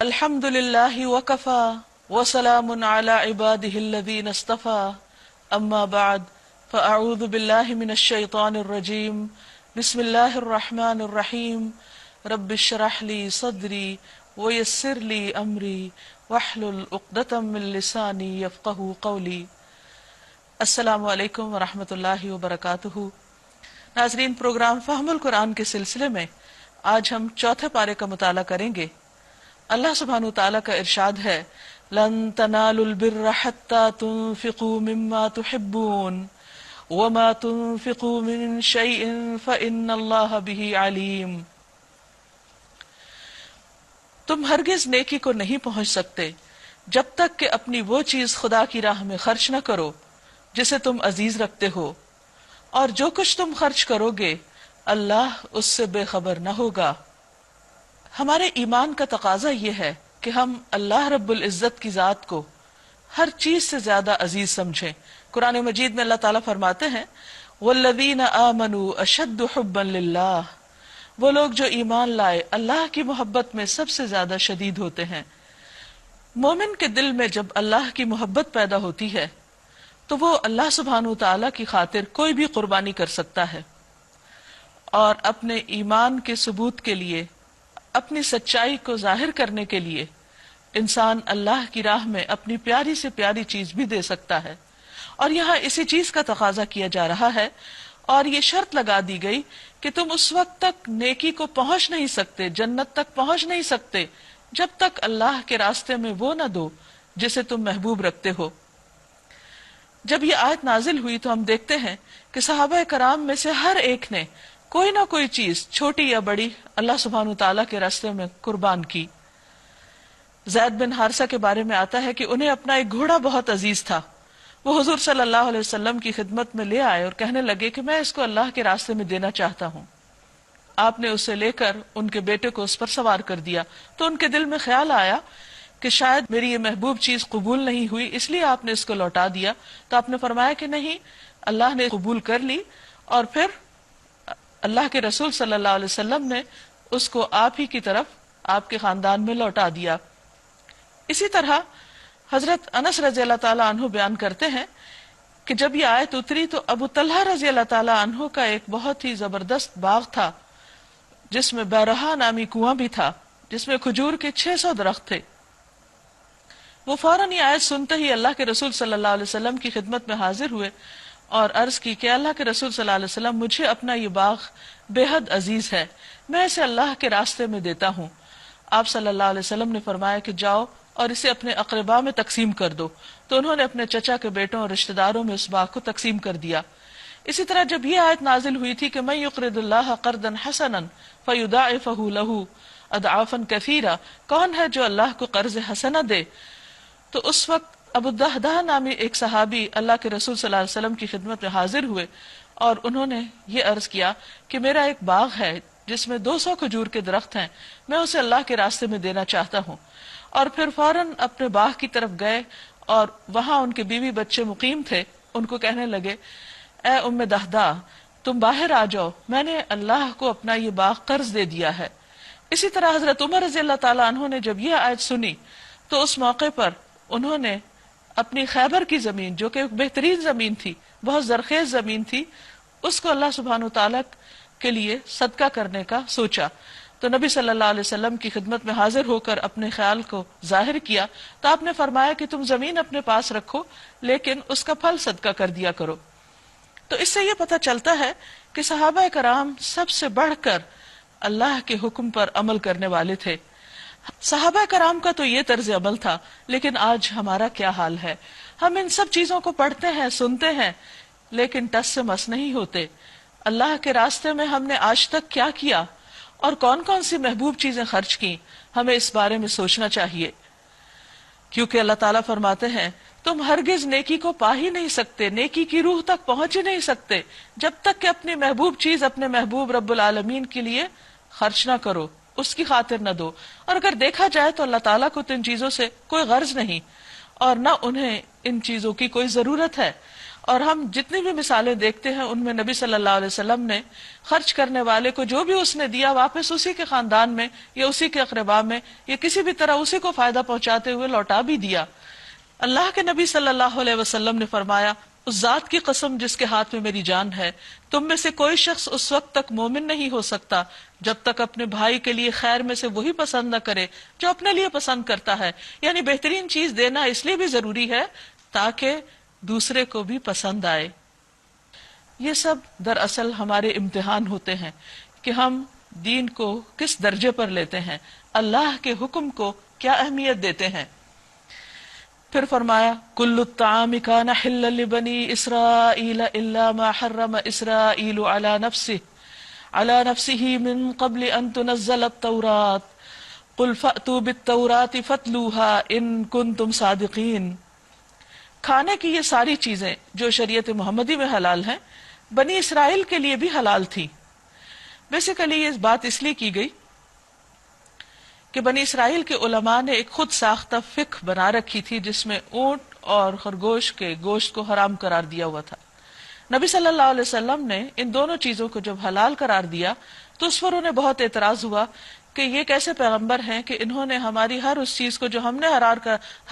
الحمد للہ وکفى وسلام علی عباده الذین اصطفى اما بعد فاعوذ باللہ من الشیطان الرجیم بسم اللہ الرحمن الرحیم رب اشرح لی صدری ویسر لی امری واحلل عقدۃ من لسانی یفقهوا قولی۔ السلام علیکم ورحمۃ اللہ وبرکاتہ۔ ناظرین، پروگرام فہم القرآن کے سلسلے میں آج ہم چوتھے پارے کا مطالعہ کریں گے۔ اللہ سبحانہ وتعالیٰ کا ارشاد ہے، لن تنالوا البر حتى تنفقوا مما تحبون وما تنفقوا من شيء فإن الله به عليم۔ تم ہرگز نیکی کو نہیں پہنچ سکتے جب تک کہ اپنی وہ چیز خدا کی راہ میں خرچ نہ کرو جسے تم عزیز رکھتے ہو، اور جو کچھ تم خرچ کرو گے اللہ اس سے بے خبر نہ ہوگا۔ ہمارے ایمان کا تقاضا یہ ہے کہ ہم اللہ رب العزت کی ذات کو ہر چیز سے زیادہ عزیز سمجھیں۔ قرآن مجید میں اللہ تعالیٰ فرماتے ہیں، والذین آمنوا اشد حبا للہ، وہ لوگ جو ایمان لائے اللہ کی محبت میں سب سے زیادہ شدید ہوتے ہیں۔ مومن کے دل میں جب اللہ کی محبت پیدا ہوتی ہے تو وہ اللہ سبحانہ وتعالیٰ کی خاطر کوئی بھی قربانی کر سکتا ہے، اور اپنے ایمان کے ثبوت کے لیے، اپنی سچائی کو ظاہر کرنے کے لیے انسان اللہ کی راہ میں اپنی پیاری سے پیاری چیز بھی دے سکتا ہے۔ اور یہاں اسی چیز کا تقاضا کیا جا رہا ہے، اور یہ شرط لگا دی گئی کہ تم اس وقت تک نیکی کو پہنچ نہیں سکتے، جنت تک پہنچ نہیں سکتے جب تک اللہ کے راستے میں وہ نہ دو جسے تم محبوب رکھتے ہو۔ جب یہ آیت نازل ہوئی تو ہم دیکھتے ہیں کہ صحابہ کرام میں سے ہر ایک نے کوئی نہ کوئی چیز چھوٹی یا بڑی اللہ سبحانہ وتعالیٰ کے راستے میں قربان کی۔ زید بن حارثہ کے بارے میں آتا ہے کہ انہیں اپنا ایک گھوڑا بہت عزیز تھا۔ وہ حضور صلی اللہ علیہ وسلم کی خدمت میں لے آئے اور کہنے لگے کہ میں اس کو اللہ کے راستے میں دینا چاہتا ہوں۔ آپ نے اسے لے کر ان کے بیٹے کو اس پر سوار کر دیا تو ان کے دل میں خیال آیا کہ شاید میری یہ محبوب چیز قبول نہیں ہوئی، اس لیے آپ نے اس کو لوٹا دیا۔ تو آپ نے فرمایا کہ نہیں، اللہ نے قبول کر لی، اور پھر اللہ کے رسول صلی اللہ علیہ وسلم نے اس کو آپ ہی کی طرف آپ کے خاندان میں لوٹا دیا۔ اسی طرح حضرت انس رضی اللہ تعالیٰ عنہ بیان کرتے ہیں کہ جب یہ آیت اتری تو ابو طلحہ رضی اللہ تعالیٰ عنہ کا ایک بہت ہی زبردست باغ تھا جس میں بیرہا نامی کنواں بھی تھا، جس میں کھجور کے 600 درخت تھے۔ وہ فوراً یہ آیت سنتے ہی اللہ کے رسول صلی اللہ علیہ وسلم کی خدمت میں حاضر ہوئے اور عرض کی کہ اللہ کے رسول صلی اللہ علیہ وسلم، مجھے اپنا یہ باغ بے حد عزیز ہے، میں اسے اللہ کے راستے میں دیتا ہوں۔ آپ صلی اللہ علیہ وسلم نے فرمایا کہ جاؤ اور اسے اپنے اقرباء میں تقسیم کر دو۔ تو انہوں نے اپنے چچا کے بیٹوں اور رشتہ داروں میں اس باغ کو تقسیم کر دیا۔ اسی طرح جب یہ آیت نازل ہوئی تھی کہ من یقرض اللہ قرضا حسنا فیضاعفہ لہ اضعافا کثیرا، کون ہے جو اللہ کو قرض حسنہ دے، تو اس وقت ابو الدہداہ نامی ایک صحابی اللہ کے رسول صلی اللہ علیہ وسلم کی خدمت میں حاضر ہوئے اور انہوں نے یہ عرض کیا کہ میرا ایک باغ ہے جس میں 200 کھجور کے درخت ہیں، میں اسے اللہ کے راستے میں دینا چاہتا ہوں۔ اور پھر فوراً اپنے باغ کی طرف گئے اور وہاں ان کے بیوی بچے مقیم تھے، ان کو کہنے لگے، اے ام دہدہ، تم باہر آ جاؤ، میں نے اللہ کو اپنا یہ باغ قرض دے دیا ہے۔ اسی طرح حضرت عمر رضی اللہ تعالیٰ عنہ نے جب یہ آیت سنی تو اس موقع پر انہوں نے اپنی خیبر کی زمین، جو کہ ایک بہترین زمین تھی، بہت زرخیز زمین تھی، اس کو اللہ سبحانہ وتعالیٰ کے لیے صدقہ کرنے کا سوچا۔ تو نبی صلی اللہ علیہ وسلم کی خدمت میں حاضر ہو کر اپنے خیال کو ظاہر کیا تو آپ نے فرمایا کہ تم زمین اپنے پاس رکھو لیکن اس کا پھل صدقہ کر دیا کرو۔ تو اس سے یہ پتہ چلتا ہے کہ صحابہ کرام سب سے بڑھ کر اللہ کے حکم پر عمل کرنے والے تھے۔ صحابہ کرام کا تو یہ طرز عمل تھا، لیکن آج ہمارا کیا حال ہے؟ ہم ان سب چیزوں کو پڑھتے ہیں، سنتے ہیں، لیکن ٹس سے مس نہیں ہوتے۔ اللہ کے راستے میں ہم نے آج تک کیا کیا اور کون کون سی محبوب چیزیں خرچ کی، ہمیں اس بارے میں سوچنا چاہیے، کیونکہ اللہ تعالیٰ فرماتے ہیں تم ہرگز نیکی کو پا ہی نہیں سکتے، نیکی کی روح تک پہنچ ہی نہیں سکتے جب تک کہ اپنی محبوب چیز اپنے محبوب رب العالمین کے لیے خرچ نہ کرو، اس کی خاطر نہ دو۔ اور اگر دیکھا جائے تو اللہ تعالیٰ کو تو ان چیزوں سے کوئی غرض نہیں اور نہ انہیں ان چیزوں کی کوئی ضرورت ہے، اور ہم جتنی بھی مثالیں دیکھتے ہیں ان میں نبی صلی اللہ علیہ وسلم نے خرچ کرنے والے کو جو بھی اس نے دیا واپس اسی کے خاندان میں یا اسی کے اقربا میں یا کسی بھی طرح اسی کو فائدہ پہنچاتے ہوئے لوٹا بھی دیا۔ اللہ کے نبی صلی اللہ علیہ وسلم نے فرمایا، اس ذات کی قسم جس کے ہاتھ میں میری جان ہے، تم میں سے کوئی شخص اس وقت تک مومن نہیں ہو سکتا جب تک اپنے بھائی کے لیے خیر میں سے وہی پسند نہ کرے جو اپنے لیے پسند کرتا ہے۔ یعنی بہترین چیز دینا اس لیے بھی ضروری ہے تاکہ دوسرے کو بھی پسند آئے۔ یہ سب دراصل ہمارے امتحان ہوتے ہیں کہ ہم دین کو کس درجے پر لیتے ہیں، اللہ کے حکم کو کیا اہمیت دیتے ہیں۔ پھر فرمایا، کل الطعام کان حلا لبنی اسرائیل الا ما حرم اسرائیل علی نفسه من قبل ان تنزل التوراۃ قل فأتوا بالتوراۃ فاتلوها ان کنتم صادقین۔ کھانے کی یہ ساری چیزیں جو شریعت محمدی میں حلال ہیں بنی اسرائیل کے لیے بھی حلال تھی۔ بیسیکلی یہ بات اس لیے کی گئی کہ بنی اسرائیل کے علماء نے ایک خود ساختہ فقہ بنا رکھی تھی جس میں اونٹ اور خرگوش کے گوشت کو حرام قرار دیا ہوا تھا۔ نبی صلی اللہ علیہ وسلم نے ان دونوں چیزوں کو جب حلال قرار دیا تو اس پر انہیں بہت اعتراض ہوا کہ یہ کیسے پیغمبر ہیں کہ انہوں نے ہماری ہر اس چیز کو جو ہم نے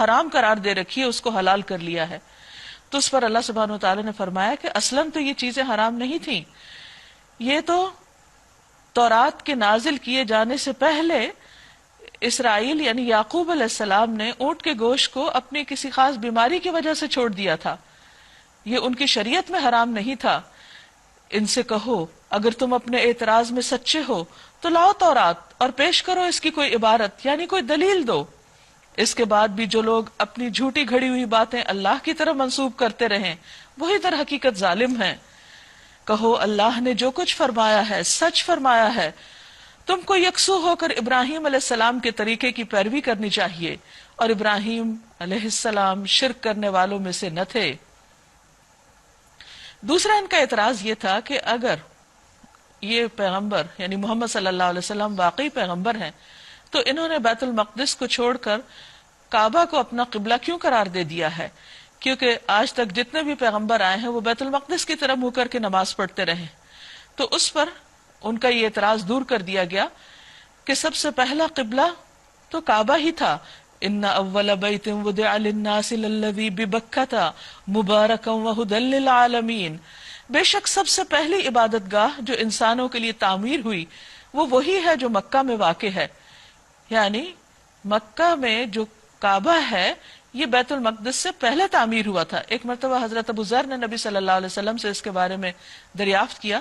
حرام قرار دے رکھی ہے اس کو حلال کر لیا ہے۔ تو اس پر اللہ سبحانہ وتعالی نے فرمایا کہ اصلاً تو یہ چیزیں حرام نہیں تھیں، یہ تو تورات کے نازل کیے جانے سے پہلے اسرائیل یعنی یعقوب علیہ السلام نے اونٹ کے گوشت کو اپنی کسی خاص بیماری کی وجہ سے چھوڑ دیا تھا، یہ ان کی شریعت میں حرام نہیں تھا۔ ان سے کہو اگر تم اپنے اعتراض میں سچے ہو تو لاؤ تورات اور پیش کرو اس کی کوئی عبارت یعنی کوئی دلیل دو۔ اس کے بعد بھی جو لوگ اپنی جھوٹی گھڑی ہوئی باتیں اللہ کی طرف منسوب کرتے رہیں وہی در حقیقت ظالم ہیں۔ کہو اللہ نے جو کچھ فرمایا ہے سچ فرمایا ہے، تم کو یکسو ہو کر ابراہیم علیہ السلام کے طریقے کی پیروی کرنی چاہیے، اور ابراہیم علیہ السلام شرک کرنے والوں میں سے نہ تھے۔ دوسرا ان کا اعتراض یہ تھا کہ اگر یہ پیغمبر یعنی محمد صلی اللہ علیہ وسلم واقعی پیغمبر ہیں تو انہوں نے بیت المقدس کو چھوڑ کر کعبہ کو اپنا قبلہ کیوں قرار دے دیا ہے، کیونکہ آج تک جتنے بھی پیغمبر آئے ہیں وہ بیت المقدس کی طرف منہ کر کے نماز پڑھتے رہے۔ تو اس پر ان کا یہ اعتراض دور کر دیا گیا کہ سب سے پہلا قبلہ تو کعبہ ہی تھا، ان اول بیت وضع للناس للذی ببکۃ مبارکا وہدی للعالمین، بے شک سب سے پہلی عبادت گاہ جو انسانوں کے لیے تعمیر ہوئی وہ وہی ہے جو مکہ میں واقع ہے۔ یعنی مکہ میں جو کعبہ ہے یہ بیت المقدس سے پہلے تعمیر ہوا تھا۔ ایک مرتبہ حضرت ابو ذر نے نبی صلی اللہ علیہ وسلم سے اس کے بارے میں دریافت کیا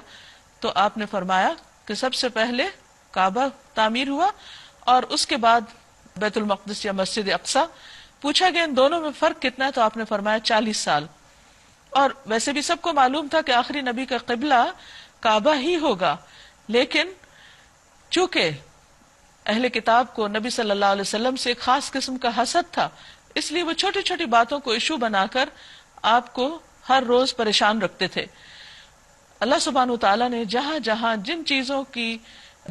تو آپ نے فرمایا کہ سب سے پہلے کعبہ تعمیر ہوا اور اس کے بعد بیت المقدس یا مسجد اقصی۔ پوچھا گیا ان دونوں میں فرق کتنا ہے تو آپ نے فرمایا 40 سال۔ اور ویسے بھی سب کو معلوم تھا کہ آخری نبی کا قبلہ کعبہ ہی ہوگا، لیکن چونکہ اہل کتاب کو نبی صلی اللہ علیہ وسلم سے ایک خاص قسم کا حسد تھا اس لیے وہ چھوٹی چھوٹی باتوں کو ایشو بنا کر آپ کو ہر روز پریشان رکھتے تھے۔ اللہ سبحانہ وتعالیٰ نے جہاں جہاں جن چیزوں کی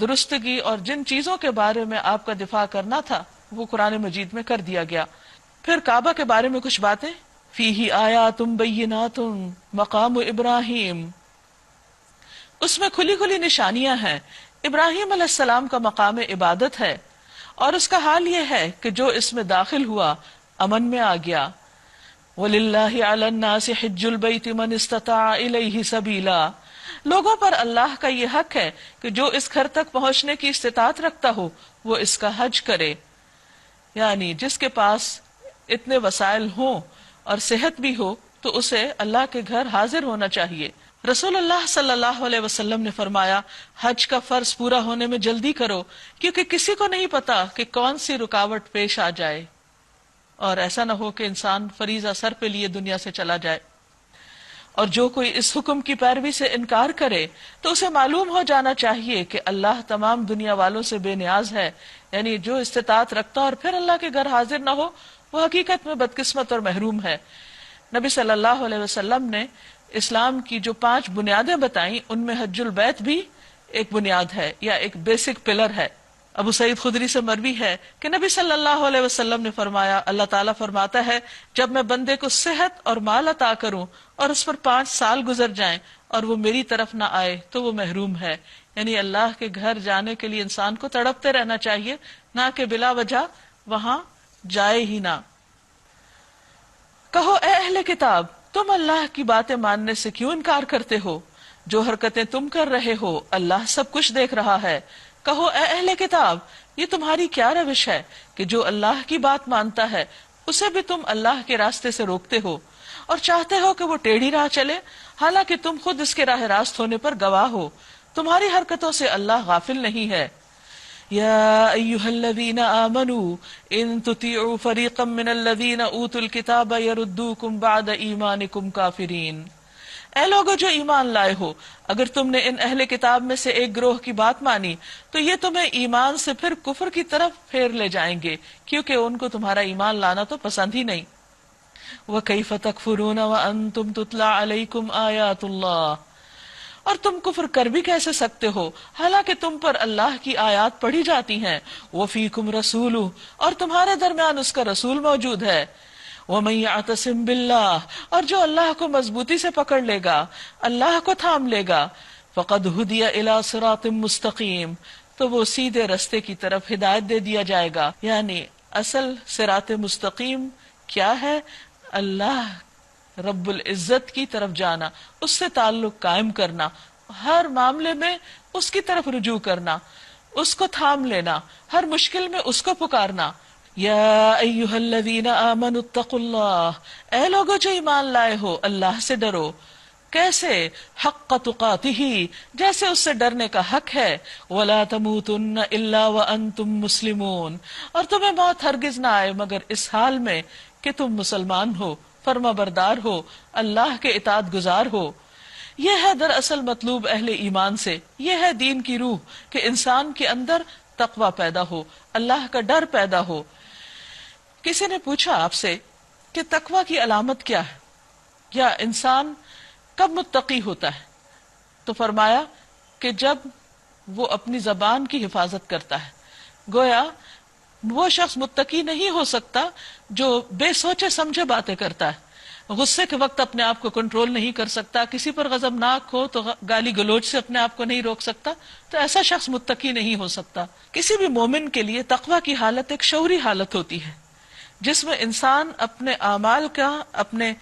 درستگی اور جن چیزوں کے بارے میں آپ کا دفاع کرنا تھا وہ قرآن مجید میں کر دیا گیا۔ پھر کعبہ کے بارے میں کچھ باتیں، فیہ آیات بینات مقام ابراہیم، اس میں کھلی کھلی نشانیاں ہیں، ابراہیم علیہ السلام کا مقام عبادت ہے اور اس کا حال یہ ہے کہ جو اس میں داخل ہوا امن میں آ گیا۔ وَلِلَّهِ عَلَى النَّاسِ حِجُّ الْبَيْتِ مَنِ اسْتَطَاعَ إِلَيْهِ سَبِيلًا، لوگوں پر اللہ کا یہ حق ہے کہ جو اس گھر تک پہنچنے کی استطاعت رکھتا ہو وہ اس کا حج کرے، یعنی جس کے پاس اتنے وسائل ہوں اور صحت بھی ہو تو اسے اللہ کے گھر حاضر ہونا چاہیے۔ رسول اللہ صلی اللہ علیہ وسلم نے فرمایا حج کا فرض پورا ہونے میں جلدی کرو کیونکہ کسی کو نہیں پتا کہ کون سی رکاوٹ پیش آ جائے اور ایسا نہ ہو کہ انسان فریضہ سر پہ لیے دنیا سے چلا جائے۔ اور جو کوئی اس حکم کی پیروی سے انکار کرے تو اسے معلوم ہو جانا چاہیے کہ اللہ تمام دنیا والوں سے بے نیاز ہے، یعنی جو استطاعت رکھتا اور پھر اللہ کے گھر حاضر نہ ہو وہ حقیقت میں بدقسمت اور محروم ہے۔ نبی صلی اللہ علیہ وسلم نے اسلام کی جو 5 بنیادیں بتائیں ان میں حج البیت بھی ایک بنیاد ہے یا ایک بیسک پلر ہے۔ ابو سعید خدری سے مروی ہے کہ نبی صلی اللہ علیہ وسلم نے فرمایا، اللہ تعالیٰ فرماتا ہے جب میں بندے کو صحت اور مال عطا کروں اور اس پر 5 سال گزر جائیں اور وہ میری طرف نہ آئے تو وہ محروم ہے. یعنی اللہ کے گھر جانے کے لیے انسان کو تڑپتے رہنا چاہیے، نہ کہ بلا وجہ وہاں جائے ہی نہ. کہو اے اہل کتاب، تم اللہ کی باتیں ماننے سے کیوں انکار کرتے ہو؟ جو حرکتیں تم کر رہے ہو اللہ سب کچھ دیکھ رہا ہے. کہو اے اہل کتاب، یہ تمہاری کیا روش ہے کہ جو اللہ کی بات مانتا ہے اسے بھی تم اللہ کے راستے سے روکتے ہو اور چاہتے ہو کہ وہ ٹیڑھی راہ چلے، حالانکہ تم خود اس کے راہ راست ہونے پر گواہ ہو. تمہاری حرکتوں سے اللہ غافل نہیں ہے. یا ایھا الذین آمنوا ان تطیعوا فریقا من الذین اوتوا الکتاب یردوکم بعد ایمانکم کافرین. اے لوگو جو ایمان لائے ہو، اگر تم نے ان اہل کتاب میں سے ایک گروہ کی بات مانی تو یہ تمہیں ایمان سے پھر کفر کی طرف پھیر لے جائیں گے، کیونکہ ان کو تمہارا ایمان لانا تو پسند ہی نہیں. وَكَيْفَ تَكْفُرُونَ وَأَنْتُمْ تُتْلَى عَلَيْكُمْ آيَاتُ اللَّهِ. اور تم کفر کر بھی کیسے سکتے ہو حالانکہ تم پر اللہ کی آیات پڑھی جاتی ہیں. وَفِيكُمْ رَسُولُهُ، اور تمہارے درمیان اس کا رسول موجود ہے. وَمَن يَعْتَصِم بِاللَّهِ، اور جو اللہ کو مضبوطی سے پکڑ لے گا، اللہ کو تھام لے گا، فَقَدْ هُدِيَ إِلَى صِرَاطٍ مُسْتَقِيمٍ، تو وہ سیدھے رستے کی طرف ہدایت دے دیا جائے گا. یعنی اصل صراط مستقیم کیا ہے؟ اللہ رب العزت کی طرف جانا، اس سے تعلق قائم کرنا، ہر معاملے میں اس کی طرف رجوع کرنا، اس کو تھام لینا، ہر مشکل میں اس کو پکارنا. یا ایھا الذین آمنوا اتقوا اللہ، اے لوگو جو ایمان لائے ہو اللہ سے ڈرو. کیسے؟ حق تقاتہ، جیسے اس سے ڈرنے کا حق ہے. ولا تموتن الا وانتم مسلمون، اور تمہیں موت ہرگز نہ آئے مگر اس حال میں کہ تم مسلمان ہو، فرما بردار ہو، اللہ کے اطاعت گزار ہو. یہ ہے دراصل مطلوب اہل ایمان سے، یہ ہے دین کی روح کہ انسان کے اندر تقوی پیدا ہو، اللہ کا ڈر پیدا ہو. کسی نے پوچھا آپ سے کہ تقوی کی علامت کیا ہے، یا انسان کب متقی ہوتا ہے؟ تو فرمایا کہ جب وہ اپنی زبان کی حفاظت کرتا ہے. گویا وہ شخص متقی نہیں ہو سکتا جو بے سوچے سمجھے باتیں کرتا ہے، غصے کے وقت اپنے آپ کو کنٹرول نہیں کر سکتا، کسی پر غضبناک ہو تو گالی گلوچ سے اپنے آپ کو نہیں روک سکتا، تو ایسا شخص متقی نہیں ہو سکتا. کسی بھی مومن کے لیے تقوی کی حالت ایک شعوری حالت ہوتی ہے جس میں انسان اپنے اعمال کا، اپنے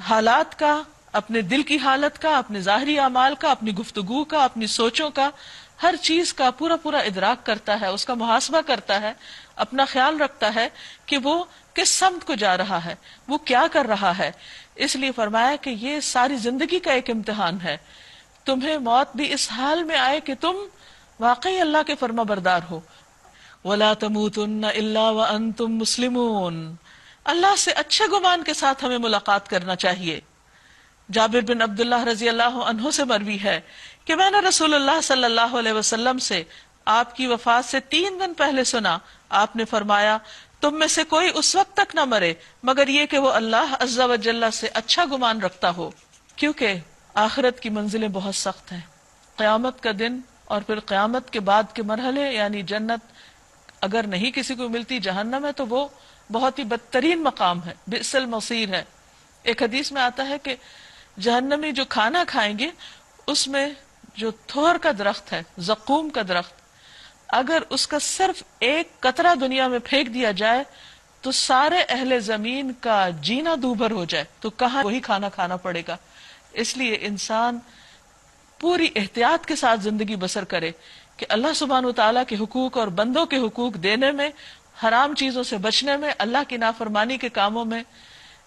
حالات کا، اپنے دل کی حالت کا، اپنے ظاہری اعمال کا، اپنی گفتگو کا، اپنی سوچوں کا، ہر چیز کا پورا پورا ادراک کرتا ہے، اس کا محاسبہ کرتا ہے، اپنا خیال رکھتا ہے کہ وہ کس سمت کو جا رہا ہے، وہ کیا کر رہا ہے. اس لیے فرمایا کہ یہ ساری زندگی کا ایک امتحان ہے. تمہیں موت بھی اس حال میں آئے کہ تم واقعی اللہ کے فرما بردار ہو. وَلَا تَمُوتُنَّ إِلَّا وَأَنْتُمْ مُسْلِمُونَ. اللہ سے اچھے گمان کے ساتھ ہمیں ملاقات کرنا چاہیے. جابر بن عبداللہ رضی اللہ عنہ سے مروی ہے کہ میں نے رسول اللہ صلی اللہ علیہ وسلم سے آپ کی وفات سے 3 دن پہلے سنا. آپ نے فرمایا تم میں سے کوئی اس وقت تک نہ مرے مگر یہ کہ وہ اللہ عز و جل سے اچھا گمان رکھتا ہو، کیونکہ آخرت کی منزلیں بہت سخت ہیں. قیامت کا دن اور پھر قیامت کے بعد کے مرحلے، یعنی جنت اگر نہیں کسی کو ملتی، جہنم ہے تو وہ بہت ہی بدترین مقام ہے، بئس المصیر ہے. ایک حدیث میں آتا ہے کہ جہنمی جو کھانا کھائیں گے اس میں جو تھور کا درخت ہے، زقوم کا درخت، اگر اس کا صرف ایک قطرہ دنیا میں پھینک دیا جائے تو سارے اہل زمین کا جینا دوبھر ہو جائے، تو کہاں وہی کھانا کھانا پڑے گا. اس لیے انسان پوری احتیاط کے ساتھ زندگی بسر کرے کہ اللہ سبحانہ وتعالیٰ کے حقوق اور بندوں کے حقوق دینے میں، حرام چیزوں سے بچنے میں، اللہ کی نافرمانی کے کاموں میں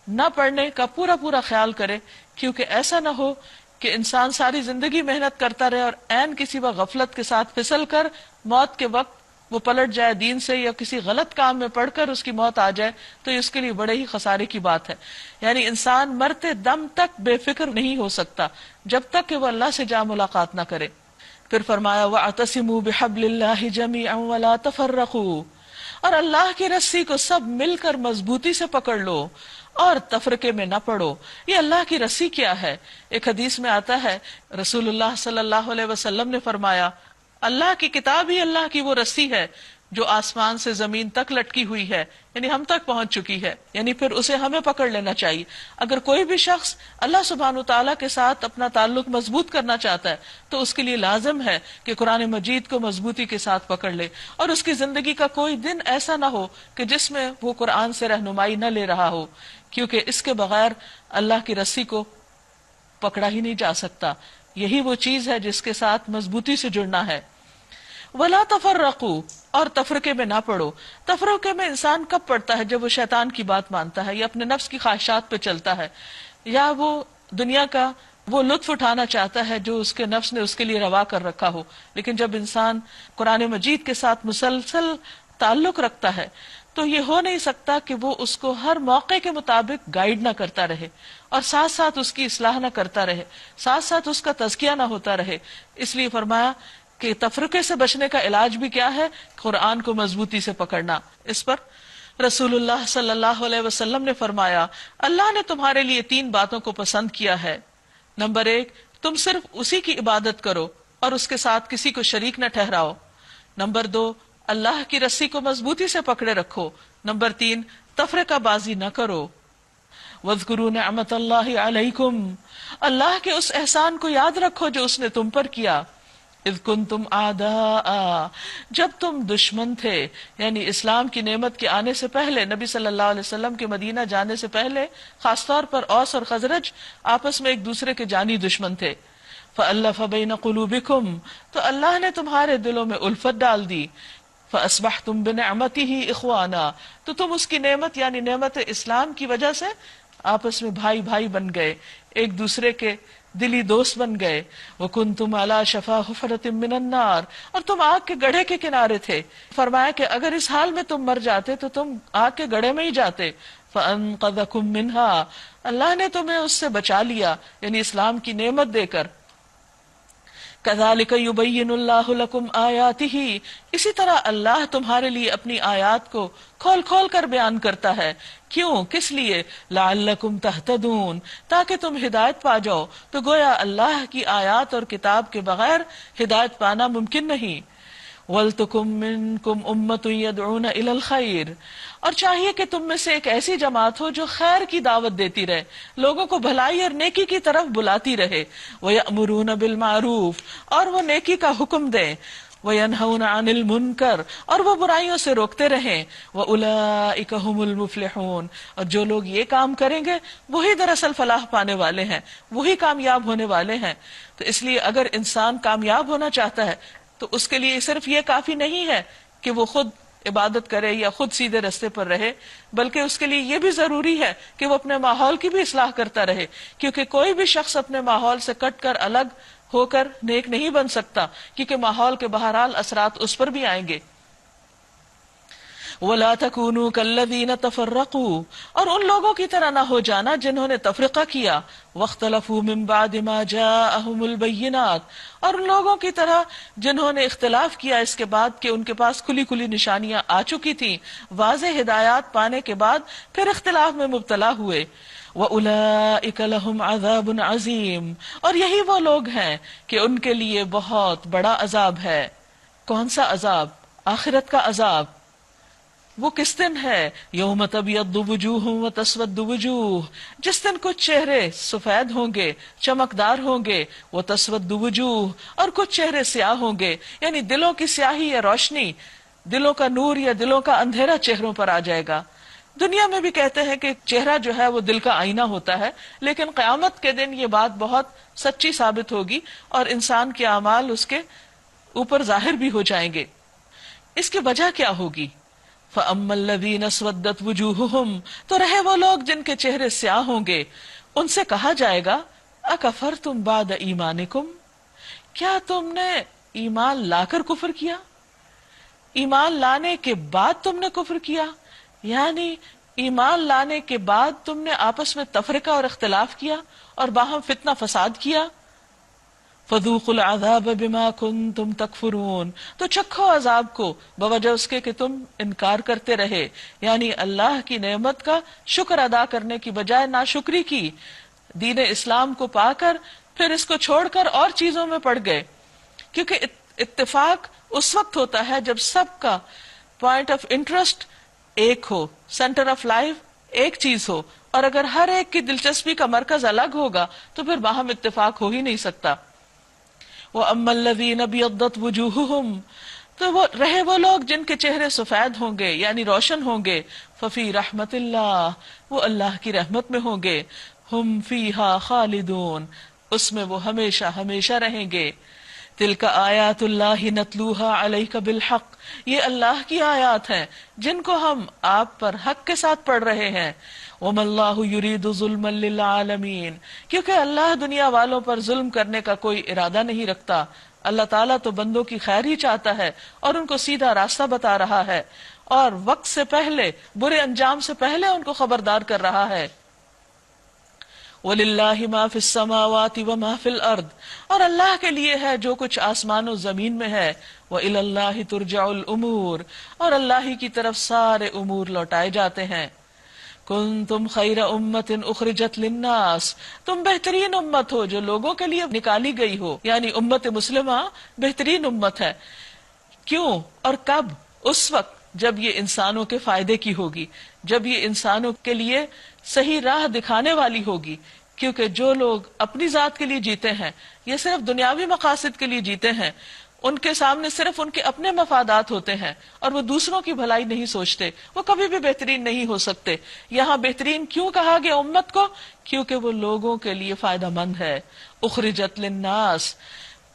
نہ پڑنے کا پورا پورا خیال کرے. کیونکہ ایسا نہ ہو کہ انسان ساری زندگی محنت کرتا رہے اور عین کسی وقت غفلت کے ساتھ پھسل کر موت کے وقت وہ پلٹ جائے دین سے، یا کسی غلط کام میں پڑھ کر اس کی موت آ جائے، تو اس کے لیے بڑے ہی خسارے کی بات ہے. یعنی انسان مرتے دم تک بے فکر نہیں ہو سکتا جب تک کہ وہ اللہ سے جا ملاقات نہ کرے. پھر فرمایا وَاعْتَصِمُوا بِحَبْلِ اللَّهِ جَمِيعًا وَلَا تَفَرَّقُوا، اور اللہ کی رسی کو سب مل کر مضبوطی سے پکڑ لو اور تفرقے میں نہ پڑو. یہ اللہ کی رسی کیا ہے؟ ایک حدیث میں آتا ہے رسول اللہ صلی اللہ علیہ وسلم نے فرمایا اللہ کی کتاب ہی اللہ کی وہ رسی ہے جو آسمان سے زمین تک لٹکی ہوئی ہے، یعنی ہم تک پہنچ چکی ہے، یعنی پھر اسے ہمیں پکڑ لینا چاہیے۔ اگر کوئی بھی شخص اللہ سبحانہ وتعالیٰ کے ساتھ اپنا تعلق مضبوط کرنا چاہتا ہے تو اس کے لیے لازم ہے کہ قرآن مجید کو مضبوطی کے ساتھ پکڑ لے، اور اس کی زندگی کا کوئی دن ایسا نہ ہو کہ جس میں وہ قرآن سے رہنمائی نہ لے رہا ہو، کیونکہ اس کے بغیر اللہ کی رسی کو پکڑا ہی نہیں جا سکتا۔ یہی وہ چیز ہے جس کے ساتھ مضبوطی سے جڑنا ہے۔ وَلَا تَفَرَّقُوا، اور تفرقے میں نہ پڑو۔ تفرقے میں انسان کب پڑتا ہے؟ جب وہ شیطان کی بات مانتا ہے، یا اپنے نفس کی خواہشات پہ چلتا ہے، یا وہ دنیا کا وہ لطف اٹھانا چاہتا ہے جو اس کے نفس نے اس کے لیے روا کر رکھا ہو۔ لیکن جب انسان قرآن مجید کے ساتھ مسلسل تعلق رکھتا ہے تو یہ ہو نہیں سکتا کہ وہ اس کو ہر موقع کے مطابق گائیڈ نہ کرتا رہے، اور ساتھ ساتھ اس کی اصلاح نہ کرتا رہے، ساتھ ساتھ اس کا تزکیہ نہ ہوتا رہے۔ اس لیے فرمایا کہ تفرقے سے بچنے کا علاج بھی کیا ہے؟ قرآن کو مضبوطی سے پکڑنا۔ اس پر رسول اللہ صلی اللہ علیہ وسلم نے فرمایا، اللہ نے تمہارے لیے 3 باتوں کو پسند کیا ہے۔ نمبر 1، تم صرف اسی کی عبادت کرو اور اس کے ساتھ کسی کو شریک نہ ٹھہراؤ۔ نمبر 2، اللہ کی رسی کو مضبوطی سے پکڑے رکھو۔ نمبر 3، تفرقہ بازی نہ کرو۔ وَاذْكُرُوا نِعْمَتَ اللَّهِ عَلَيْكُمْ، اللہ کے اس احسان کو یاد رکھو جو اس نے تم پر کیا۔ اذ کنتم اعداء، جب تم دشمن تھے، یعنی اسلام کی نعمت کے آنے سے پہلے، نبی صلی اللہ علیہ وسلم کے مدینہ جانے سے پہلے خاص طور پر اوس اور خزرج آپس میں ایک دوسرے کے جانی دشمن تھے۔ فَأَلَّفَ بَيْنَ قُلُوبِكُمْ، تو اللہ نے تمہارے دلوں میں الفت ڈال دی۔ فَأَصْبَحْتُمْ بِنِعْمَتِهِ إِخْوَانًا، تو تم اس کی نعمت یعنی نعمت اسلام کی وجہ سے آپس میں بھائی بھائی بن گئے، ایک دوسرے کے دلی دوست بن گئے۔ وَكُنْتُمْ عَلَى شَفَا حُفْرَةٍ مِّنَ النَّارِ، اور تم آگ کے گڑھے کے کنارے تھے۔ فرمایا کہ اگر اس حال میں تم مر جاتے تو تم آگ کے گڑھے میں ہی جاتے۔ فَأَنْقَذَكُم مِّنْهَا، اللہ نے تمہیں اس سے بچا لیا، یعنی اسلام کی نعمت دے کر۔ كَذَلِكَ يُبَيِّنُ اللَّهُ لَكُمْ آيَاتِهِ، اسی طرح اللہ تمہارے لیے اپنی آیات کو کھول کھول کر بیان کرتا ہے۔ کیوں؟ کس لیے؟ لعلکم تہتدون، تاکہ تم ہدایت پا جاؤ۔ تو گویا اللہ کی آیات اور کتاب کے بغیر ہدایت پانا ممکن نہیں۔ وَلْتَكُن مِّنكُمْ أُمَّةٌ يَدْعُونَ إِلَى الْخَيْرِ، اور چاہیے کہ تم میں سے ایک ایسی جماعت ہو جو خیر کی دعوت دیتی رہے، لوگوں کو بھلائی اور نیکی کی طرف بلاتی رہے۔ وَيَأْمُرُونَ بِالْمَعْرُوفِ، اور وہ نیکی کا حکم دیں۔ وَيَنْهَوْنَ عَنِ الْمُنْكَرِ، اور وہ برائیوں سے روکتے رہیں۔ وَأُولَئِكَ هُمُ الْمُفْلِحُونَ، اور جو لوگ یہ کام کریں گے وہی دراصل فلاح پانے والے ہیں، وہی کامیاب ہونے والے ہیں۔ تو اس لیے اگر انسان کامیاب ہونا چاہتا ہے تو اس کے لیے صرف یہ کافی نہیں ہے کہ وہ خود عبادت کرے یا خود سیدھے رستے پر رہے، بلکہ اس کے لیے یہ بھی ضروری ہے کہ وہ اپنے ماحول کی بھی اصلاح کرتا رہے، کیونکہ کوئی بھی شخص اپنے ماحول سے کٹ کر الگ ہو کر نیک نہیں بن سکتا، کیونکہ ماحول کے بہرحال اثرات اس پر بھی آئیں گے۔ وَلَا تَكُونُوا كَالَّذِينَ تَفَرَّقُوا، اور ان لوگوں کی طرح نہ ہو جانا جنہوں نے تفرقہ کیا۔ وَاخْتَلَفُوا مِن بَعْدِ مَا جَاءَهُمُ الْبَيِّنَاتُ، اور ان لوگوں کی طرح جنہوں نے اختلاف کیا اس کے بعد کہ ان کے پاس کھلی کھلی نشانیاں آ چکی تھیں، واضح ہدایات پانے کے بعد پھر اختلاف میں مبتلا ہوئے۔ وَأُولَئِكَ لَهُمْ عَذَابٌ عَظِيمٌ، اور یہی وہ لوگ ہیں کہ ان کے لیے بہت بڑا عذاب ہے۔ کون سا عذاب؟ آخرت کا عذاب۔ وہ کس دن ہے؟ یوم تبیض وجوہ وتسود وجوہ، جس دن کچھ چہرے سفید ہوں گے، چمکدار ہوں گے، وتسود وجوہ، اور کچھ چہرے سیاہ ہوں گے، یعنی دلوں کی سیاہی یا روشنی، دلوں کا نور یا دلوں کا اندھیرا چہروں پر آ جائے گا۔ دنیا میں بھی کہتے ہیں کہ چہرہ جو ہے وہ دل کا آئینہ ہوتا ہے، لیکن قیامت کے دن یہ بات بہت سچی ثابت ہوگی اور انسان کے اعمال اس کے اوپر ظاہر بھی ہو جائیں گے۔ اس کی وجہ کیا ہوگی؟ فَأَمَّا الَّذِينَ اسْوَدَّتْ وُجُوهُهُمْ، تو رہے وہ لوگ جن کے چہرے سیاہ ہوں گے، ان سے کہا جائے گا أَكَفَرْتُمْ بَعْدَ إِيمَانِكُمْ، کیا تم نے ایمان لا کر کفر کیا؟ ایمان لانے کے بعد تم نے کفر کیا، یعنی ایمان لانے کے بعد تم نے آپس میں تفرقہ اور اختلاف کیا اور باہم فتنہ فساد کیا۔ فَذُوقُوا الْعَذَابَ بِمَا كُنْتُمْ تَكْفُرُونَ، تو چکھو عذاب کو بوجہ اس کے کہ تم انکار کرتے رہے، یعنی اللہ کی نعمت کا شکر ادا کرنے کی بجائے ناشکری کی، دین اسلام کو پا کر پھر اس کو چھوڑ کر اور چیزوں میں پڑ گئے۔ کیونکہ اتفاق اس وقت ہوتا ہے جب سب کا پوائنٹ آف انٹرسٹ ایک ہو، سینٹر آف لائف ایک چیز ہو، اور اگر ہر ایک کی دلچسپی کا مرکز الگ ہوگا تو پھر باہم اتفاق ہو ہی نہیں سکتا۔ وَأَمَّا الَّذِينَ ابْيَضَّتْ وُجُوهُهُمْ، تو وہ رہے وہ لوگ جن کے چہرے سفید ہوں گے یعنی روشن ہوں گے، ففی رحمت اللہ، وہ اللہ کی رحمت میں ہوں گے، ہم فیہا خالدون، اس میں وہ ہمیشہ ہمیشہ رہیں گے۔ تلک آیات اللہ نتلوہا علیک بالحق، یہ اللہ کی آیات ہیں جن کو ہم آپ پر حق کے ساتھ پڑھ رہے ہیں۔ وما اللہ یرید ظلما للعالمین، کیونکہ اللہ دنیا والوں پر ظلم کرنے کا کوئی ارادہ نہیں رکھتا، اللہ تعالیٰ تو بندوں کی خیر ہی چاہتا ہے اور ان کو سیدھا راستہ بتا رہا ہے، اور وقت سے پہلے، برے انجام سے پہلے ان کو خبردار کر رہا ہے۔ وَلِلَّهِ مَا فِي السَّمَاوَاتِ وَمَا فِي الْأَرْضِ، اور اللہ کے لیے ہے جو کچھ آسمان و زمین میں ہے۔ وَإِلَى اللَّهِ تُرْجَعُ الْأُمُورِ، اور اللہ ہی کی طرف سارے امور لوٹائے جاتے ہیں۔ كُنتُمْ خَيْرَ أُمَّةٍ أُخْرِجَتْ لِلنَّاسِ، تم بہترین امت ہو جو لوگوں کے لیے نکالی گئی ہو، یعنی امت مسلمہ بہترین امت ہے۔ کیوں اور کب؟ اس وقت جب یہ انسانوں کے فائدے کی ہوگی، جب یہ انسانوں کے لیے صحیح راہ دکھانے والی ہوگی، کیونکہ جو لوگ اپنی ذات کے لیے جیتے ہیں، یہ صرف دنیاوی مقاصد کے لیے جیتے ہیں، ان کے سامنے صرف ان کے اپنے مفادات ہوتے ہیں اور وہ دوسروں کی بھلائی نہیں سوچتے، وہ کبھی بھی بہترین نہیں ہو سکتے۔ یہاں بہترین کیوں کہا گیا امت کو؟ کیونکہ وہ لوگوں کے لیے فائدہ مند ہے۔ اخرجت للناس،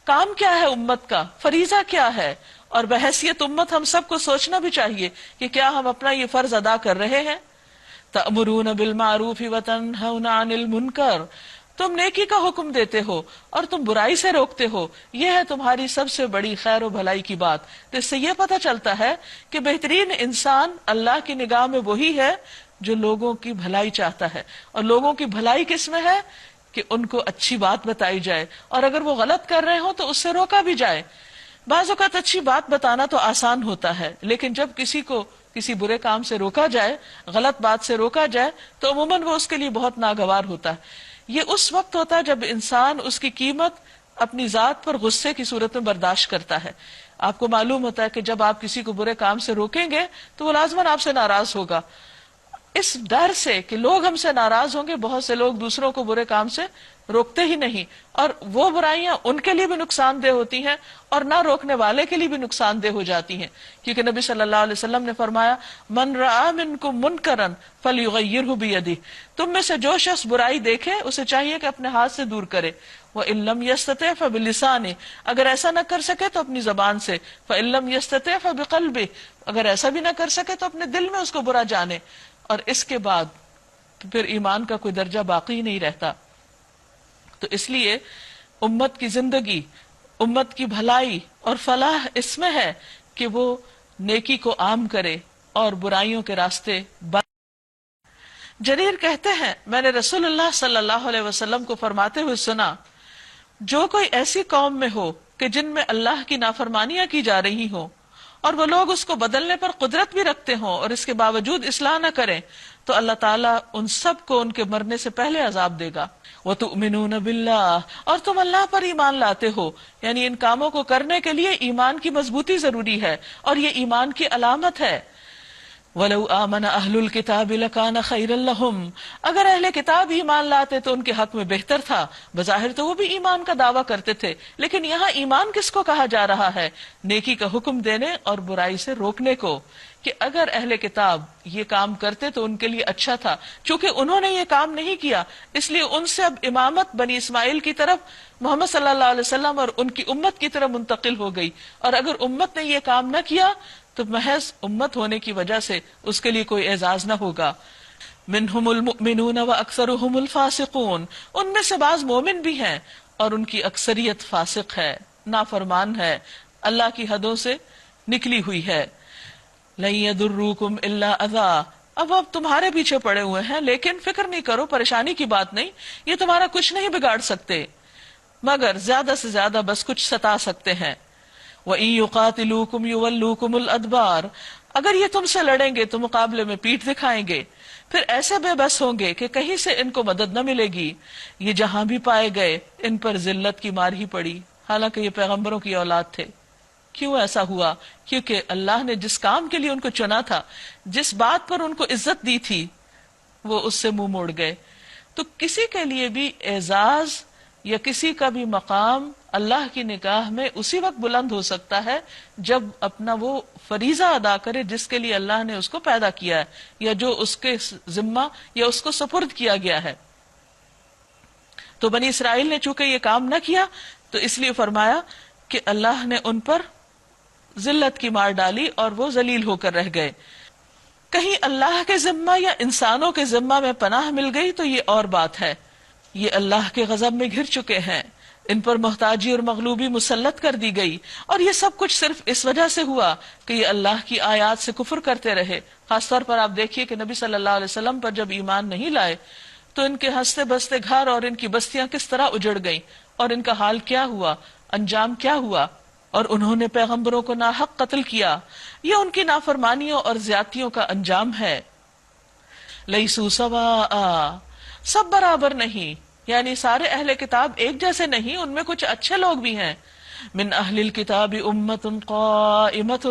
کام کیا ہے امت کا، فریضہ کیا ہے، اور بحیثیت امت ہم سب کو سوچنا بھی چاہیے کہ کیا ہم اپنا یہ فرض ادا کر رہے ہیں۔ تأمرون بالمعروف وتنہون عن المنکر، تم نیکی کا حکم دیتے ہو اور تم برائی سے روکتے ہو، یہ ہے تمہاری سب سے بڑی خیر و بھلائی کی بات۔ تو اس سے یہ پتہ چلتا ہے کہ بہترین انسان اللہ کی نگاہ میں وہی ہے جو لوگوں کی بھلائی چاہتا ہے، اور لوگوں کی بھلائی کس میں ہے کہ ان کو اچھی بات بتائی جائے، اور اگر وہ غلط کر رہے ہوں تو اس سے روکا بھی جائے۔ بعض اوقات اچھی بات بتانا تو آسان ہوتا ہے، لیکن جب کسی کو کسی برے کام سے روکا جائے، غلط بات سے روکا جائے، تو عموماً وہ اس کے لیے بہت ناگوار ہوتا ہے۔ یہ اس وقت ہوتا ہے جب انسان اس کی قیمت اپنی ذات پر غصے کی صورت میں برداشت کرتا ہے۔ آپ کو معلوم ہوتا ہے کہ جب آپ کسی کو برے کام سے روکیں گے تو وہ لازماً آپ سے ناراض ہوگا۔ اس ڈر سے کہ لوگ ہم سے ناراض ہوں گے، بہت سے لوگ دوسروں کو برے کام سے روکتے ہی نہیں، اور وہ برائیاں ان کے لیے بھی نقصان دہ ہوتی ہیں اور نہ روکنے والے کے لیے بھی نقصان دہ ہو جاتی ہیں، کیونکہ نبی صلی اللہ علیہ وسلم نے فرمایا من رأى منکم منکرا فلیغیرہ بیدہ، تم میں سے جو شخص برائی دیکھے اسے چاہیے کہ اپنے ہاتھ سے دور کرے، وَإِن لَمْ يَسْتَطِعْ فَبِلِسَانِهِ، اگر ایسا نہ کر سکے تو اپنی زبان سے، فَإِن لَمْ يَسْتَطِعْ فَبِقَلْبِهِ، اگر ایسا بھی نہ کر سکے تو اپنے دل میں اس کو برا جانے، اور اس کے بعد پھر ایمان کا کوئی درجہ باقی نہیں رہتا۔ تو اس لیے امت کی زندگی، امت کی بھلائی اور فلاح اس میں ہے کہ وہ نیکی کو عام کرے اور برائیوں کے راستے بند۔ جریر کہتے ہیں میں نے رسول اللہ صلی اللہ علیہ وسلم کو فرماتے ہوئے سنا، جو کوئی ایسی قوم میں ہو کہ جن میں اللہ کی نافرمانیاں کی جا رہی ہوں اور وہ لوگ اس کو بدلنے پر قدرت بھی رکھتے ہوں اور اس کے باوجود اصلاح نہ کریں، تو اللہ تعالیٰ ان سب کو ان کے مرنے سے پہلے عذاب دے گا۔ وَتُؤْمِنُونَ بِاللَّهِ، اور تم اللہ پر ایمان لاتے ہو، یعنی ان کاموں کو کرنے کے لیے ایمان کی مضبوطی ضروری ہے اور یہ ایمان کی علامت ہے۔ وَلَوْ آمَنَ أَهْلُ الْكِتَابِ لَكَانَ خَيْرًا لَهُمْ، اگر اہل کتاب ایمان لاتے تو ان کے حق میں بہتر تھا۔ بظاہر تو وہ بھی ایمان کا دعویٰ کرتے تھے، لیکن یہاں ایمان کس کو کہا جا رہا ہے؟ نیکی کا حکم دینے اور برائی سے روکنے کو، کہ اگر اہل کتاب یہ کام کرتے تو ان کے لیے اچھا تھا، چونکہ انہوں نے یہ کام نہیں کیا اس لیے ان سے اب امامت بنی اسماعیل کی طرف محمد صلی اللہ علیہ وسلم اور ان کی امت کی طرف منتقل ہو گئی، اور اگر امت نے یہ کام نہ کیا تو محض امت ہونے کی وجہ سے اس کے لیے کوئی اعزاز نہ ہوگا۔ منہم المؤمنون واکثرهم الفاسقون، ان میں سے بعض مومن بھی ہیں اور ان کی اکثریت فاسق ہے، نافرمان ہے، اللہ کی حدوں سے نکلی ہوئی ہے۔ لن يضروکم الا اذى، اب تمہارے پیچھے پڑے ہوئے ہیں لیکن فکر نہیں کرو، پریشانی کی بات نہیں، یہ تمہارا کچھ نہیں بگاڑ سکتے، مگر زیادہ سے زیادہ بس کچھ ستا سکتے ہیں۔ وَإِن يُقَاتِلُوكُمْ يُوَلُّوكُمُ الْأَدْبَارَ، اگر یہ تم سے لڑیں گے تو مقابلے میں پیٹھ دکھائیں گے، پھر ایسے بے بس ہوں گے کہ کہیں سے ان کو مدد نہ ملے گی۔ یہ جہاں بھی پائے گئے ان پر ذلت کی مار ہی پڑی، حالانکہ یہ پیغمبروں کی اولاد تھے۔ کیوں ایسا ہوا؟ کیونکہ اللہ نے جس کام کے لیے ان کو چنا تھا، جس بات پر ان کو عزت دی تھی، وہ اس سے منہ موڑ گئے۔ تو کسی کے لیے بھی اعزاز یا کسی کا بھی مقام اللہ کی نگاہ میں اسی وقت بلند ہو سکتا ہے جب اپنا وہ فریضہ ادا کرے جس کے لیے اللہ نے اس کو پیدا کیا ہے، یا جو اس کے ذمہ یا اس کو سپرد کیا گیا ہے۔ تو بنی اسرائیل نے چونکہ یہ کام نہ کیا تو اس لیے فرمایا کہ اللہ نے ان پر ذلت کی مار ڈالی اور وہ ذلیل ہو کر رہ گئے۔ کہیں اللہ کے ذمہ یا انسانوں کے ذمہ میں پناہ مل گئی تو یہ اور بات ہے، یہ اللہ کے غضب میں گھر چکے ہیں، ان پر محتاجی اور مغلوبی مسلط کر دی گئی، اور یہ سب کچھ صرف اس وجہ سے ہوا کہ یہ اللہ کی آیات سے کفر کرتے رہے۔ خاص طور پر آپ دیکھیے کہ نبی صلی اللہ علیہ وسلم پر جب ایمان نہیں لائے تو ان کے ہنستے بستے گھر اور ان کی بستیاں کس طرح اجڑ گئیں، اور ان کا حال کیا ہوا، انجام کیا ہوا، اور انہوں نے پیغمبروں کو ناحق قتل کیا۔ یہ ان کی نافرمانیوں اور زیادتیوں کا انجام ہے۔ لیسو سواء، سب برابر نہیں، یعنی سارے اہل کتاب ایک جیسے نہیں، ان میں کچھ اچھے لوگ بھی ہیں۔ من اہل الکتاب امۃ قائمۃ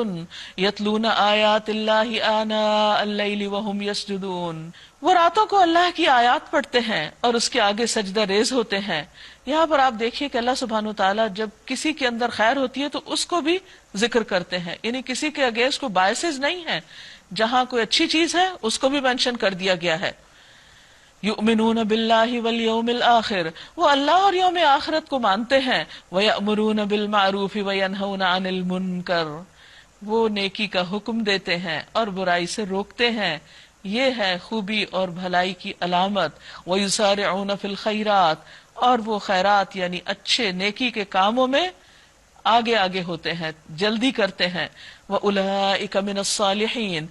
یتلون آیات اللہ آناء اللیل وہم یسجدون، وہ راتوں کو اللہ کی آیات پڑھتے ہیں اور اس کے آگے سجدہ ریز ہوتے ہیں۔ یہاں پر آپ دیکھیے کہ اللہ سبحانہ وتعالیٰ جب کسی کے اندر خیر ہوتی ہے تو اس کو بھی ذکر کرتے ہیں، یعنی کسی کے اگینسٹ کو بائسز نہیں ہے، جہاں کوئی اچھی چیز ہے اس کو بھی مینشن کر دیا گیا ہے۔ یؤمنون باللہ والیوم الآخر، وہ اللہ اور یوم آخرت کو مانتے ہیں۔ ویأمرون بالمعروف وینہون عن المنکر، وہ نیکی کا حکم دیتے ہیں اور برائی سے روکتے ہیں، یہ ہے خوبی اور بھلائی کی علامت۔ ویسارعون فی الخیرات، اور وہ خیرات یعنی اچھے نیکی کے کاموں میں آگے آگے ہوتے ہیں، جلدی کرتے ہیں۔ وَأُولَئِكَ مِنَ الصَّالِحِينَ،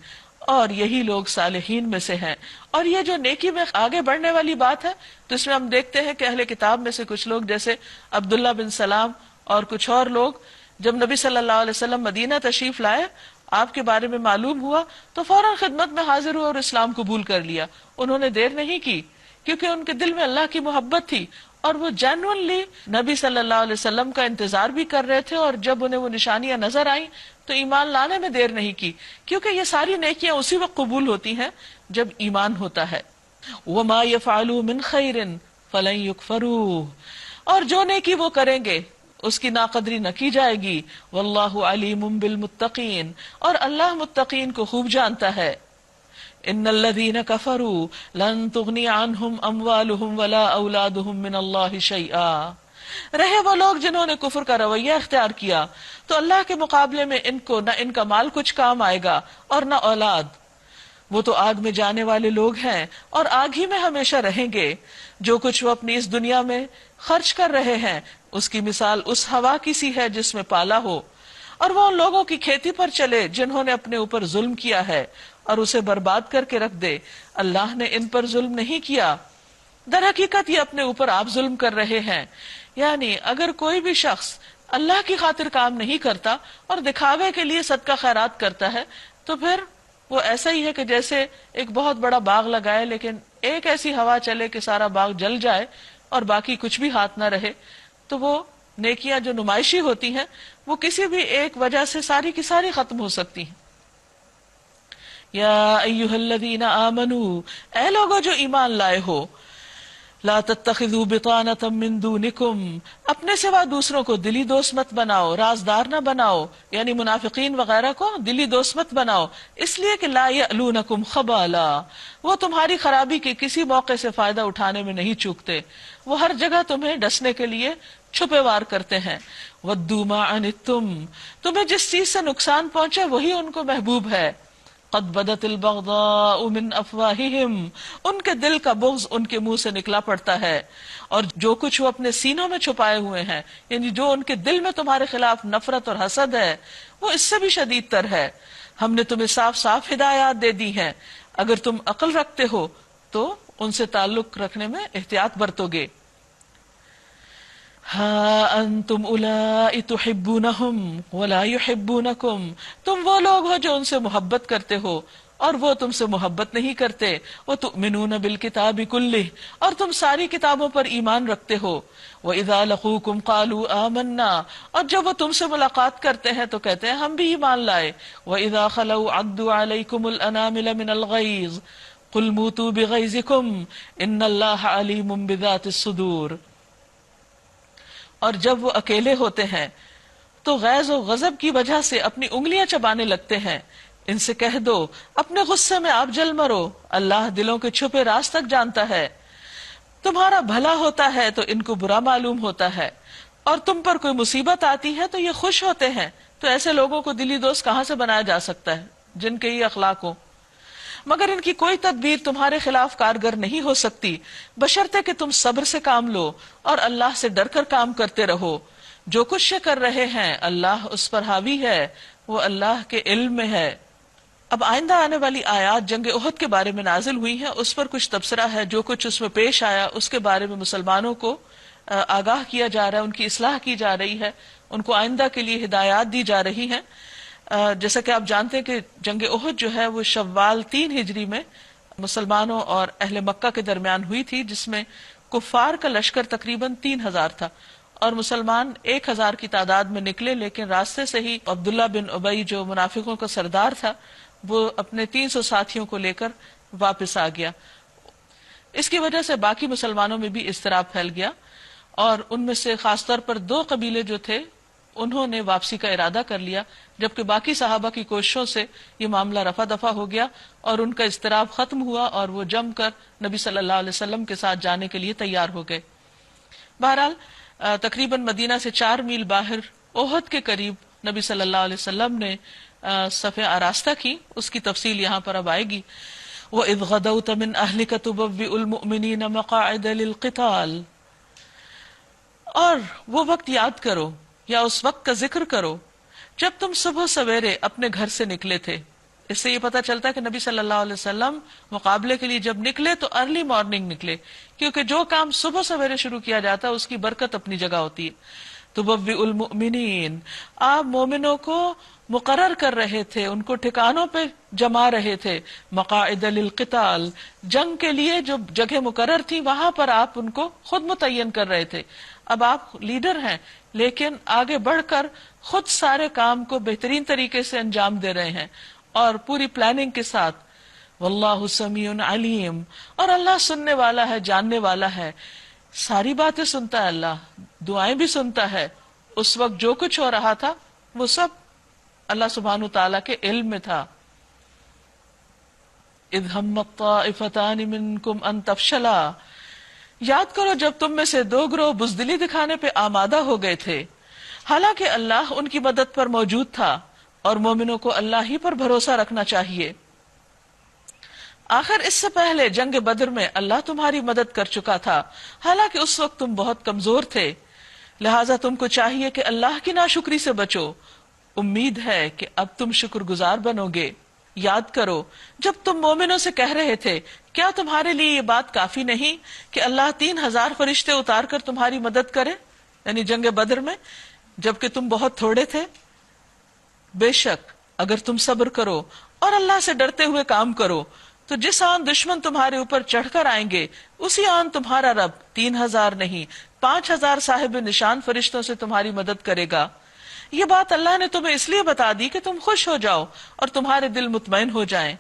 اور یہی لوگ صالحین میں سے ہیں۔ اور یہ جو نیکی میں آگے بڑھنے والی بات ہے تو اس میں ہم دیکھتے ہیں کہ اہل کتاب میں سے کچھ لوگ جیسے عبداللہ بن سلام اور کچھ اور لوگ جب نبی صلی اللہ علیہ وسلم مدینہ تشریف لائے، آپ کے بارے میں معلوم ہوا تو فوراً خدمت میں حاضر ہوئے اور اسلام قبول کر لیا۔ انہوں نے دیر نہیں کی کیونکہ ان کے دل میں اللہ کی محبت تھی اور وہ جینوئنلی نبی صلی اللہ علیہ وسلم کا انتظار بھی کر رہے تھے، اور جب انہیں وہ نشانیاں نظر آئیں تو ایمان لانے میں دیر نہیں کی، کیونکہ یہ ساری نیکیاں اسی وقت قبول ہوتی ہیں جب ایمان ہوتا ہے۔ وَمَا يَفْعَلُوا مِنْ خَيْرٍ فَلَنْ يُكْفَرُوهُ، اور جو نیکی وہ کریں گے اس کی ناقدری نہ کی جائے گی۔ وَاللَّهُ عَلِيمٌ بِالْمُتَّقِينَ، اور اللہ متقین کو خوب جانتا ہے۔ ان الذين كفروا لن تغني عنهم اموالهم ولا اولادهم من الله شيئا، رہے وہ لوگ جنہوں نے کفر کا رویہ اختیار کیا تو اللہ کے مقابلے میں ان کو نہ ان کا مال کچھ کام آئے گا اور نہ اولاد، وہ تو آگ میں جانے والے لوگ ہیں اور آگ ہی میں ہمیشہ رہیں گے۔ جو کچھ وہ اپنی اس دنیا میں خرچ کر رہے ہیں اس کی مثال اس ہوا کی سی ہے جس میں پالا ہو، اور وہ ان لوگوں کی کھیتی پر چلے جنہوں نے اپنے اوپر ظلم کیا ہے اور اسے برباد کر کے رکھ دے۔ اللہ نے ان پر ظلم نہیں کیا، در حقیقت یہ اپنے اوپر آپ ظلم کر رہے ہیں۔ یعنی اگر کوئی بھی شخص اللہ کی خاطر کام نہیں کرتا اور دکھاوے کے لیے صدقہ خیرات کرتا ہے تو پھر وہ ایسا ہی ہے کہ جیسے ایک بہت بڑا باغ لگائے لیکن ایک ایسی ہوا چلے کہ سارا باغ جل جائے اور باقی کچھ بھی ہاتھ نہ رہے، تو وہ نیکیاں جو نمائشی ہوتی ہیں وہ کسی بھی ایک وجہ سے ساری کی ساری ختم ہو سکتی ہیں۔ یا ایھا الذین آمنوا، اے لوگو جو ایمان لائے ہو، لا تتخذوا بطانة من دونکم، اپنے سوا دوسروں کو دلی دوست مت بناؤ، رازدار نہ بناؤ، یعنی منافقین وغیرہ کو دلی دوست مت بناؤ، اس لیے کہ لا یألونکم خبالا، وہ تمہاری خرابی کے کسی موقع سے فائدہ اٹھانے میں نہیں چوکتے، وہ ہر جگہ تمہیں ڈسنے کے لیے چھپے وار کرتے ہیں۔ ودوا ما عنتم، تمہیں جس چیز سے نقصان پہنچے وہی ان کو محبوب ہے۔ قد بدت البغضاء من افواہہم، ان کے دل کا بغض ان کے منہ سے نکلا پڑتا ہے، اور جو کچھ وہ اپنے سینوں میں چھپائے ہوئے ہیں، یعنی جو ان کے دل میں تمہارے خلاف نفرت اور حسد ہے وہ اس سے بھی شدید تر ہے۔ ہم نے تمہیں صاف صاف ہدایات دے دی ہیں، اگر تم عقل رکھتے ہو تو ان سے تعلق رکھنے میں احتیاط برتو گے۔ ہاں انتم اولائی تحبونہم ولا یحبونکم، تم وہ لوگ ہو جو ان سے محبت کرتے ہو اور وہ تم سے محبت نہیں کرتے، وَتُؤْمِنُونَ بِالْكِتَابِ كُلِّهِ، اور تم ساری کتابوں پر ایمان رکھتے ہو، وَإِذَا لَقُوكُمْ قَالُوا آمَنَّا، اور جب وہ تم سے ملاقات کرتے ہیں تو کہتے ہیں ہم بھی ایمان لائے، وَإِذَا خَلَوْا عَضُّوا عَلَيْكُمُ الْأَنَامِلَ مِنَ الْغَيْظِ قُلْ مُوتُوا بِغَيْظِكُمْ إِنَّ اللَّهَ عَلِيمٌ بِذَاتِ الصُّدُورِ، اور جب وہ اکیلے ہوتے ہیں تو غیظ و غضب کی وجہ سے اپنی انگلیاں چبانے لگتے ہیں، ان سے کہہ دو اپنے غصے میں آپ جل مرو، اللہ دلوں کے چھپے راز تک جانتا ہے، تمہارا بھلا ہوتا ہے تو ان کو برا معلوم ہوتا ہے، اور تم پر کوئی مصیبت آتی ہے تو یہ خوش ہوتے ہیں، تو ایسے لوگوں کو دلی دوست کہاں سے بنایا جا سکتا ہے جن کے یہ اخلاق ہو؟ مگر ان کی کوئی تدبیر تمہارے خلاف کارگر نہیں ہو سکتی، بشرطے کہ تم صبر سے کام لو اور اللہ سے ڈر کر کام کرتے رہو، جو کچھ یہ کر رہے ہیں اللہ اس پر حاوی ہے، وہ اللہ کے علم میں ہے۔ اب آئندہ آنے والی آیات جنگ احد کے بارے میں نازل ہوئی ہیں، اس پر کچھ تبصرہ ہے، جو کچھ اس میں پیش آیا اس کے بارے میں مسلمانوں کو آگاہ کیا جا رہا ہے، ان کی اصلاح کی جا رہی ہے، ان کو آئندہ کے لیے ہدایات دی جا رہی ہیں۔ جیسا کہ آپ جانتے ہیں کہ جنگ احد جو ہے وہ شوال 3 ہجری میں مسلمانوں اور اہل مکہ کے درمیان ہوئی تھی، جس میں کفار کا لشکر تقریباً 3000 تھا اور مسلمان 1000 کی تعداد میں نکلے، لیکن راستے سے ہی عبداللہ بن ابی جو منافقوں کا سردار تھا وہ اپنے 300 ساتھیوں کو لے کر واپس آ گیا۔ اس کی وجہ سے باقی مسلمانوں میں بھی اضطراب پھیل گیا، اور ان میں سے خاص طور پر 2 قبیلے جو تھے انہوں نے واپسی کا ارادہ کر لیا، جبکہ باقی صحابہ کی کوششوں سے یہ معاملہ رفع دفع ہو گیا اور ان کا اضطراب ختم ہوا اور وہ جم کر نبی صلی اللہ علیہ وسلم کے ساتھ جانے کے لیے تیار ہو گئے۔ بہرحال تقریباً مدینہ سے 4 میل باہر احد کے قریب نبی صلی اللہ علیہ وسلم نے صف آراستہ کی، اس کی تفصیل یہاں پر اب آئے گی۔ وَإِذْ غَدَوْتَ مِنْ أَهْلِكَ تُبَوِّئُ الْمُؤْمِنِينَ مَقَاعِدَ لِلْقِتَالِ، اور وہ وقت یاد کرو یا اس وقت کا ذکر کرو جب تم صبح سویرے اپنے گھر سے نکلے تھے۔ اس سے یہ پتہ چلتا ہے کہ نبی صلی اللہ علیہ وسلم مقابلے کے لیے جب نکلے تو ارلی مارننگ نکلے، کیونکہ جو کام صبح سویرے شروع کیا جاتا ہے اس کی برکت اپنی جگہ ہوتی ہے۔ تُبَوِّئُ الْمُؤْمِنِينَ، آپ مومنوں کو مقرر کر رہے تھے، ان کو ٹھکانوں پہ جما رہے تھے، مقاعد للقتال، جنگ کے لیے جو جگہ مقرر تھی وہاں پر آپ ان کو خود متعین کر رہے تھے۔ اب آپ لیڈر ہیں لیکن آگے بڑھ کر خود سارے کام کو بہترین طریقے سے انجام دے رہے ہیں اور پوری پلاننگ کے ساتھ۔ واللہ سمیع علیم، اور اللہ سننے والا ہے، جاننے والا ہے، ساری باتیں سنتا ہے، اللہ دعائیں بھی سنتا ہے۔ اس وقت جو کچھ ہو رہا تھا وہ سب اللہ سبحانہ تعالیٰ کے علم میں تھا۔ اذ ہمت طائفتان منکم ان تفشلا، یاد کرو جب تم میں سے 2 گروہ بزدلی دکھانے پہ آمادہ ہو گئے تھے، حالانکہ اللہ ان کی مدد پر موجود تھا، اور مومنوں کو اللہ ہی پر بھروسہ رکھنا چاہیے۔ آخر اس سے پہلے جنگ بدر میں اللہ تمہاری مدد کر چکا تھا، حالانکہ اس وقت تم بہت کمزور تھے، لہٰذا تم کو چاہیے کہ اللہ کی ناشکری سے بچو۔ امید ہے کہ اب تم شکر گزار بنو گے۔ یاد کرو جب تم مومنوں سے کہہ رہے تھے کیا تمہارے لیے یہ بات کافی نہیں کہ اللہ 3000 فرشتے اتار کر تمہاری مدد کرے، یعنی جنگ بدر میں جبکہ تم بہت تھوڑے تھے۔ بے شک اگر تم صبر کرو اور اللہ سے ڈرتے ہوئے کام کرو تو جس آن دشمن تمہارے اوپر چڑھ کر آئیں گے اسی آن تمہارا رب 3000 نہیں 5000 صاحب نشان فرشتوں سے تمہاری مدد کرے گا۔ یہ بات اللہ نے تمہیں اس لیے بتا دی کہ تم خوش ہو جاؤ اور تمہارے دل مطمئن ہو جائیں۔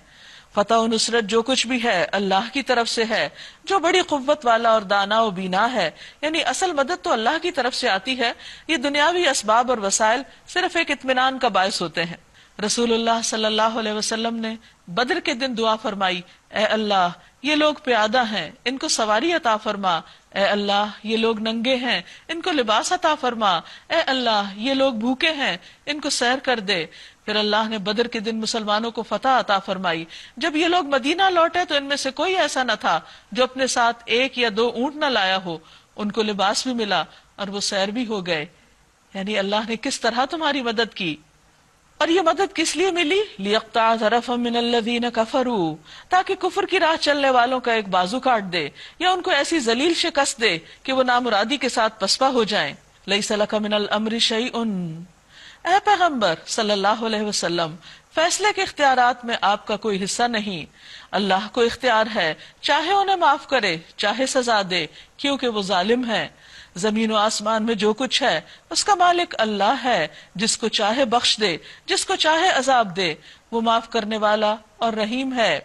فتح و نصرت جو کچھ بھی ہے اللہ کی طرف سے ہے، جو بڑی قوت والا اور دانا و بینا ہے، یعنی اصل مدد تو اللہ کی طرف سے آتی ہے، یہ دنیاوی اسباب اور وسائل صرف ایک اطمینان کا باعث ہوتے ہیں۔ رسول اللہ صلی اللہ علیہ وسلم نے بدر کے دن دعا فرمائی، اے اللہ یہ لوگ پیادہ ہیں ان کو سواری عطا فرما، اے اللہ یہ لوگ ننگے ہیں ان کو لباس عطا فرما، اے اللہ یہ لوگ بھوکے ہیں ان کو سیر کر دے۔ پھر اللہ نے بدر کے دن مسلمانوں کو فتح عطا فرمائی۔ جب یہ لوگ مدینہ لوٹے تو ان میں سے کوئی ایسا نہ تھا جو اپنے ساتھ 1 یا 2 اونٹ نہ لایا ہو، ان کو لباس بھی ملا اور وہ سیر بھی ہو گئے۔ یعنی اللہ نے کس طرح تمہاری مدد کی، اور یہ مدد کس لیے ملی؟ لِيَقْطَعَ طَرَفًا مِّنَ الَّذِينَ كَفَرُوا، تاکہ کفر کی راہ چلنے والوں کا ایک بازو کاٹ دے یا ان کو ایسی ذلیل شکست دے کہ وہ نامرادی کے ساتھ پسپا ہو جائیں۔ لَيْسَ لَكَ مِنَ الْأَمْرِ شَيْءٌ، اے پیغمبر صلی اللہ علیہ وسلم فیصلے کے اختیارات میں آپ کا کوئی حصہ نہیں، اللہ کو اختیار ہے، چاہے انہیں معاف کرے چاہے سزا دے، کیونکہ وہ ظالم ہے۔ زمین و آسمان میں جو کچھ ہے اس کا مالک اللہ ہے، جس کو چاہے بخش دے، جس کو چاہے عذاب دے، وہ معاف کرنے والا اور رحیم ہے۔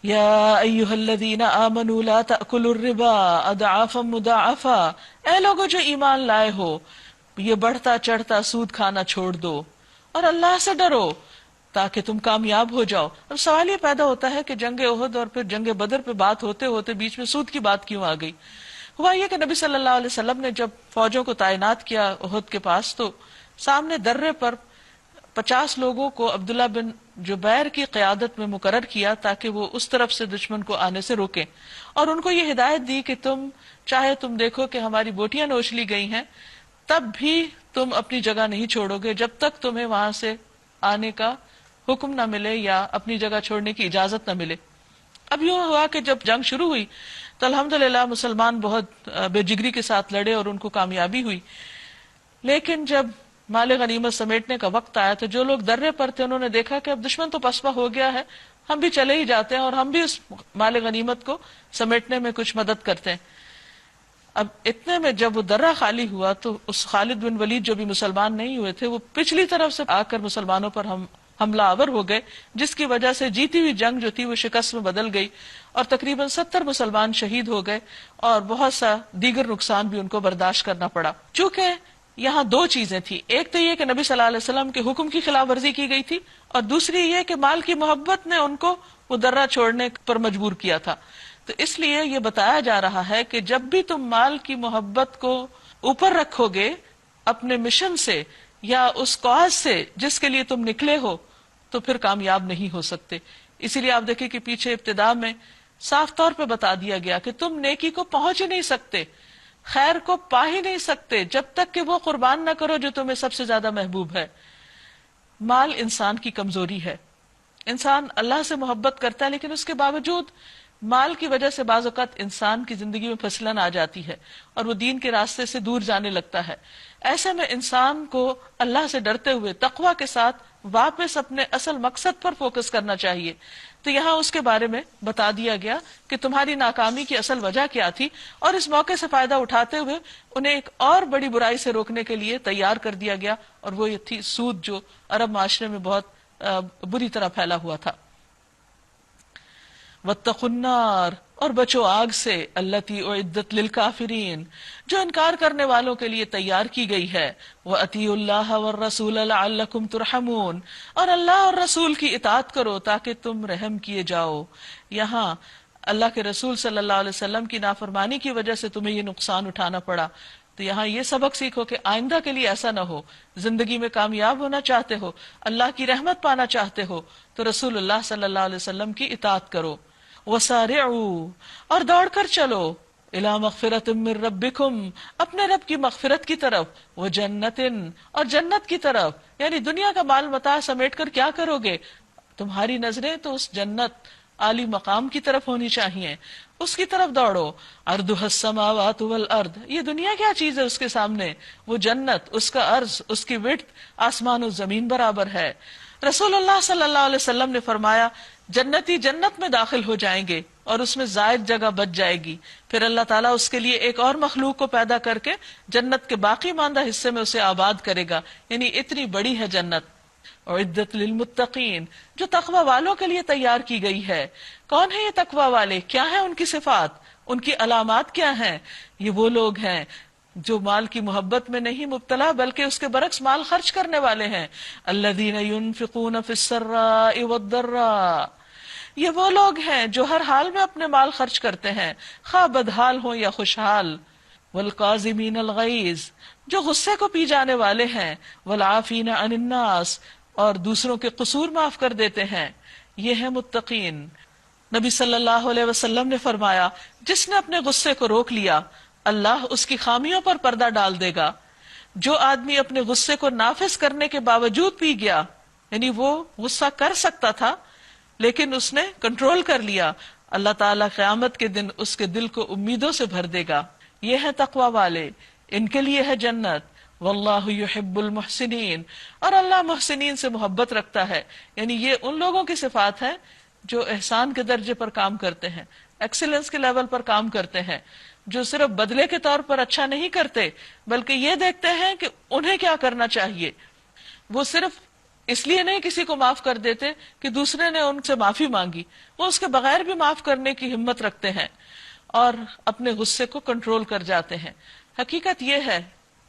یا ایھا الذین آمنوا لا تأکلوا الربا اضعافا مضاعفا، اے لوگو جو ایمان لائے ہو، یہ بڑھتا چڑھتا سود کھانا چھوڑ دو اور اللہ سے ڈرو تاکہ تم کامیاب ہو جاؤ۔ اب سوال یہ پیدا ہوتا ہے کہ جنگ احد اور پھر جنگ بدر پہ بات ہوتے ہوتے بیچ میں سود کی بات کیوں آ گئی؟ ہوا یہ کہ نبی صلی اللہ علیہ وسلم نے جب فوجوں کو تعینات کیا احد کے پاس، تو سامنے درے پر 50 لوگوں کو عبداللہ بن جبیر کی قیادت میں مقرر کیا تاکہ وہ اس طرف سے دشمن کو آنے سے روکیں، اور ان کو یہ ہدایت دی کہ تم دیکھو کہ ہماری بوٹیاں نوچ لی گئی ہیں، تب بھی تم اپنی جگہ نہیں چھوڑو گے جب تک تمہیں وہاں سے آنے کا حکم نہ ملے یا اپنی جگہ چھوڑنے کی اجازت نہ ملے۔ اب یوں ہوا کہ جب جنگ شروع ہوئی تو الحمدللہ مسلمان بہت بے جگری کے ساتھ لڑے اور ان کو کامیابی ہوئی، لیکن جب مال غنیمت سمیٹنے کا وقت آیا تو جو لوگ درے پر تھے انہوں نے دیکھا کہ اب دشمن تو پسپا ہو گیا ہے، ہم بھی چلے ہی جاتے ہیں اور ہم بھی اس مال غنیمت کو سمیٹنے میں کچھ مدد کرتے ہیں۔ اب اتنے میں جب وہ درہ خالی ہوا تو اس خالد بن ولید جو بھی مسلمان نہیں ہوئے تھے وہ پچھلی طرف سے آ کر مسلمانوں پر حملہ آور ہو گئے، جس کی وجہ سے جیتی ہوئی جنگ جو تھی وہ شکست میں بدل گئی اور تقریباً 70 مسلمان شہید ہو گئے اور بہت سا دیگر نقصان بھی ان کو برداشت کرنا پڑا۔ چونکہ یہاں دو چیزیں تھی، ایک تو یہ کہ نبی صلی اللہ علیہ وسلم کے حکم کی خلاف ورزی کی گئی تھی، اور دوسری یہ کہ مال کی محبت نے ان کو وہ درہ چھوڑنے پر مجبور کیا تھا۔ تو اس لیے یہ بتایا جا رہا ہے کہ جب بھی تم مال کی محبت کو اوپر رکھو گے اپنے مشن سے یا اس کاز سے جس کے لیے تم نکلے ہو، تو پھر کامیاب نہیں ہو سکتے۔ اسی لیے آپ دیکھیں کہ پیچھے ابتدا میں صاف طور پہ بتا دیا گیا کہ تم نیکی کو پہنچ ہی نہیں سکتے، خیر کو پا ہی نہیں سکتے جب تک کہ وہ قربان نہ کرو جو تمہیں سب سے زیادہ محبوب ہے۔ مال انسان کی کمزوری ہے، انسان اللہ سے محبت کرتا ہے لیکن اس کے باوجود مال کی وجہ سے بعض اوقات انسان کی زندگی میں پھسلن آ جاتی ہے اور وہ دین کے راستے سے دور جانے لگتا ہے۔ ایسے میں انسان کو اللہ سے ڈرتے ہوئے تقوی کے ساتھ واپس اپنے اصل مقصد پر فوکس کرنا چاہیے۔ تو یہاں اس کے بارے میں بتا دیا گیا کہ تمہاری ناکامی کی اصل وجہ کیا تھی، اور اس موقع سے فائدہ اٹھاتے ہوئے انہیں ایک اور بڑی برائی سے روکنے کے لیے تیار کر دیا گیا، اور وہ یہ تھی سود، جو عرب معاشرے میں بہت بری طرح پھیلا ہوا تھا۔ واتقوا النار، اور بچو آگ سے، التی اعدت للکافرین، جو انکار کرنے والوں کے لیے تیار کی گئی ہے۔ وَأَطِیعُوا اللَّهَ وَالرَّسُولَ لَعَلَّکُمْ تُرْحَمُونَ، اور اللہ اور رسول کی اطاعت کرو تاکہ تم رحم کیے جاؤ۔ یہاں اللہ کے رسول صلی اللہ علیہ وسلم کی نافرمانی کی وجہ سے تمہیں یہ نقصان اٹھانا پڑا، تو یہاں یہ سبق سیکھو کہ آئندہ کے لیے ایسا نہ ہو۔ زندگی میں کامیاب ہونا چاہتے ہو، اللہ کی رحمت پانا چاہتے ہو، تو رسول اللہ صلی اللہ علیہ وسلم کی اطاعت کرو۔ وسارعوا، اور دوڑ کر چلو، الی مغفرۃ من ربکم، اپنے رب کی مغفرت کی طرف، وجنت، اور جنت کی طرف۔ یعنی دنیا کا مال متاع سمیٹ کر کیا کرو گے؟ تمہاری نظریں تو اس جنت، عالی مقام کی طرف ہونی چاہیے، اس کی طرف دوڑو۔ عرضها السماوات والارض، یہ دنیا کیا چیز ہے اس کے سامنے؟ وہ جنت، اس کا عرض، اس کی وڈت آسمان و زمین برابر ہے۔ رسول اللہ صلی اللہ علیہ وسلم نے فرمایا جنتی جنت میں داخل ہو جائیں گے اور اس میں زائد جگہ بچ جائے گی، پھر اللہ تعالیٰ اس کے لیے ایک اور مخلوق کو پیدا کر کے جنت کے باقی ماندہ حصے میں اسے آباد کرے گا۔ یعنی اتنی بڑی ہے جنت۔ اعدت للمتقین، جو تقوی والوں کے لیے تیار کی گئی ہے۔ کون ہے یہ تقوی والے؟ کیا ہیں ان کی صفات، ان کی علامات کیا ہیں؟ یہ وہ لوگ ہیں جو مال کی محبت میں نہیں مبتلا بلکہ اس کے برعکس مال خرچ کرنے والے ہیں۔ الذین ينفقون فی السراء والضراء، یہ وہ لوگ ہیں جو ہر حال میں اپنے مال خرچ کرتے ہیں، خواہ بدحال ہوں یا خوشحال۔ والقاظمین الغیظ، جو غصے کو پی جانے والے ہیں۔ والعافین عن الناس، اور دوسروں کے قصور معاف کر دیتے ہیں۔ یہ ہے متقین۔ نبی صلی اللہ علیہ وسلم نے فرمایا جس نے اپنے غصے کو روک لیا اللہ اس کی خامیوں پر پردہ ڈال دے گا۔ جو آدمی اپنے غصے کو نافذ کرنے کے باوجود پی گیا، یعنی وہ غصہ کر سکتا تھا لیکن اس نے کنٹرول کر لیا، اللہ تعالیٰ قیامت کے دن اس کے دل کو امیدوں سے بھر دے گا۔ یہ ہے تقوی والے، ان کے لیے ہے جنت۔ واللہ یحب المحسنین، اور اللہ محسنین سے محبت رکھتا ہے. یعنی یہ ان لوگوں کی صفات ہے جو احسان کے درجے پر کام کرتے ہیں، ایکسیلنس کے لیول پر کام کرتے ہیں، جو صرف بدلے کے طور پر اچھا نہیں کرتے بلکہ یہ دیکھتے ہیں کہ انہیں کیا کرنا چاہیے. وہ صرف اس لیے نہیں کسی کو معاف کر دیتے کہ دوسرے نے ان سے معافی مانگی، وہ اس کے بغیر بھی معاف کرنے کی ہمت رکھتے ہیں اور اپنے غصے کو کنٹرول کر جاتے ہیں. حقیقت یہ ہے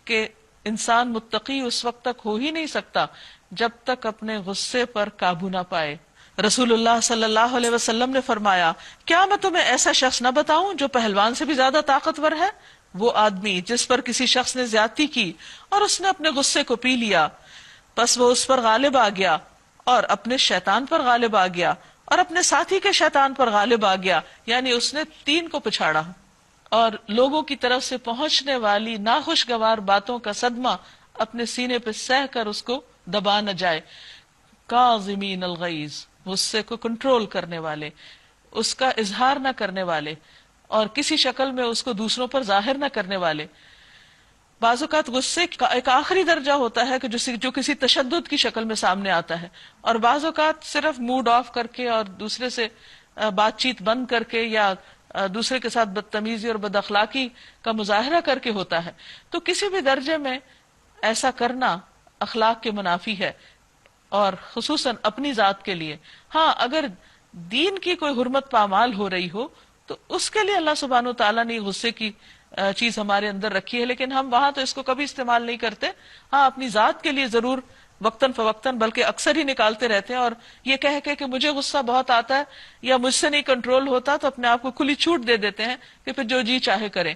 کہ انسان متقی اس وقت تک ہو ہی نہیں سکتا جب تک اپنے غصے پر قابو نہ پائے. رسول اللہ صلی اللہ علیہ وسلم نے فرمایا، کیا میں تمہیں ایسا شخص نہ بتاؤں جو پہلوان سے بھی زیادہ طاقتور ہے؟ وہ آدمی جس پر کسی شخص نے زیادتی کی اور اس نے اپنے غصے کو پی لیا، بس وہ اس پر غالب آ گیا اور اپنے شیطان پر غالب آ گیا اور اپنے ساتھی کے شیطان پر غالب آ گیا، یعنی اس نے 3 کو پچھاڑا، اور لوگوں کی طرف سے پہنچنے والی ناخوشگوار باتوں کا صدمہ اپنے سینے پہ سہ کر اس کو دبا نہ جائے. کاظمین الغیظ، غصے کو کنٹرول کرنے والے، اس کا اظہار نہ کرنے والے اور کسی شکل میں اس کو دوسروں پر ظاہر نہ کرنے والے. بعض اوقات غصے کا ایک آخری درجہ ہوتا ہے کہ جو کسی تشدد کی شکل میں سامنے آتا ہے، اور بعض اوقات صرف موڈ آف کر کے اور دوسرے سے بات چیت بند کر کے یا دوسرے کے ساتھ بدتمیزی اور بد اخلاقی کا مظاہرہ کر کے ہوتا ہے. تو کسی بھی درجے میں ایسا کرنا اخلاق کے منافی ہے، اور خصوصاً اپنی ذات کے لیے. ہاں، اگر دین کی کوئی حرمت پامال ہو رہی ہو تو اس کے لیے اللہ سبحانہ و تعالیٰ نے غصے کی چیز ہمارے اندر رکھی ہے، لیکن ہم وہاں تو اس کو کبھی استعمال نہیں کرتے. ہاں، اپنی ذات کے لیے ضرور وقتاً فوقتاً، بلکہ اکثر ہی نکالتے رہتے ہیں، اور یہ کہہ کے کہ مجھے غصہ بہت آتا ہے یا مجھ سے نہیں کنٹرول ہوتا، تو اپنے آپ کو کھلی چھوٹ دے دیتے ہیں کہ پھر جو جی چاہے کریں.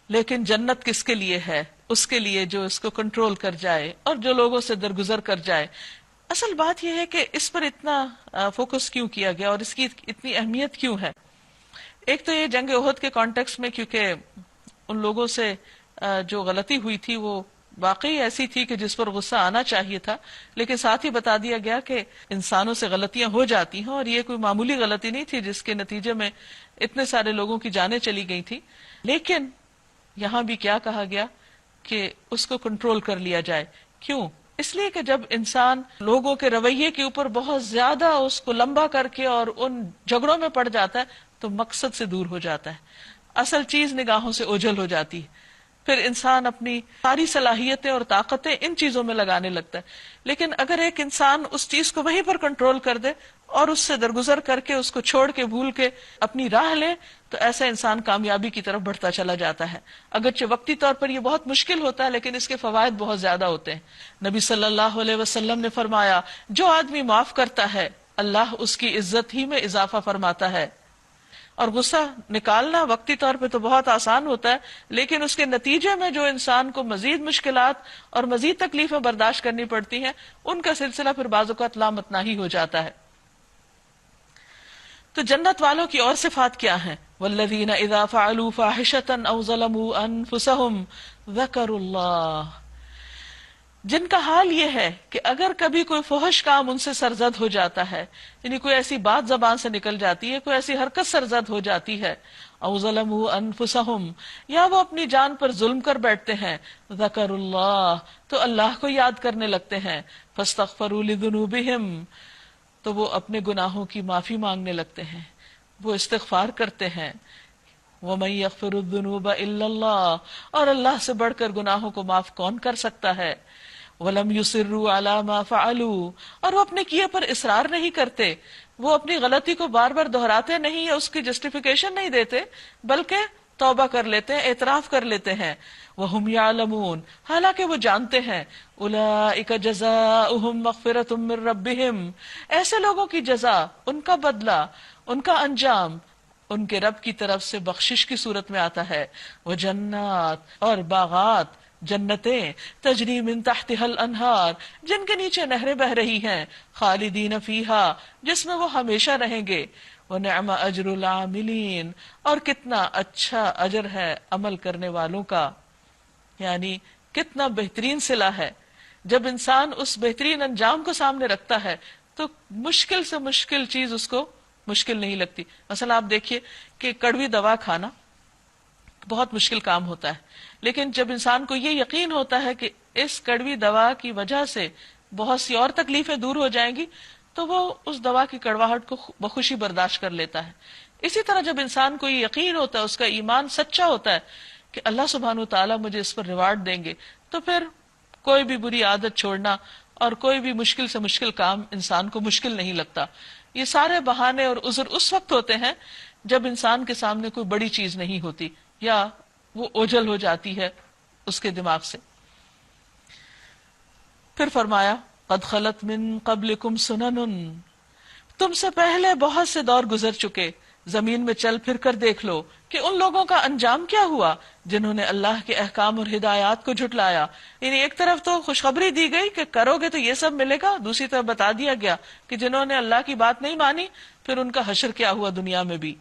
لیکن جنت کس کے لیے ہے؟ اس کے لیے جو اس کو کنٹرول کر جائے اور جو لوگوں سے درگزر کر جائے. اصل بات یہ ہے کہ اس پر اتنا فوکس کیوں کیا گیا اور اس کی اتنی اہمیت کیوں ہے. ایک تو یہ جنگ احد کے کانٹیکس میں، کیونکہ ان لوگوں سے جو غلطی ہوئی تھی وہ واقعی ایسی تھی کہ جس پر غصہ آنا چاہیے تھا، لیکن ساتھ ہی بتا دیا گیا کہ انسانوں سے غلطیاں ہو جاتی ہیں، اور یہ کوئی معمولی غلطی نہیں تھی جس کے نتیجے میں اتنے سارے لوگوں کی جانیں چلی گئی تھی. لیکن یہاں بھی کیا کہا گیا کہ اس کو کنٹرول کر لیا جائے. کیوں؟ اس لیے کہ جب انسان لوگوں کے رویے کے اوپر بہت زیادہ اس کو لمبا کر کے اور ان جھگڑوں میں پڑ جاتا ہے تو مقصد سے دور ہو جاتا ہے، اصل چیز نگاہوں سے اوجھل ہو جاتی ہے، پھر انسان اپنی ساری صلاحیتیں اور طاقتیں ان چیزوں میں لگانے لگتا ہے. لیکن اگر ایک انسان اس چیز کو وہیں پر کنٹرول کر دے اور اس سے درگزر کر کے اس کو چھوڑ کے بھول کے اپنی راہ لے تو ایسا انسان کامیابی کی طرف بڑھتا چلا جاتا ہے. اگرچہ وقتی طور پر یہ بہت مشکل ہوتا ہے لیکن اس کے فوائد بہت زیادہ ہوتے ہیں. نبی صلی اللہ علیہ وسلم نے فرمایا، جو آدمی معاف کرتا ہے اللہ اس کی عزت ہی میں اضافہ فرماتا ہے. اور غصہ نکالنا وقتی طور پہ تو بہت آسان ہوتا ہے، لیکن اس کے نتیجے میں جو انسان کو مزید مشکلات اور مزید تکلیفیں برداشت کرنی پڑتی ہیں ان کا سلسلہ پھر بعض اوقات لامتناہی ہو جاتا ہے. تو جنت والوں کی اور صفات کیا ہیں؟ والذین اذا فعلوا فاحشۃ او ظلموا انفسهم ذکروا اللہ، جن کا حال یہ ہے کہ اگر کبھی کوئی فحش کام ان سے سرزد ہو جاتا ہے، یعنی کوئی ایسی بات زبان سے نکل جاتی ہے، کوئی ایسی حرکت سرزد ہو جاتی ہے، او ظلموا انفسهم، یا وہ اپنی جان پر ظلم کر بیٹھتے ہیں، ذکر اللہ، تو اللہ کو یاد کرنے لگتے ہیں، فاستغفروا لذنوبہم، تو وہ اپنے گناہوں کی معافی مانگنے لگتے ہیں، وہ استغفار کرتے ہیں. وَمَن يَغْفِرُ الذُّنُوبَ إِلَّا اللَّهُ، اور اللہ سے بڑھ کر گناہوں کو معاف کون کر سکتا ہے. وَلَمْ يُصِرُّوا عَلَى مَا فَعَلُوا، اور وہ اپنے کیے پر اصرار نہیں کرتے، وہ اپنی غلطی کو بار بار دہراتے نہیں یا اس کی جسٹیفیکیشن نہیں دیتے، بلکہ توبہ کر لیتے ہیں، اعتراف کر لیتے ہیں. وَهُمْ يَعْلَمُونَ، حالانکہ وہ جانتے ہیں. أُولَئِكَ جَزَاؤُهُمْ مَغْفِرَةٌ مِّن رَّبِّهِمْ، ایسے لوگوں کی جزا، ان کا بدلہ، ان کا انجام ان کے رب کی طرف سے بخشش کی صورت میں آتا ہے. وَجَنَّاتٍ، اور باغات، جنتیں، تجری من تحتها الانہار، جن کے نیچے نہریں بہ رہی ہیں، خالدین فیہا، جس میں وہ ہمیشہ رہیں گے. وَنِعْمَ أَجْرُ الْعَامِلِينَ، اور کتنا اچھا اجر ہے عمل کرنے والوں کا، یعنی کتنا بہترین صلہ ہے. جب انسان اس بہترین انجام کو سامنے رکھتا ہے تو مشکل سے مشکل چیز اس کو مشکل نہیں لگتی. مثلا آپ دیکھیے کہ کڑوی دوا کھانا بہت مشکل کام ہوتا ہے، لیکن جب انسان کو یہ یقین ہوتا ہے کہ اس کڑوی دوا کی وجہ سے بہت سی اور تکلیفیں دور ہو جائیں گی تو وہ اس دوا کی کڑواہٹ کو بخوشی برداشت کر لیتا ہے۔ اسی طرح جب انسان کو یہ یقین ہوتا ہے، اس کا ایمان سچا ہوتا ہے کہ اللہ سبحانہ وتعالیٰ مجھے اس پر ریوارڈ دیں گے، تو پھر کوئی بھی بری عادت چھوڑنا اور کوئی بھی مشکل سے مشکل کام انسان کو مشکل نہیں لگتا۔ یہ سارے بہانے اور عذر اس وقت ہوتے ہیں جب انسان کے سامنے کوئی بڑی چیز نہیں ہوتی یا وہ اوجھل ہو جاتی ہے اس کے دماغ سے۔ پھر فرمایا قد خلت من قبلکم سنن، تم سے پہلے بہت سے دور گزر چکے، زمین میں چل پھر کر دیکھ لو کہ ان لوگوں کا انجام کیا ہوا جنہوں نے اللہ کے احکام اور ہدایات کو جھٹلایا۔ یعنی ایک طرف تو خوشخبری دی گئی کہ کرو گے تو یہ سب ملے گا، دوسری طرف بتا دیا گیا کہ جنہوں نے اللہ کی بات نہیں مانی پھر ان کا حشر کیا ہوا دنیا میں بھی۔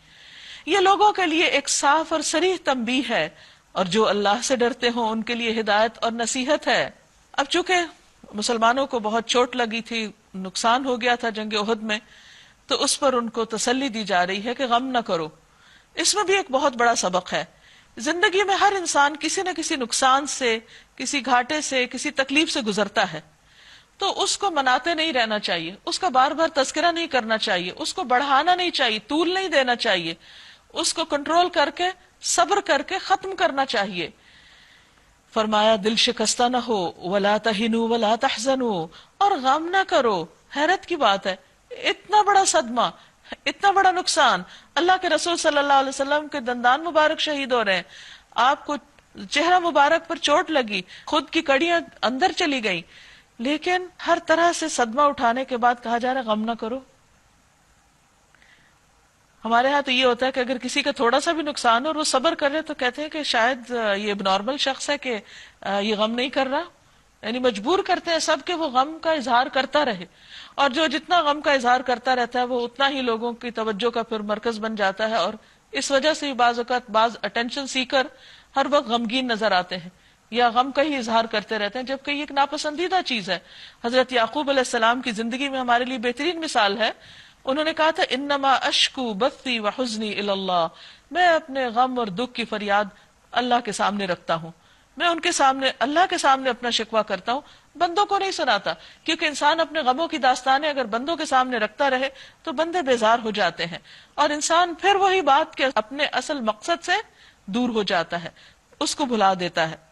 یہ لوگوں کے لیے ایک صاف اور صریح تنبیہ ہے، اور جو اللہ سے ڈرتے ہوں ان کے لیے ہدایت اور نصیحت ہے۔ اب چونکہ مسلمانوں کو بہت چوٹ لگی تھی، نقصان ہو گیا تھا جنگ احد میں، تو اس پر ان کو تسلی دی جا رہی ہے کہ غم نہ کرو۔ اس میں بھی ایک بہت بڑا سبق ہے۔ زندگی میں ہر انسان کسی نہ کسی نقصان سے، کسی گھاٹے سے، کسی تکلیف سے گزرتا ہے، تو اس کو مناتے نہیں رہنا چاہیے، اس کا بار بار تذکرہ نہیں کرنا چاہیے، اس کو بڑھانا نہیں چاہیے، طول نہیں دینا چاہیے، اس کو کنٹرول کر کے، صبر کر کے ختم کرنا چاہیے۔ فرمایا دل شکستہ نہ ہو، ولا تہنوا ولا تحزنوا، اور غم نہ کرو۔ حیرت کی بات ہے، اتنا بڑا صدمہ، اتنا بڑا نقصان، اللہ کے رسول صلی اللہ علیہ وسلم کے دندان مبارک شہید ہو رہے ہیں، آپ کو چہرہ مبارک پر چوٹ لگی، خود کی کڑیاں اندر چلی گئیں، لیکن ہر طرح سے صدمہ اٹھانے کے بعد کہا جا رہا ہے غم نہ کرو۔ ہمارے ہاں تو یہ ہوتا ہے کہ اگر کسی کا تھوڑا سا بھی نقصان ہو اور وہ صبر کرے تو کہتے ہیں کہ شاید یہ نارمل شخص ہے کہ یہ غم نہیں کر رہا، یعنی مجبور کرتے ہیں سب کہ وہ غم کا اظہار کرتا رہے، اور جو جتنا غم کا اظہار کرتا رہتا ہے وہ اتنا ہی لوگوں کی توجہ کا پھر مرکز بن جاتا ہے، اور اس وجہ سے بعض اوقات بعض اٹینشن سیکر ہر وقت غمگین نظر آتے ہیں یا غم کا ہی اظہار کرتے رہتے ہیں، جبکہ یہ ایک ناپسندیدہ چیز ہے۔ حضرت یعقوب علیہ السلام کی زندگی میں ہمارے لیے بہترین مثال ہے۔ انہوں نے کہا تھا انما اشکو بثی وحزنی الی اللہ، میں اپنے غم اور دکھ کی فریاد اللہ کے سامنے رکھتا ہوں، میں ان کے سامنے، اللہ کے سامنے اپنا شکوہ کرتا ہوں، بندوں کو نہیں سناتا، کیونکہ انسان اپنے غموں کی داستانیں اگر بندوں کے سامنے رکھتا رہے تو بندے بیزار ہو جاتے ہیں، اور انسان پھر وہی بات کے اپنے اصل مقصد سے دور ہو جاتا ہے، اس کو بھلا دیتا ہے۔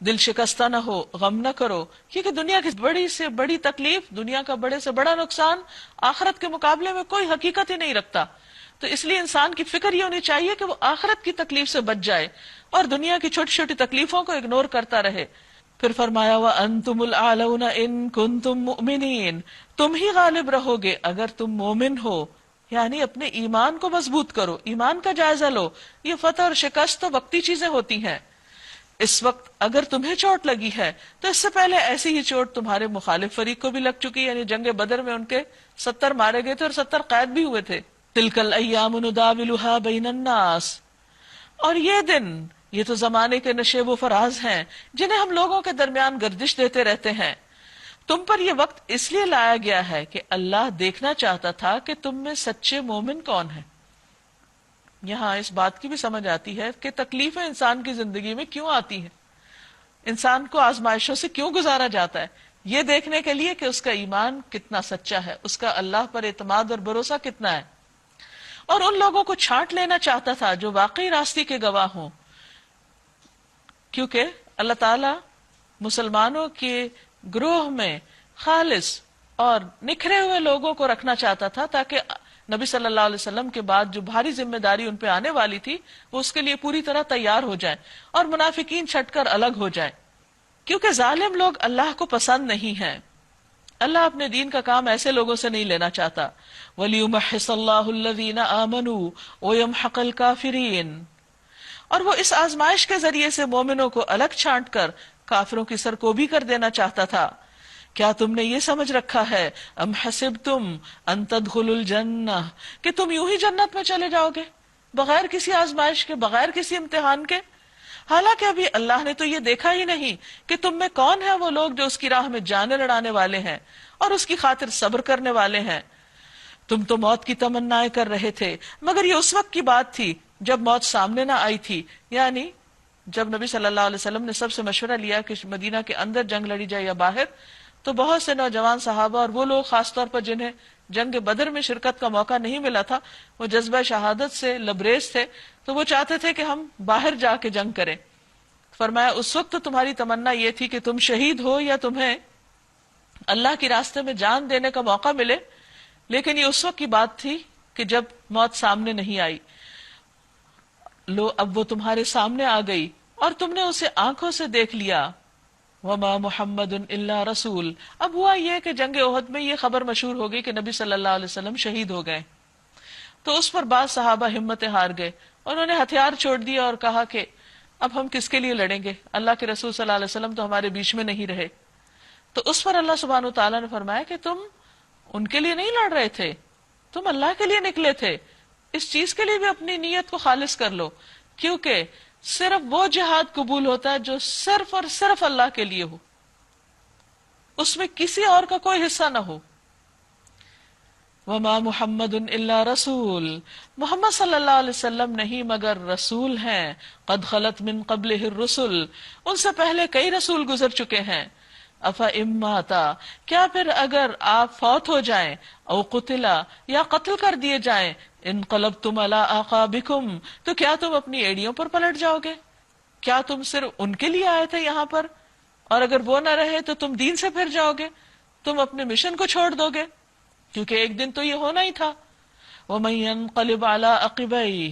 دل شکستہ نہ ہو، غم نہ کرو، کیونکہ دنیا کی بڑی سے بڑی تکلیف، دنیا کا بڑے سے بڑا نقصان آخرت کے مقابلے میں کوئی حقیقت ہی نہیں رکھتا۔ تو اس لیے انسان کی فکر یہ ہونی چاہیے کہ وہ آخرت کی تکلیف سے بچ جائے اور دنیا کی چھوٹی چھوٹی تکلیفوں کو اگنور کرتا رہے۔ پھر فرمایا وَأَنْتُمُ الْأَعْلَوْنَ إِن كُنتُم مُؤْمِنِينَ، تم ہی غالب رہو گے اگر تم مومن ہو، یعنی اپنے ایمان کو مضبوط کرو، ایمان کا جائزہ لو۔ یہ فتح اور شکست تو وقتی چیزیں ہوتی ہیں۔ اس وقت اگر تمہیں چوٹ لگی ہے تو اس سے پہلے ایسی ہی چوٹ تمہارے مخالف فریق کو بھی لگ چکی، یعنی جنگ بدر میں ان کے 70 مارے گئے تھے اور 70 قید بھی ہوئے تھے۔ تِلْكَ الْأَيَّامُ نُدَاوِلُهَا بَيْنَ النَّاسِ، اور یہ دن، یہ تو زمانے کے نشیب و فراز ہیں جنہیں ہم لوگوں کے درمیان گردش دیتے رہتے ہیں۔ تم پر یہ وقت اس لیے لایا گیا ہے کہ اللہ دیکھنا چاہتا تھا کہ تم میں سچے مومن کون ہیں۔ یہاں اس بات کی بھی سمجھ آتی ہے کہ تکلیفیں انسان کی زندگی میں کیوں آتی ہیں، انسان کو آزمائشوں سے کیوں گزارا جاتا ہے، یہ دیکھنے کے لیے کہ اس کا ایمان کتنا سچا ہے، اس کا اللہ پر اعتماد اور بھروسہ کتنا ہے۔ اور ان لوگوں کو چھانٹ لینا چاہتا تھا جو واقعی راستے کے گواہ ہوں، کیونکہ اللہ تعالی مسلمانوں کے گروہ میں خالص اور نکھرے ہوئے لوگوں کو رکھنا چاہتا تھا تاکہ نبی صلی اللہ علیہ وسلم کے بعد جو بھاری ذمہ داری ان پہ آنے والی تھی وہ اس کے لیے پوری طرح تیار ہو جائیں اور منافقین چھٹ کر الگ ہو جائیں، کیونکہ ظالم لوگ اللہ کو پسند نہیں ہیں۔ اللہ اپنے دین کا کام ایسے لوگوں سے نہیں لینا چاہتا۔ وَلِيُمَحِّصَ اللَّهُ الَّذِينَ آمَنُوا وَيَمْحَقَ الْكَافِرِينَ، اور وہ اس آزمائش کے ذریعے سے مومنوں کو الگ چھانٹ کر کافروں کی سرکوبی کر دینا چاہتا تھا۔ کیا تم نے یہ سمجھ رکھا ہے ام حسبتم ان تدخلوا الجنہ، کہ تم یوں ہی جنت میں چلے جاؤ گے بغیر کسی آزمائش کے، بغیر کسی امتحان کے؟ حالانکہ ابھی اللہ نے تو یہ دیکھا ہی نہیں کہ تم میں کون ہیں وہ لوگ جو اس کی راہ میں جانیں لڑانے والے ہیں اور اس کی خاطر صبر کرنے والے ہیں۔ تم تو موت کی تمنائیں کر رہے تھے، مگر یہ اس وقت کی بات تھی جب موت سامنے نہ آئی تھی، یعنی جب نبی صلی اللہ علیہ وسلم نے سب سے مشورہ لیا کہ مدینہ کے اندر جنگ لڑی جائے یا باہر، تو بہت سے نوجوان صحابہ اور وہ لوگ خاص طور پر جنہیں جنگ بدر میں شرکت کا موقع نہیں ملا تھا، وہ جذبہ شہادت سے لبریز تھے، تو وہ چاہتے تھے کہ ہم باہر جا کے جنگ کریں۔ فرمایا اس وقت تو تمہاری تمنا یہ تھی کہ تم شہید ہو یا تمہیں اللہ کے راستے میں جان دینے کا موقع ملے، لیکن یہ اس وقت کی بات تھی کہ جب موت سامنے نہیں آئی۔ لو اب وہ تمہارے سامنے آ گئی اور تم نے اسے آنکھوں سے دیکھ لیا۔ وما محمد الا رسول، اب ہوا یہ کہ جنگ احد میں یہ خبر مشہور ہو گئی کہ نبی صلی اللہ علیہ وسلم شہید ہو گئے، تو اس پر بعض صحابہ ہمت ہار گئے، انہوں نے ہتھیار چھوڑ دیا اور کہا کہ اب ہم کس کے لیے لڑیں گے، اللہ کے رسول صلی اللہ علیہ وسلم تو ہمارے بیچ میں نہیں رہے۔ تو اس پر اللہ سبحانہ و تعالیٰ نے فرمایا کہ تم ان کے لیے نہیں لڑ رہے تھے، تم اللہ کے لیے نکلے تھے، اس چیز کے لیے بھی اپنی نیت کو خالص کر لو، کیونکہ صرف وہ جہاد قبول ہوتا ہے جو صرف اور صرف اللہ کے لیے ہو، اس میں کسی اور کا کوئی حصہ نہ ہو۔ وما محمد الا رسول، محمد صلی اللہ علیہ وسلم نہیں مگر رسول ہیں، قد خلت من قبلہ الرسل، ان سے پہلے کئی رسول گزر چکے ہیں۔ افا اماتا، کیا پھر اگر آپ فوت ہو جائیں، او قتلا یا قتل کر دیے جائیں، انقلبتم علی اعقابکم، تو کیا تم اپنی ایڑیوں پر پلٹ جاؤ گے؟ کیا تم صرف ان کے لیے آئے تھے یہاں پر، اور اگر وہ نہ رہے تو تم دین سے پھر جاؤ گے، تم اپنے مشن کو چھوڑ دو گے؟ کیونکہ ایک دن تو یہ ہونا ہی تھا۔ وَمَن يَنقَلِبْ عَلَىٰ عَقِبَيْهِ،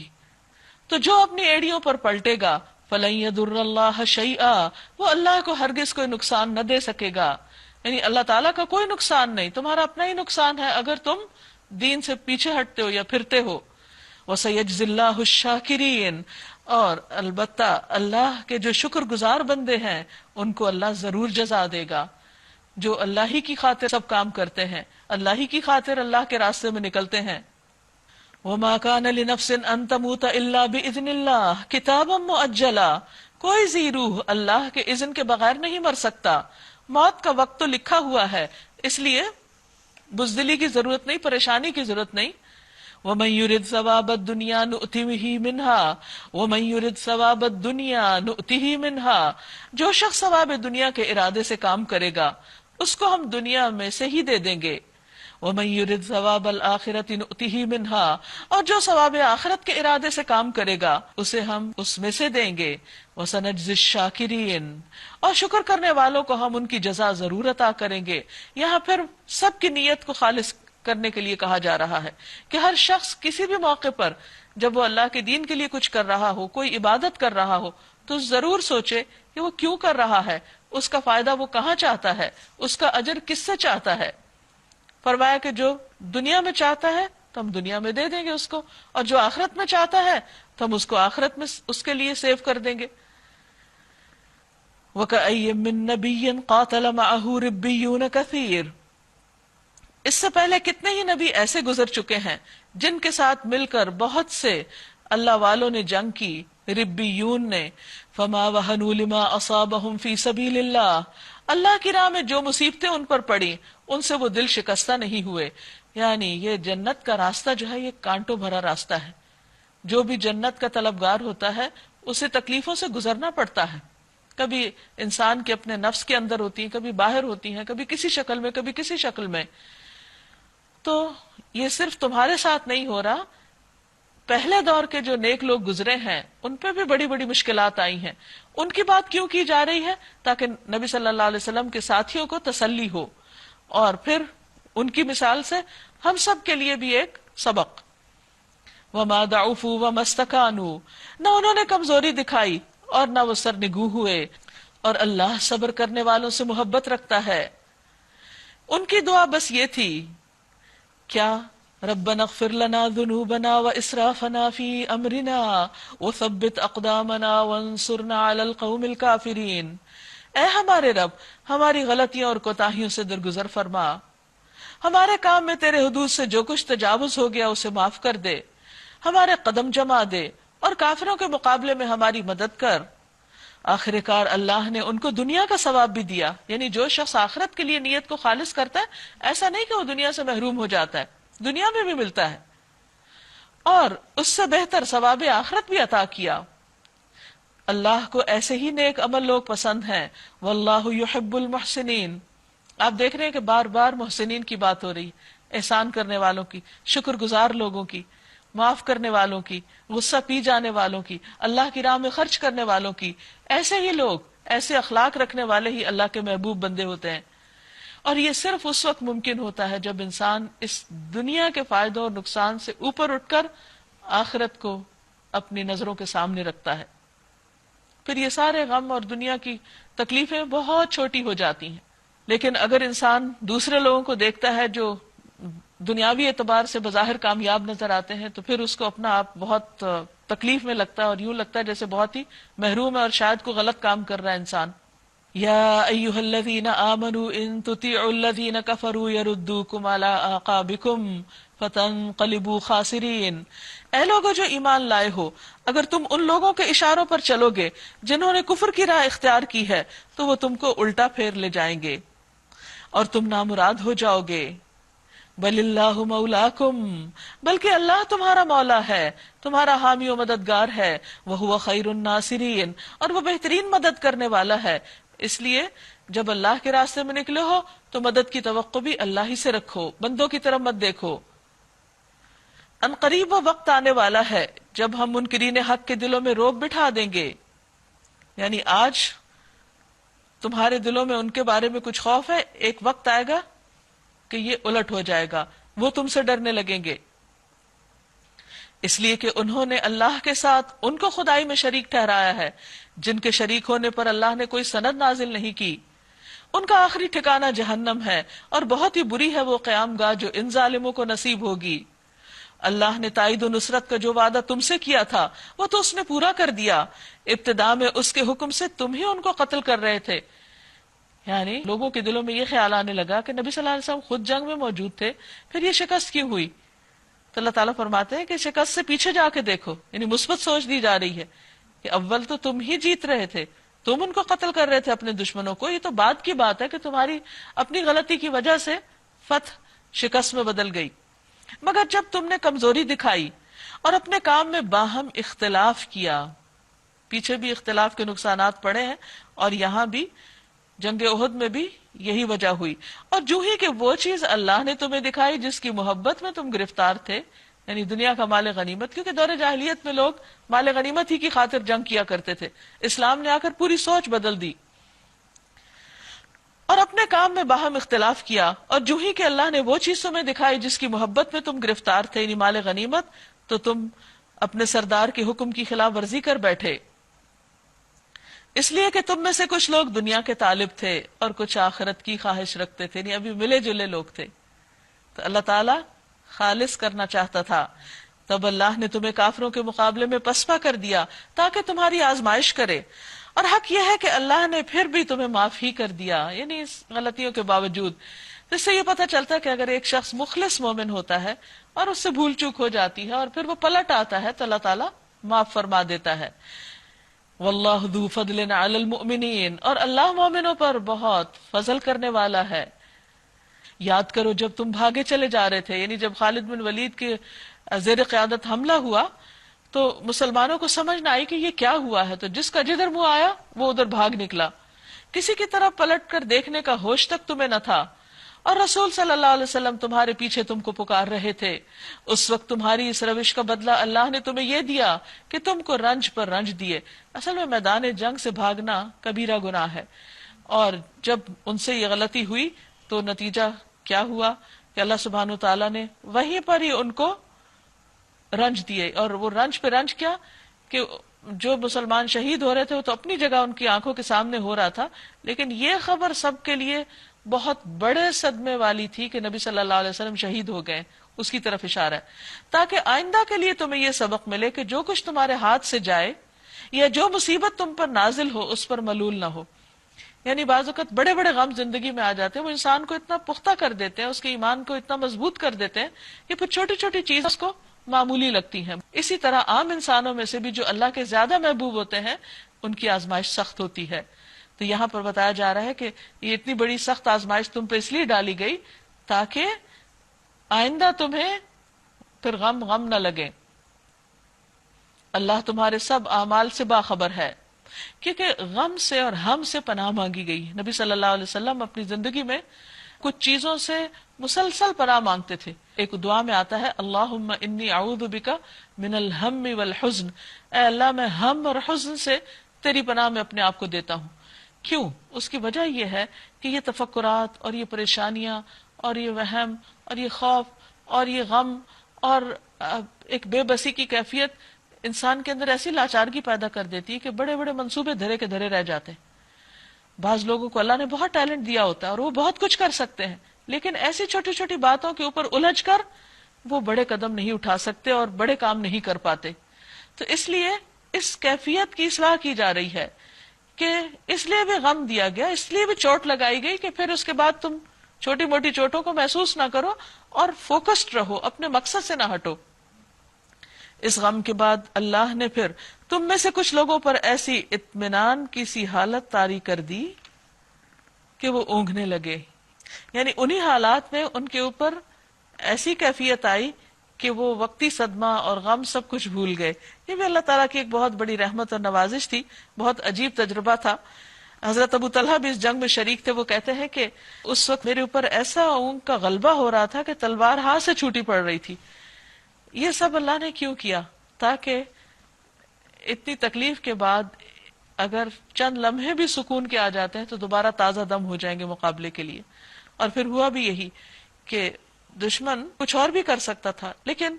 تو جو اپنی ایڑیوں پر پلٹے گا، فَلَن يَضُرَّ اللَّهَ شَيْئًا، وہ اللہ کو ہرگز کوئی نقصان نہ دے سکے گا، یعنی اللہ تعالیٰ کا کوئی نقصان نہیں، تمہارا اپنا ہی نقصان ہے اگر تم دین سے پیچھے ہٹتے ہو یا پھرتے ہو۔ وَسَيَجْزِي اللَّهُ الشَّاكِرِينَ، اور البتہ اللہ کے جو شکر گزار بندے ہیں ان کو اللہ ضرور جزا دے گا، جو اللہ ہی کی خاطر سب کام کرتے ہیں، اللہ ہی کی خاطر اللہ کے راستے میں نکلتے ہیں۔ وَمَا كَانَ لِنَفْسٍ أَن تَمُوتَ إِلَّا بِإِذْنِ اللَّهِ كِتَابًا مُؤَجَّلًا، کوئی ذی روح اللہ کے اذن کے بغیر نہیں مر سکتا، موت کا وقت تو لکھا ہوا ہے، اس لیے بزدلی کی ضرورت نہیں، پریشانی کی ضرورت نہیں۔ وَمَن يُرِدْ ثَوَابَ الدُّنْيَا نُؤْتِهِ مِنْهَا وَمَن يُرِدْ ثَوَابَ الدُّنْيَا نُؤْتِهِ مِنْهَا، جو شخص ثواب دنیا کے ارادے سے کام کرے گا اس کو ہم دنیا میں سے ہی دے دیں گے۔ وَمَن يُرِدْ ثَوَابَ الْآخِرَةِ نُؤْتِهِ مِنْهَا، اور جو ثواب آخرت کے ارادے سے کام کرے گا اسے ہم اس میں سے دیں گے۔ وَسَنَجْزِي الشَّاكِرِينَ، اور شکر کرنے والوں کو ہم ان کی جزا ضرور عطا کریں گے۔ یہاں پھر سب کی نیت کو خالص کرنے کے لیے کہا جا رہا ہے کہ ہر شخص کسی بھی موقع پر جب وہ اللہ کے دین کے لیے کچھ کر رہا ہو، کوئی عبادت کر رہا ہو، تو ضرور سوچے کہ وہ کیوں کر رہا ہے، اس کا فائدہ وہ کہاں چاہتا ہے، اس کا اجر کس سے چاہتا ہے۔ فرمایا کہ جو دنیا میں چاہتا ہے تو ہم دنیا میں دے دیں گے اس کو، اور جو آخرت میں چاہتا ہے تو ہم اس کو آخرت میں اس کے لیے سیو کر دیں گے۔ وَكَأَيٍّ مِّن نَّبِيٍّ قَاتَلَ مَعَهُ رِبِّيُّونَ كَثِيرٌ، اس سے پہلے کتنے ہی نبی ایسے گزر چکے ہیں جن کے ساتھ مل کر بہت سے اللہ والوں نے جنگ کی، ربیون نے۔ فما وہنوا لما اصابہم فی سبیل اللہ، اللہ کی راہ میں جو مصیبتیں ان پر پڑی ان سے وہ دل شکستہ نہیں ہوئے۔ یعنی یہ جنت کا راستہ جو ہے یہ کانٹوں بھرا راستہ ہے، جو بھی جنت کا طلبگار ہوتا ہے اسے تکلیفوں سے گزرنا پڑتا ہے، کبھی انسان کے اپنے نفس کے اندر ہوتی ہیں، کبھی باہر ہوتی ہیں، کبھی کسی شکل میں، کبھی کسی شکل میں۔ تو یہ صرف تمہارے ساتھ نہیں ہو رہا، پہلے دور کے جو نیک لوگ گزرے ہیں ان پہ بھی بڑی بڑی مشکلات آئی ہیں۔ ان کی بات کیوں کی جا رہی ہے؟ تاکہ نبی صلی اللہ علیہ وسلم کے ساتھیوں کو تسلی ہو، اور پھر ان کی مثال سے ہم سب کے لیے بھی ایک سبق۔ وَمَا ضَعُفُوا وَمَا اسْتَكَانُوا، نہ انہوں نے کمزوری دکھائی اور نہ وہ سرنگوں ہوئے، اور اللہ صبر کرنے والوں سے محبت رکھتا ہے۔ ان کی دعا بس یہ تھی، کیا؟ ربنا اغفر لنا ذنوبنا واسرافنا في امرنا وثبت اقدامنا وانصرنا على القوم الكافرين، اے ہمارے رب ہماری غلطیوں اور کوتاہیوں سے درگزر فرما، ہمارے کام میں تیرے حدود سے جو کچھ تجاوز ہو گیا اسے معاف کر دے، ہمارے قدم جما دے اور کافروں کے مقابلے میں ہماری مدد کر۔ آخر کار اللہ نے ان کو دنیا کا ثواب بھی دیا، یعنی جو شخص آخرت کے لیے نیت کو خالص کرتا ہے ایسا نہیں کہ وہ دنیا سے محروم ہو جاتا ہے، دنیا میں بھی ملتا ہے، اور اس سے بہتر ثواب آخرت بھی عطا کیا۔ اللہ کو ایسے ہی نیک عمل لوگ پسند ہیں، واللہ یحب المحسنین۔ آپ دیکھ رہے ہیں کہ بار بار محسنین کی بات ہو رہی، احسان کرنے والوں کی، شکر گزار لوگوں کی، معاف کرنے والوں کی، غصہ پی جانے والوں کی، اللہ کی راہ میں خرچ کرنے والوں کی۔ ایسے ہی لوگ، ایسے اخلاق رکھنے والے ہی اللہ کے محبوب بندے ہوتے ہیں۔ اور یہ صرف اس وقت ممکن ہوتا ہے جب انسان اس دنیا کے فائدوں اور نقصان سے اوپر اٹھ کر آخرت کو اپنی نظروں کے سامنے رکھتا ہے۔ پھر یہ سارے غم اور دنیا کی تکلیفیں بہت چھوٹی ہو جاتی ہیں۔ لیکن اگر انسان دوسرے لوگوں کو دیکھتا ہے جو دنیاوی اعتبار سے بظاہر کامیاب نظر آتے ہیں، تو پھر اس کو اپنا آپ بہت تکلیف میں لگتا ہے، اور یوں لگتا ہے جیسے بہت ہی محروم ہے اور شاید کوئی غلط کام کر رہا ہے انسان۔ یا ایھا الذین آمنوا ان تطیعوا الذین کفروا یردوکم علی اعقابکم فتنقلبوا خاسرین۔ اے لوگو جو ایمان لائے ہو، اگر تم ان لوگوں کے اشاروں پر چلو گے جنہوں نے کفر کی راہ اختیار کی ہے تو وہ تم کو الٹا پھیر لے جائیں گے اور تم نامراد ہو جاؤ گے۔ بل اللہ مولاکم، بلکہ اللہ تمہارا مولا ہے، تمہارا حامی و مددگار ہے، وہو خیر الناصرین، اور وہ بہترین مدد کرنے والا ہے۔ اس لیے جب اللہ کے راستے میں نکلے ہو تو مدد کی توقع بھی اللہ ہی سے رکھو، بندوں کی طرف مت دیکھو۔ ان قریب وہ وقت آنے والا ہے جب ہم منکرین حق کے دلوں میں روب بٹھا دیں گے، یعنی آج تمہارے دلوں میں ان کے بارے میں کچھ خوف ہے، ایک وقت آئے گا کہ یہ الٹ ہو جائے گا، وہ تم سے ڈرنے لگیں گے، اس لیے کہ انہوں نے اللہ کے ساتھ ان کو خدائی میں شریک ٹھہرایا ہے جن کے شریک ہونے پر اللہ نے کوئی سند نازل نہیں کی۔ ان کا آخری ٹھکانہ جہنم ہے، اور بہت ہی بری ہے وہ قیام گاہ جو ان ظالموں کو نصیب ہوگی۔ اللہ نے تائید و نصرت کا جو وعدہ تم سے کیا تھا وہ تو اس نے پورا کر دیا، ابتدا میں اس کے حکم سے تم ہی ان کو قتل کر رہے تھے۔ یعنی لوگوں کے دلوں میں یہ خیال آنے لگا کہ نبی صلی اللہ علیہ وسلم خود جنگ میں موجود تھے، پھر یہ شکست کیوں ہوئی؟ تو اللہ تعالیٰ فرماتے ہیں کہ شکست سے پیچھے جا کے دیکھو، یعنی مثبت سوچ دی جا رہی ہے کہ اول تو تم ہی جیت رہے تھے، تم ان کو قتل کر رہے تھے اپنے دشمنوں کو، یہ تو بعد کی بات ہے کہ تمہاری اپنی غلطی کی وجہ سے فتح شکست میں بدل گئی۔ مگر جب تم نے کمزوری دکھائی اور اپنے کام میں باہم اختلاف کیا، پیچھے بھی اختلاف کے نقصانات پڑے ہیں اور یہاں بھی جنگ احد میں بھی یہی وجہ ہوئی، اور جو ہی کہ وہ چیز اللہ نے تمہیں دکھائی جس کی محبت میں تم گرفتار تھے، یعنی دنیا کا مال غنیمت، کیونکہ دور جاہلیت میں لوگ مال غنیمت ہی کی خاطر جنگ کیا کرتے تھے، اسلام نے آ کر پوری سوچ بدل دی، اور اپنے کام میں باہم اختلاف کیا، اور جو ہی کہ اللہ نے وہ چیز تمہیں دکھائی جس کی محبت میں تم گرفتار تھے، یعنی مال غنیمت، تو تم اپنے سردار کے حکم کی خلاف ورزی کر بیٹھے، اس لیے کہ تم میں سے کچھ لوگ دنیا کے طالب تھے اور کچھ آخرت کی خواہش رکھتے تھے، یعنی ابھی ملے جلے لوگ تھے۔ تو اللہ تعالیٰ خالص کرنا چاہتا تھا، تب اللہ نے تمہیں کافروں کے مقابلے میں پسپا کر دیا تاکہ تمہاری آزمائش کرے، اور حق یہ ہے کہ اللہ نے پھر بھی تمہیں معاف ہی کر دیا، یعنی اس غلطیوں کے باوجود۔ اس سے یہ پتہ چلتا ہے کہ اگر ایک شخص مخلص مومن ہوتا ہے اور اس سے بھول چوک ہو جاتی ہے اور پھر وہ پلٹ آتا ہے تو اللہ تعالیٰ معاف فرما دیتا ہے۔ واللہ ذو فضل علی المؤمنین، اور اللہ مومنوں پر بہت فضل کرنے والا ہے۔ یاد کرو جب تم بھاگے چلے جا رہے تھے، یعنی جب خالد بن ولید کے زیر قیادت حملہ ہوا تو مسلمانوں کو سمجھ نہ آئی کہ یہ کیا ہوا ہے، تو جس کا جدھر منہ آیا وہ ادھر بھاگ نکلا، کسی کی طرف پلٹ کر دیکھنے کا ہوش تک تمہیں نہ تھا، اور رسول صلی اللہ علیہ وسلم تمہارے پیچھے تم کو پکار رہے تھے۔ اس وقت تمہاری اس روش کا بدلہ اللہ نے تمہیں یہ دیا کہ تم کو رنج پر رنج دیے۔ اصل میں میدان جنگ سے بھاگنا کبیرہ گناہ ہے، اور جب ان سے یہ غلطی ہوئی تو نتیجہ کیا ہوا کہ اللہ سبحانہ وتعالیٰ نے وہیں پر ہی ان کو رنج دیے، اور وہ رنج پہ رنج کیا کہ جو مسلمان شہید ہو رہے تھے وہ تو اپنی جگہ ان کی آنکھوں کے سامنے ہو رہا تھا، لیکن یہ خبر سب کے لیے بہت بڑے صدمے والی تھی کہ نبی صلی اللہ علیہ وسلم شہید ہو گئے، اس کی طرف اشارہ ہے، تاکہ آئندہ کے لیے تمہیں یہ سبق ملے کہ جو کچھ تمہارے ہاتھ سے جائے یا جو مصیبت تم پر نازل ہو اس پر ملول نہ ہو۔ یعنی بعض اوقات بڑے بڑے غم زندگی میں آ جاتے ہیں، وہ انسان کو اتنا پختہ کر دیتے ہیں، اس کے ایمان کو اتنا مضبوط کر دیتے ہیں کہ پھر چھوٹی چھوٹی چیز اس کو معمولی لگتی ہیں۔ اسی طرح عام انسانوں میں سے بھی جو اللہ کے زیادہ محبوب ہوتے ہیں ان کی آزمائش سخت ہوتی ہے۔ تو یہاں پر بتایا جا رہا ہے کہ یہ اتنی بڑی سخت آزمائش تم پہ اس لیے ڈالی گئی تاکہ آئندہ تمہیں پھر غم نہ لگے۔ اللہ تمہارے سب اعمال سے باخبر ہے. کیونکہ غم سے اور ہم سے پناہ مانگی گئی. نبی صلی اللہ علیہ وسلم اپنی زندگی میں کچھ چیزوں سے مسلسل پناہ مانگتے تھے. ایک دعا میں آتا ہے اللہم انی اعوذ بک من الہم والحزن، اے اللہ میں ہم اور حزن سے تیری پناہ میں اپنے آپ کو دیتا ہوں. کیوں؟ اس کی وجہ یہ ہے کہ یہ تفکرات اور یہ پریشانیاں اور یہ وہم اور یہ خوف اور یہ غم اور ایک بے بسی کی کیفیت انسان کے اندر ایسی لاچارگی پیدا کر دیتی ہے کہ بڑے بڑے منصوبے دھرے کے دھرے رہ جاتے ہیں. بعض لوگوں کو اللہ نے بہت ٹیلنٹ دیا ہوتا ہے اور وہ بہت کچھ کر سکتے ہیں، لیکن ایسی چھوٹی چھوٹی باتوں کے اوپر الجھ کر وہ بڑے قدم نہیں اٹھا سکتے اور بڑے کام نہیں کر پاتے. تو اس لیے اس کیفیت کی اصلاح کی جا رہی ہے کہ اس لیے بھی غم دیا گیا، اس لیے بھی چوٹ لگائی گئی کہ پھر اس کے بعد تم چھوٹی موٹی چوٹوں کو محسوس نہ کرو اور فوکسڈ رہو، اپنے مقصد سے نہ ہٹو. اس غم کے بعد اللہ نے پھر تم میں سے کچھ لوگوں پر ایسی اطمینان کی سی حالت طاری کر دی کہ وہ اونگنے لگے. یعنی انہی حالات میں ان کے اوپر ایسی کیفیت آئی کہ وہ وقتی صدمہ اور غم سب کچھ بھول گئے. یہ بھی اللہ تعالیٰ کی ایک بہت بڑی رحمت اور نوازش تھی، بہت عجیب تجربہ تھا. حضرت ابو طلحہ بھی اس جنگ میں شریک تھے. وہ کہتے ہیں کہ اس وقت میرے اوپر ایسا اونگ کا غلبہ ہو رہا تھا کہ تلوار ہاتھ سے چھوٹی پڑ رہی تھی. یہ سب اللہ نے کیوں کیا؟ تاکہ اتنی تکلیف کے بعد اگر چند لمحے بھی سکون کے آ جاتے ہیں تو دوبارہ تازہ دم ہو جائیں گے مقابلے کے لیے. اور پھر ہوا بھی یہی کہ دشمن کچھ اور بھی کر سکتا تھا، لیکن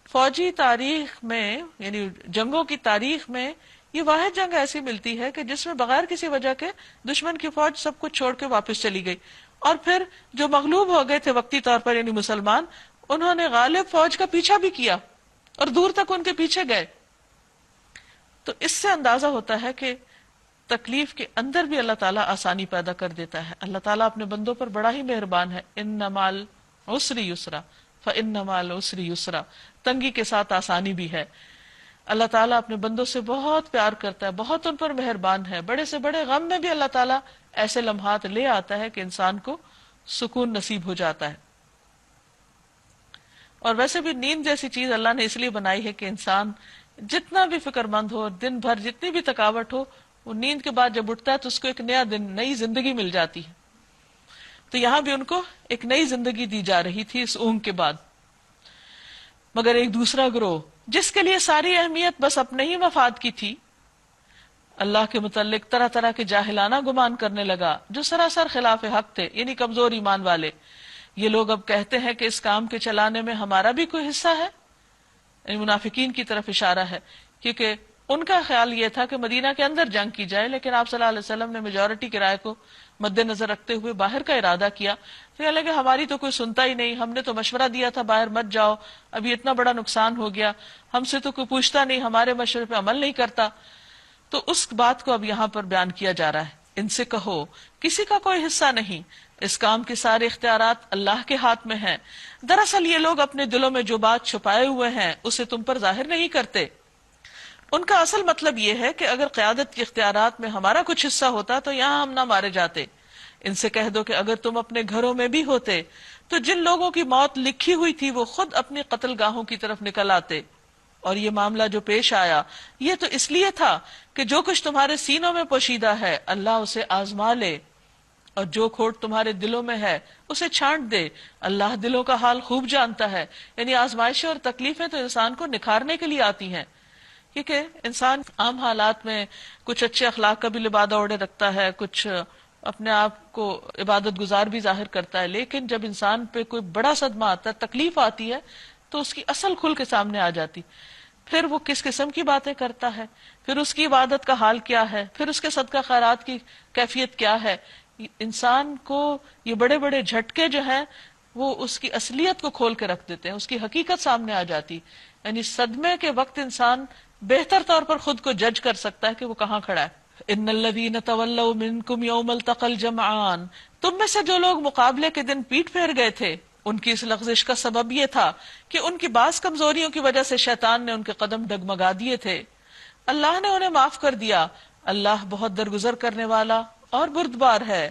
فوجی تاریخ میں یعنی جنگوں کی تاریخ میں یہ واحد جنگ ایسی ملتی ہے کہ جس میں بغیر کسی وجہ کے دشمن کی فوج سب کچھ چھوڑ کے واپس چلی گئی، اور پھر جو مغلوب ہو گئے تھے وقتی طور پر یعنی مسلمان، انہوں نے غالب فوج کا پیچھا بھی کیا اور دور تک ان کے پیچھے گئے. تو اس سے اندازہ ہوتا ہے کہ تکلیف کے اندر بھی اللہ تعالیٰ آسانی پیدا کر دیتا ہے. اللہ تعالیٰ اپنے بندوں پر بڑا ہی مہربان ہے. ان مال عسر یسرا فان مال عسر یسرا، تنگی کے ساتھ آسانی بھی ہے. اللہ تعالیٰ اپنے بندوں سے بہت پیار کرتا ہے، بہت ان پر مہربان ہے. بڑے سے بڑے غم میں بھی اللہ تعالیٰ ایسے لمحات لے آتا ہے کہ انسان کو سکون نصیب ہو جاتا ہے. اور ویسے بھی نیند جیسی چیز اللہ نے اس لیے بنائی ہے کہ انسان جتنا بھی فکر مند ہو، دن بھر جتنی بھی تھکاوٹ ہو، وہ نیند کے بعد جب اٹھتا ہے تو اس کو ایک نیا دن، نئی زندگی مل جاتی ہے. تو یہاں بھی ان کو ایک نئی زندگی دی جا رہی تھی اس اونگ کے بعد. مگر ایک دوسرا گروہ جس کے لیے ساری اہمیت بس اپنے ہی مفاد کی تھی، اللہ کے متعلق طرح طرح کے جاہلانہ گمان کرنے لگا جو سراسر خلاف حق تھے، یعنی کمزور ایمان والے. یہ لوگ اب کہتے ہیں کہ اس کام کے چلانے میں ہمارا بھی کوئی حصہ ہے. یعنی منافقین کی طرف اشارہ ہے، کیونکہ ان کا خیال یہ تھا کہ مدینہ کے اندر جنگ کی جائے، لیکن آپ صلی اللہ علیہ وسلم نے میجورٹی کی رائے کو مد نظر رکھتے ہوئے باہر کا ارادہ کیا. تو یہ لگے ہماری تو کوئی سنتا ہی نہیں، ہم نے تو مشورہ دیا تھا باہر مت جاؤ، ابھی اتنا بڑا نقصان ہو گیا، ہم سے تو کوئی پوچھتا نہیں، ہمارے مشورے پہ عمل نہیں کرتا. تو اس بات کو اب یہاں پر بیان کیا جا رہا ہے. ان سے کہو کسی کا کوئی حصہ نہیں، اس کام کے سارے اختیارات اللہ کے ہاتھ میں ہیں. دراصل یہ لوگ اپنے دلوں میں جو بات چھپائے ہوئے ہیں اسے تم پر ظاہر نہیں کرتے. ان کا اصل مطلب یہ ہے کہ اگر قیادت کے اختیارات میں ہمارا کچھ حصہ ہوتا تو یہاں ہم نہ مارے جاتے. ان سے کہہ دو کہ اگر تم اپنے گھروں میں بھی ہوتے تو جن لوگوں کی موت لکھی ہوئی تھی وہ خود اپنی قتل گاہوں کی طرف نکل آتے. اور یہ معاملہ جو پیش آیا یہ تو اس لیے تھا کہ جو کچھ تمہارے سینوں میں پوشیدہ ہے اللہ اسے آزما لے، اور جو کھوٹ تمہارے دلوں میں ہے اسے چھانٹ دے. اللہ دلوں کا حال خوب جانتا ہے. یعنی آزمائشیں اور تکلیفیں تو انسان کو نکھارنے کے لیے آتی ہیں، کیونکہ انسان عام حالات میں کچھ اچھے اخلاق کا بھی لبادہ اوڑے رکھتا ہے، کچھ اپنے آپ کو عبادت گزار بھی ظاہر کرتا ہے، لیکن جب انسان پہ کوئی بڑا صدمہ آتا ہے، تکلیف آتی ہے، تو اس کی اصل کھل کے سامنے آ جاتی. پھر وہ کس قسم کی باتیں کرتا ہے، پھر اس کی عبادت کا حال کیا ہے، پھر اس کے صدقہ خیرات کی کیفیت کیا ہے. انسان کو یہ بڑے بڑے جھٹکے جو ہیں وہ اس کی اصلیت کو کھول کے رکھ دیتے ہیں، اس کی حقیقت سامنے آ جاتی. یعنی صدمے کے وقت انسان بہتر طور پر خود کو جج کر سکتا ہے کہ وہ کہاں کھڑا ہے. ان الذین تولوا منکم یوم التقى الجمعان، تم میں سے جو لوگ مقابلے کے دن پیٹ پھیر گئے تھے، ان کی اس لغزش کا سبب یہ تھا کہ ان کی بعض کمزوریوں کی وجہ سے شیطان نے ان کے قدم ڈگمگا دیے تھے. اللہ نے انہیں معاف کر دیا، اللہ بہت درگزر کرنے والا اور بردبار ہے.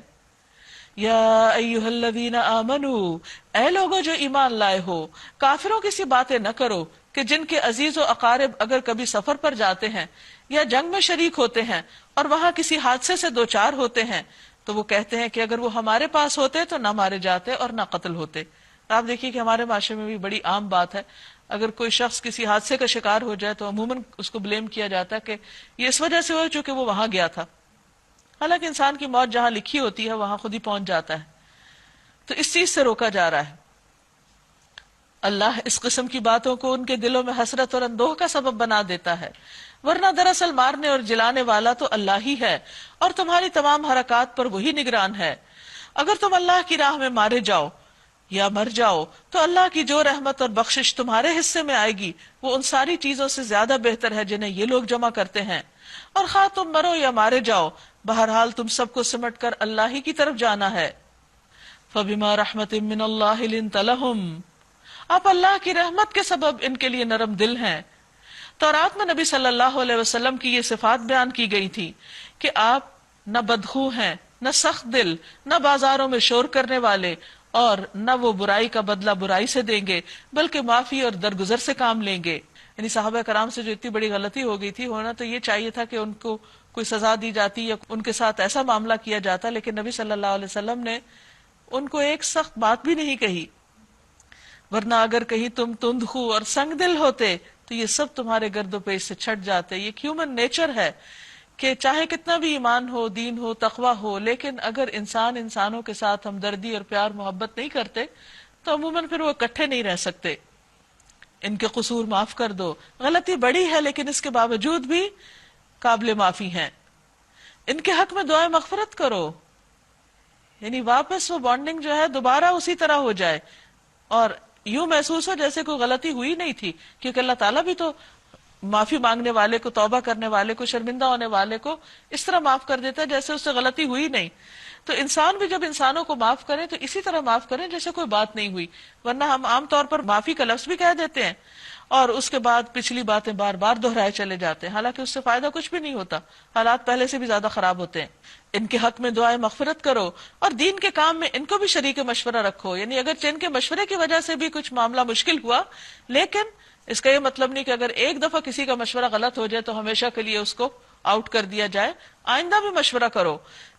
یا ایھا الذین آمنوا، اے لوگوں جو ایمان لائے ہو، کافروں کی سی باتیں نہ کرو کہ جن کے عزیز و اقارب اگر کبھی سفر پر جاتے ہیں یا جنگ میں شریک ہوتے ہیں اور وہاں کسی حادثے سے دوچار ہوتے ہیں تو وہ کہتے ہیں کہ اگر وہ ہمارے پاس ہوتے تو نہ مارے جاتے اور نہ قتل ہوتے. آپ دیکھیے کہ ہمارے معاشرے میں بھی بڑی عام بات ہے، اگر کوئی شخص کسی حادثے کا شکار ہو جائے تو عموماً اس کو بلیم کیا جاتا ہے کہ یہ اس وجہ سے ہوا چونکہ وہ وہاں گیا تھا، حالانکہ انسان کی موت جہاں لکھی ہوتی ہے وہاں خود ہی پہنچ جاتا ہے. تو اس چیز سے روکا جا رہا ہے. اللہ اس قسم کی باتوں کو ان کے دلوں میں حسرت اور اندوہ کا سبب بنا دیتا ہے، ورنہ دراصل مارنے اور جلانے والا تو اللہ ہی ہے اور تمہاری تمام حرکات پر وہی نگران ہے. اگر تم اللہ کی راہ میں مارے جاؤ یا مر جاؤ تو اللہ کی جو رحمت اور بخشش تمہارے حصے میں آئے گی وہ ان ساری چیزوں سے زیادہ بہتر ہے جنہیں یہ لوگ جمع کرتے ہیں. اور خواہ تم مرو یا مارے جاؤ، بہرحال تم سب کو سمٹ کر اللہ ہی کی طرف جانا ہے. فَبِمَا رَحْمَةٍ مِّنَ اللَّهِ لِنْتَ لَهُمْ، آپ اللہ کی رحمت کے سبب ان کے لیے نرم دل ہیں. تورات میں نبی صلی اللہ علیہ وسلم کی یہ صفات بیان کی گئی تھی کہ آپ نہ بدخو ہیں، نہ سخت دل، نہ بازاروں میں شور کرنے والے، اور نہ وہ برائی کا بدلہ برائی سے دیں گے بلکہ معافی اور درگزر سے کام لیں گے. یعنی صحابہ کرام سے جو اتنی بڑی غلطی ہو گئی تھی، ہونا تو یہ چاہیے تھا کہ ان کو کوئی سزا دی جاتی یا ان کے ساتھ ایسا معاملہ کیا جاتا، لیکن نبی صلی اللہ علیہ وسلم نے ان کو ایک سخت بات بھی نہیں کہی. ورنہ اگر کہیں تم تند خو اور سنگ دل ہوتے تو یہ سب تمہارے گرد و پیش سے چھٹ جاتے. یہ ہیومن نیچر ہے کہ چاہے کتنا بھی ایمان ہو، دین ہو، تقوی ہو، لیکن اگر انسانوں کے ساتھ ہمدردی اور پیار محبت نہیں کرتے تو عموماً پھر وہ اکٹھے نہیں رہ سکتے. ان کے قصور معاف کر دو. غلطی بڑی ہے لیکن اس کے باوجود بھی قابل معافی ہیں. ان کے حق میں دعائیں مغفرت کرو، یعنی واپس وہ بانڈنگ جو ہے دوبارہ اسی طرح ہو جائے اور یوں محسوس ہو جیسے کوئی غلطی ہوئی نہیں تھی، کیونکہ اللہ تعالیٰ بھی تو معافی مانگنے والے کو، توبہ کرنے والے کو، شرمندہ ہونے والے کو اس طرح معاف کر دیتا ہے جیسے اس سے غلطی ہوئی نہیں. تو انسان بھی جب انسانوں کو معاف کریں تو اسی طرح معاف کریں جیسے کوئی بات نہیں ہوئی. ورنہ ہم عام طور پر معافی کا لفظ بھی کہہ دیتے ہیں اور اس کے بعد پچھلی باتیں بار بار دہرائے چلے جاتے ہیں، حالانکہ اس سے فائدہ کچھ بھی نہیں ہوتا، حالات پہلے سے بھی زیادہ خراب ہوتے ہیں. ان کے حق میں دعائیں مغفرت کرو اور دین کے کام میں ان کو بھی شریک مشورہ رکھو. یعنی اگر ان کے مشورے کی وجہ سے بھی کچھ معاملہ مشکل ہوا، لیکن اس کا یہ مطلب نہیں کہ اگر ایک دفعہ کسی کا مشورہ غلط ہو جائے تو ہمیشہ کے لیے اس کو آؤٹ کر دیا جائے. آئندہ بھی مشورہ کرو.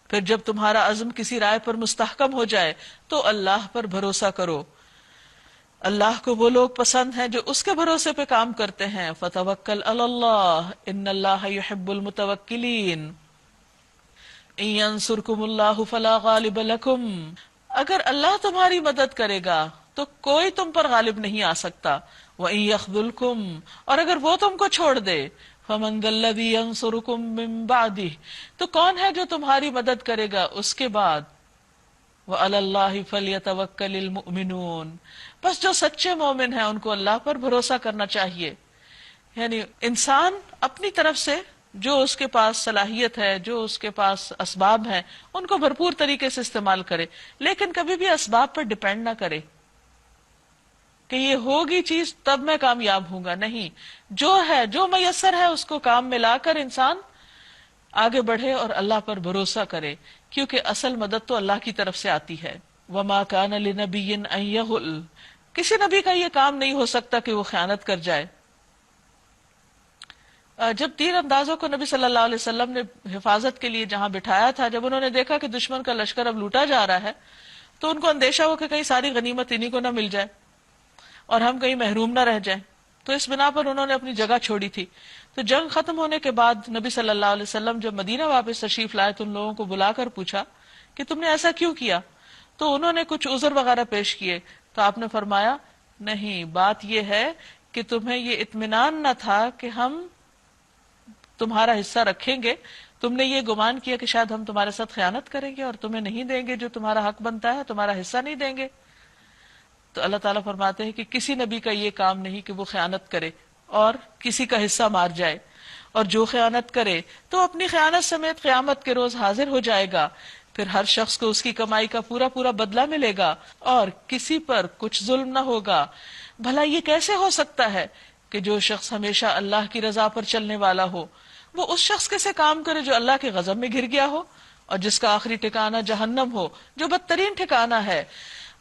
پھر جب تمہارا عزم کسی رائے پر مستحکم ہو جائے تو اللہ پر بھروسہ کرو. اللہ کو وہ لوگ پسند ہیں جو اس کے بھروسے پہ کام کرتے ہیں. فَتَوَكَّلْ عَلَى اللَّهِ إِنَّ اللَّهَ يُحِبُّ الْمُتَوَكِّلِينَ. إِن يَنصُرْكُمُ اللَّهُ فَلَا غَالِبَ لَكُمْ. اگر اللہ تمہاری مدد کرے گا تو کوئی تم پر غالب نہیں آ سکتا. وَإِن يَخْذُلْكُمْ. اور اگر وہ تم کو چھوڑ دے، فَمَن ذَا الَّذِي يَنصُرُكُم مِّن بَعْدِهِ. تو کون ہے جو تمہاری مدد کرے گا اس کے بعد. وَعَلَى اللَّهِ فَلْيَتَوَكَّلِ الْمُؤْمِنُونَ. بس جو سچے مومن ہیں ان کو اللہ پر بھروسہ کرنا چاہیے. یعنی انسان اپنی طرف سے جو اس کے پاس صلاحیت ہے، جو اس کے پاس اسباب ہیں، ان کو بھرپور طریقے سے استعمال کرے، لیکن کبھی بھی اسباب پر ڈیپینڈ نہ کرے کہ یہ ہوگی چیز تب میں کامیاب ہوں گا. نہیں، جو ہے، جو میسر ہے اس کو کام میں لا کر انسان آگے بڑھے اور اللہ پر بھروسہ کرے، کیونکہ اصل مدد تو اللہ کی طرف سے آتی ہے. وَمَا كَانَ لِنَبِيٍّ أَن يَغُلَّ. کسی نبی کا یہ کام نہیں ہو سکتا کہ وہ خیانت کر جائے. جب تیر اندازوں کو نبی صلی اللہ علیہ وسلم نے حفاظت کے لیے جہاں بٹھایا تھا، جب انہوں نے دیکھا کہ دشمن کا لشکر اب لوٹا جا رہا ہے تو ان کو اندیشہ ہو کہ کہیں ساری غنیمت انہی کو نہ مل جائے اور ہم کہیں محروم نہ رہ جائیں، تو اس بنا پر انہوں نے اپنی جگہ چھوڑی تھی. تو جنگ ختم ہونے کے بعد نبی صلی اللہ علیہ وسلم جب مدینہ واپس تشریف لائے تو ان لوگوں کو بلا کر پوچھا کہ تم نے ایسا کیوں کیا؟ تو انہوں نے کچھ عذر وغیرہ پیش کیے. تو آپ نے فرمایا نہیں، بات یہ ہے کہ تمہیں یہ اطمینان نہ تھا کہ ہم تمہارا حصہ رکھیں گے، تم نے یہ گمان کیا کہ شاید ہم تمہارے ساتھ خیانت کریں گے اور تمہیں نہیں دیں گے جو تمہارا حق بنتا ہے، تمہارا حصہ نہیں دیں گے. تو اللہ تعالیٰ فرماتے ہیں کہ کسی نبی کا یہ کام نہیں کہ وہ خیانت کرے اور کسی کا حصہ مار جائے، اور جو خیانت کرے تو اپنی خیانت سمیت قیامت کے روز حاضر ہو جائے گا. پھر ہر شخص کو اس کی کمائی کا پورا پورا بدلہ ملے گا اور کسی پر کچھ ظلم نہ ہوگا. بھلا یہ کیسے ہو سکتا ہے کہ جو شخص ہمیشہ اللہ کی رضا پر چلنے والا ہو وہ اس شخص کے سے کام کرے جو اللہ کے غضب میں گر گیا ہو اور جس کا آخری ٹھکانہ جہنم ہو جو بدترین ٹھکانہ ہے.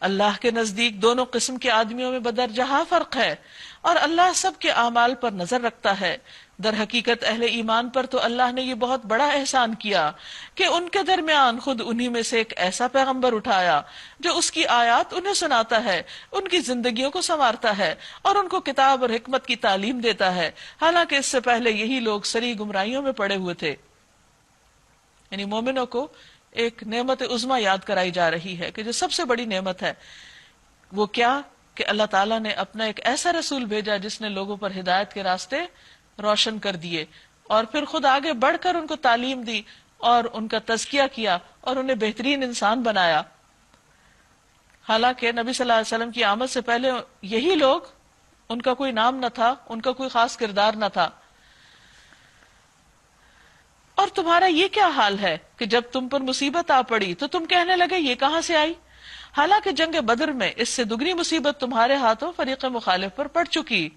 اللہ کے نزدیک دونوں قسم کے آدمیوں میں بدرجہ فرق ہے، اور اللہ سب کے اعمال پر نظر رکھتا ہے۔ در حقیقت اہل ایمان پر تو اللہ نے یہ بہت بڑا احسان کیا کہ ان کے درمیان خود انہی میں سے ایک ایسا پیغمبر اٹھایا جو اس کی آیات انہیں سناتا ہے، ان کی زندگیوں کو سنوارتا ہے اور ان کو کتاب اور حکمت کی تعلیم دیتا ہے، حالانکہ اس سے پہلے یہی لوگ سری گمراہیوں میں پڑے ہوئے تھے۔ یعنی مومنوں کو ایک نعمت عظمیٰ یاد کرائی جا رہی ہے کہ جو سب سے بڑی نعمت ہے وہ کیا، کہ اللہ تعالیٰ نے اپنا ایک ایسا رسول بھیجا جس نے لوگوں پر ہدایت کے راستے روشن کر دیے، اور پھر خود آگے بڑھ کر ان کو تعلیم دی اور ان کا تزکیہ کیا اور انہیں بہترین انسان بنایا۔ حالانکہ نبی صلی اللہ علیہ وسلم کی آمد سے پہلے یہی لوگ، ان کا کوئی نام نہ تھا، ان کا کوئی خاص کردار نہ تھا۔ اور تمہارا یہ کیا حال ہے کہ جب تم پر مصیبت آ پڑی تو تم کہنے لگے یہ کہاں سے آئی، حالانکہ جنگ بدر میں اس سے دگنی مصیبت تمہارے ہاتھوں فریق مخالف پر پڑ چکی۔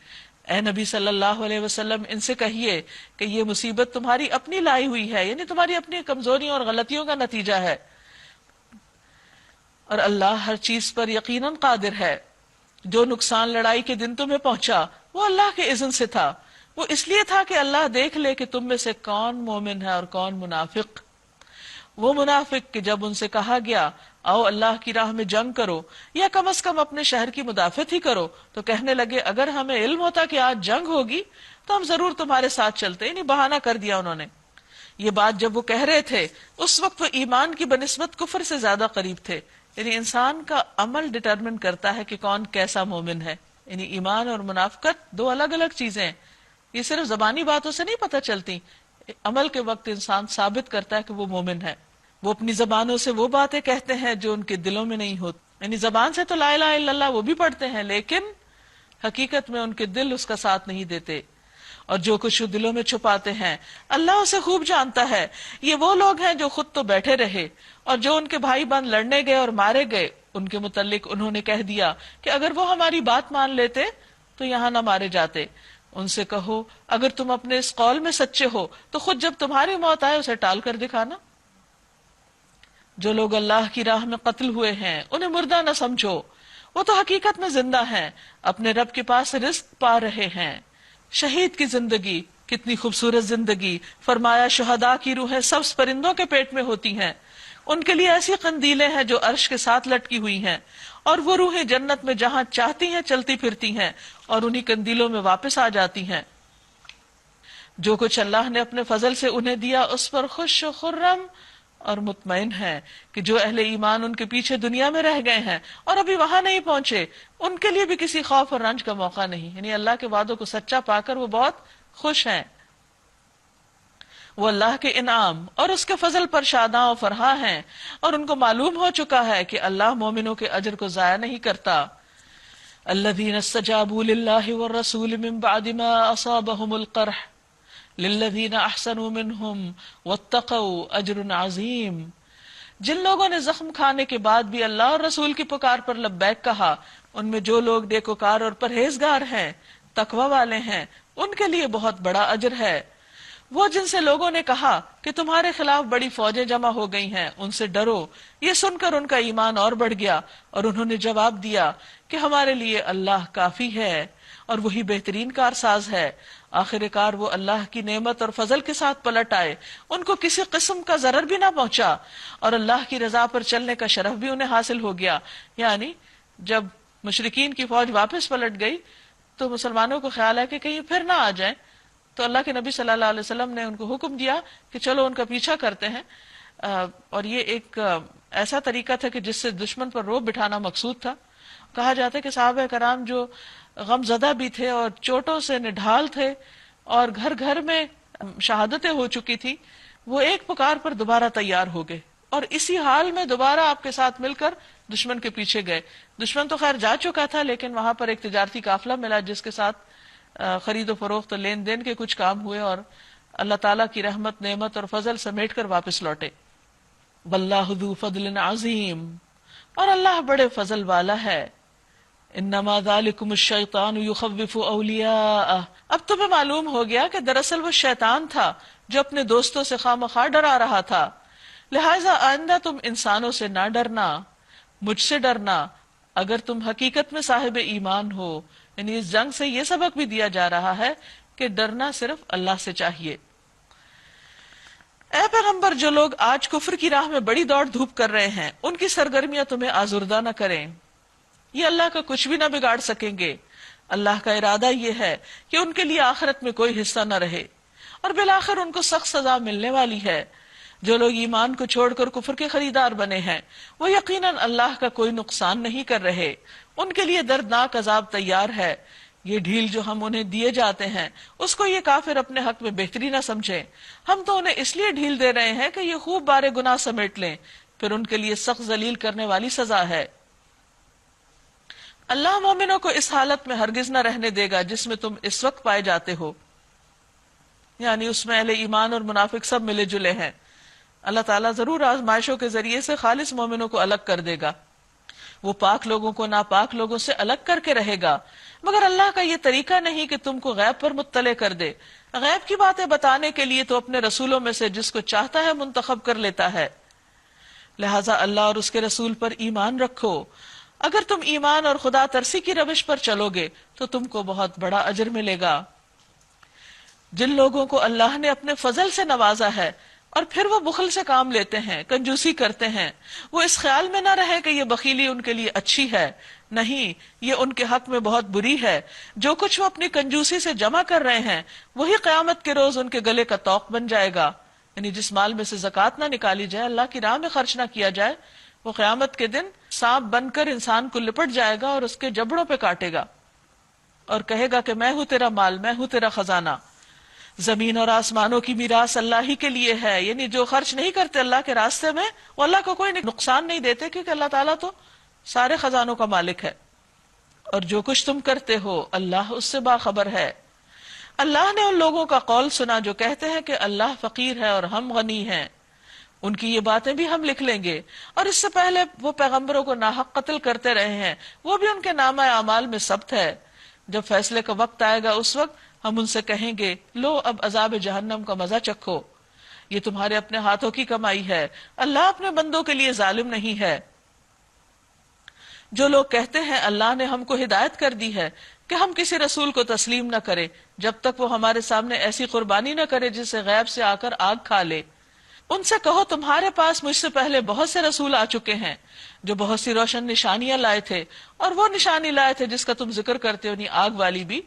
اے نبی صلی اللہ علیہ وسلم ان سے کہیے کہ یہ مصیبت تمہاری اپنی لائی ہوئی ہے، یعنی تمہاری اپنی کمزوریوں اور غلطیوں کا نتیجہ ہے، اور اللہ ہر چیز پر یقیناً قادر ہے۔ جو نقصان لڑائی کے دن تمہیں پہنچا وہ اللہ کے اذن سے تھا، وہ اس لیے تھا کہ اللہ دیکھ لے کہ تم میں سے کون مومن ہے اور کون منافق۔ وہ منافق کہ جب ان سے کہا گیا آؤ اللہ کی راہ میں جنگ کرو یا کم از کم اپنے شہر کی مدافعت ہی کرو، تو کہنے لگے اگر ہمیں علم ہوتا کہ آج جنگ ہوگی تو ہم ضرور تمہارے ساتھ چلتے، یعنی بہانہ کر دیا انہوں نے۔ یہ بات جب وہ کہہ رہے تھے اس وقت وہ ایمان کی بنسبت کفر سے زیادہ قریب تھے، یعنی انسان کا عمل ڈٹرمن کرتا ہے کہ کون کیسا مومن ہے۔ یعنی ایمان اور منافقت دو الگ الگ چیزیں ہیں، یہ صرف زبانی باتوں سے نہیں پتہ چلتی، عمل کے وقت انسان ثابت کرتا ہے کہ وہ مومن ہے۔ وہ اپنی زبانوں سے وہ باتیں کہتے ہیں جو ان کے دلوں میں نہیں ہوتی، یعنی زبان سے تو لا الہ الا اللہ وہ بھی پڑھتے ہیں لیکن حقیقت میں ان کے دل اس کا ساتھ نہیں دیتے، اور جو کچھ وہ دلوں میں چھپاتے ہیں اللہ اسے خوب جانتا ہے۔ یہ وہ لوگ ہیں جو خود تو بیٹھے رہے اور جو ان کے بھائی بہن لڑنے گئے اور مارے گئے ان کے متعلق انہوں نے کہہ دیا کہ اگر وہ ہماری بات مان لیتے تو یہاں نہ مارے جاتے۔ ان سے کہو اگر تم اپنے اس قول میں سچے ہو تو خود جب تمہاری موت آئے اسے ٹال کر دکھانا۔ جو لوگ اللہ کی راہ میں قتل ہوئے ہیں انہیں مردہ نہ سمجھو، وہ تو حقیقت میں زندہ ہیں، اپنے رب کے پاس رزق پا رہے ہیں۔ شہید کی زندگی کتنی خوبصورت زندگی، فرمایا شہداء کی روحیں سبز پرندوں کے پیٹ میں ہوتی ہیں، ان کے لیے ایسی قندیلیں ہیں جو عرش کے ساتھ لٹکی ہوئی ہیں، اور وہ روحیں جنت میں جہاں چاہتی ہیں چلتی پھرتی ہیں اور انہی قندیلوں میں واپس آ جاتی ہیں۔ جو کچھ اللہ نے اپنے فضل سے انہیں دیا اس پر خوش و خرم اور مطمئن ہے کہ جو اہل ایمان ان کے پیچھے دنیا میں رہ گئے ہیں اور ابھی وہاں نہیں پہنچے ان کے لیے بھی کسی خوف اور رنج کا موقع نہیں، یعنی اللہ کے وعدوں کو سچا پا کر وہ بہت خوش ہیں۔ وہ اللہ کے انعام اور اس کے فضل پر شاداں و فرحاں ہیں، اور ان کو معلوم ہو چکا ہے کہ اللہ مومنوں کے اجر کو ضائع نہیں کرتا۔ الذین استجابوا للہ والرسول من بعد ما اصابهم القرح للذین احسنوا منہم واتقوا اجر عظیم۔ جن لوگوں نے زخم کھانے کے بعد بھی اللہ اور رسول کی پکار پر لبیک کہا، ان میں جو لوگ نیکوکار اور پرہیزگار ہیں، تقوی والے ہیں، ان کے لیے بہت بڑا اجر ہے۔ وہ جن سے لوگوں نے کہا کہ تمہارے خلاف بڑی فوجیں جمع ہو گئی ہیں ان سے ڈرو، یہ سن کر ان کا ایمان اور بڑھ گیا، اور انہوں نے جواب دیا کہ ہمارے لیے اللہ کافی ہے اور وہی بہترین کارساز ہے۔ آخر کار وہ اللہ کی نعمت اور فضل کے ساتھ پلٹ آئے، ان کو کسی قسم کا ضرر بھی نہ پہنچا، اور اللہ کی رضا پر چلنے کا شرف بھی انہیں حاصل ہو گیا۔ یعنی جب مشرکین کی فوج واپس پلٹ گئی تو مسلمانوں کو خیال ہے کہ کہیں پھر نہ آ جائیں، تو اللہ کے نبی صلی اللہ علیہ وسلم نے ان کو حکم دیا کہ چلو ان کا پیچھا کرتے ہیں، اور یہ ایک ایسا طریقہ تھا کہ جس سے دشمن پر رعب بٹھانا مقصود تھا۔ کہا جاتا ہے کہ صحابہ کرام جو غم زدہ بھی تھے اور چوٹوں سے نڈھال تھے اور گھر گھر میں شہادتیں ہو چکی تھی، وہ ایک پکار پر دوبارہ تیار ہو گئے اور اسی حال میں دوبارہ آپ کے ساتھ مل کر دشمن کے پیچھے گئے۔ دشمن تو خیر جا چکا تھا لیکن وہاں پر ایک تجارتی قافلہ ملا جس کے ساتھ خرید و فروخت لین دین کے کچھ کام ہوئے، اور اللہ تعالیٰ کی رحمت نعمت اور فضل سمیٹ کر واپس لوٹے۔ واللہ ذو فضل عظیم، اور اللہ بڑے فضل والا ہے۔ انما ذالکم الشیطان یخوف اولیاءہ، اب تمہیں معلوم ہو گیا کہ دراصل وہ شیطان تھا جو اپنے دوستوں سے خواہ مخواہ ڈرا رہا تھا، لہٰذا آئندہ تم انسانوں سے نہ ڈرنا، مجھ سے ڈرنا، اگر تم حقیقت میں صاحب ایمان ہو. یعنی اس جنگ سے یہ سبق بھی دیا جا رہا ہے کہ ڈرنا صرف اللہ سے چاہیے. اے پیغمبر، جو لوگ آج کفر کی راہ میں بڑی دوڑ دھوپ کر رہے ہیں ان کی سرگرمیاں تمہیں آزردہ نہ کریں. یہ اللہ کا کچھ بھی نہ بگاڑ سکیں گے. اللہ کا ارادہ یہ ہے کہ ان کے لیے آخرت میں کوئی حصہ نہ رہے اور بالآخر ان کو سخت سزا ملنے والی ہے. جو لوگ ایمان کو چھوڑ کر کفر کے خریدار بنے ہیں وہ یقیناً اللہ کا کوئی نقصان نہیں کر رہے. ان کے لیے دردناک عذاب تیار ہے. یہ ڈھیل جو ہم انہیں دیے جاتے ہیں اس کو یہ کافر اپنے حق میں بہتری نہ سمجھیں. ہم تو انہیں اس لیے ڈھیل دے رہے ہیں کہ یہ خوب بارے گناہ سمیٹ لیں، پھر ان کے لیے سخت ذلیل کرنے والی سزا ہے. اللہ مومنوں کو اس حالت میں ہرگز نہ رہنے دے گا جس میں تم اس وقت پائے جاتے ہو. یعنی اس میں اہل ایمان اور منافق سب ملے جلے ہیں. اللہ تعالیٰ ضرور آزمائشوں کے ذریعے سے خالص مومنوں کو الگ کر دے گا. وہ پاک لوگوں کو ناپاک لوگوں سے الگ کر کے رہے گا، مگر اللہ کا یہ طریقہ نہیں کہ تم کو غیب پر مطلع کر دے. غیب کی باتیں بتانے کے لیے تو اپنے رسولوں میں سے جس کو چاہتا ہے منتخب کر لیتا ہے. لہٰذا اللہ اور اس کے رسول پر ایمان رکھو. اگر تم ایمان اور خدا ترسی کی روش پر چلو گے تو تم کو بہت بڑا اجر ملے گا. جن لوگوں کو اللہ نے اپنے فضل سے نوازا ہے اور پھر وہ بخل سے کام لیتے ہیں، کنجوسی کرتے ہیں، وہ اس خیال میں نہ رہے کہ یہ بخیلی ان کے لیے اچھی ہے. نہیں، یہ ان کے حق میں بہت بری ہے. جو کچھ وہ اپنی کنجوسی سے جمع کر رہے ہیں وہی قیامت کے روز ان کے گلے کا طوق بن جائے گا. یعنی جس مال میں سے زکوٰۃ نہ نکالی جائے، اللہ کی راہ میں خرچ نہ کیا جائے، وہ قیامت کے دن سانپ بن کر انسان کو لپٹ جائے گا اور اس کے جبڑوں پہ کاٹے گا اور کہے گا کہ میں ہوں تیرا مال، میں ہوں تیرا خزانہ. زمین اور آسمانوں کی میراث اللہ ہی کے لیے ہے. یعنی جو خرچ نہیں کرتے اللہ کے راستے میں وہ اللہ کو کوئی نقصان نہیں دیتے، کیونکہ اللہ تعالیٰ تو سارے خزانوں کا مالک ہے. اور جو کچھ تم کرتے ہو اللہ اس سے باخبر ہے. اللہ نے ان لوگوں کا قول سنا جو کہتے ہیں کہ اللہ فقیر ہے اور ہم غنی ہیں. ان کی یہ باتیں بھی ہم لکھ لیں گے، اور اس سے پہلے وہ پیغمبروں کو ناحق قتل کرتے رہے ہیں، وہ بھی ان کے نامہ اعمال میں ثبت ہے. جب فیصلے کا وقت آئے گا اس وقت ہم ان سے کہیں گے لو اب عذاب جہنم کا مزہ چکھو، یہ تمہارے اپنے ہاتھوں کی کمائی ہے، اللہ اپنے بندوں کے لیے ظالم نہیں ہے. جو لوگ کہتے ہیں اللہ نے ہم کو ہدایت کر دی ہے کہ ہم کسی رسول کو تسلیم نہ کرے جب تک وہ ہمارے سامنے ایسی قربانی نہ کرے جسے غیب سے آ کر آگ کھا لے. ان سے کہو تمہارے پاس مجھ سے پہلے بہت سے رسول آ چکے ہیں جو بہت سی روشن نشانیاں لائے تھے، اور وہ نشانی لائے تھے جس کا تم ذکر کرتے ہو، یعنی آگ والی بھی.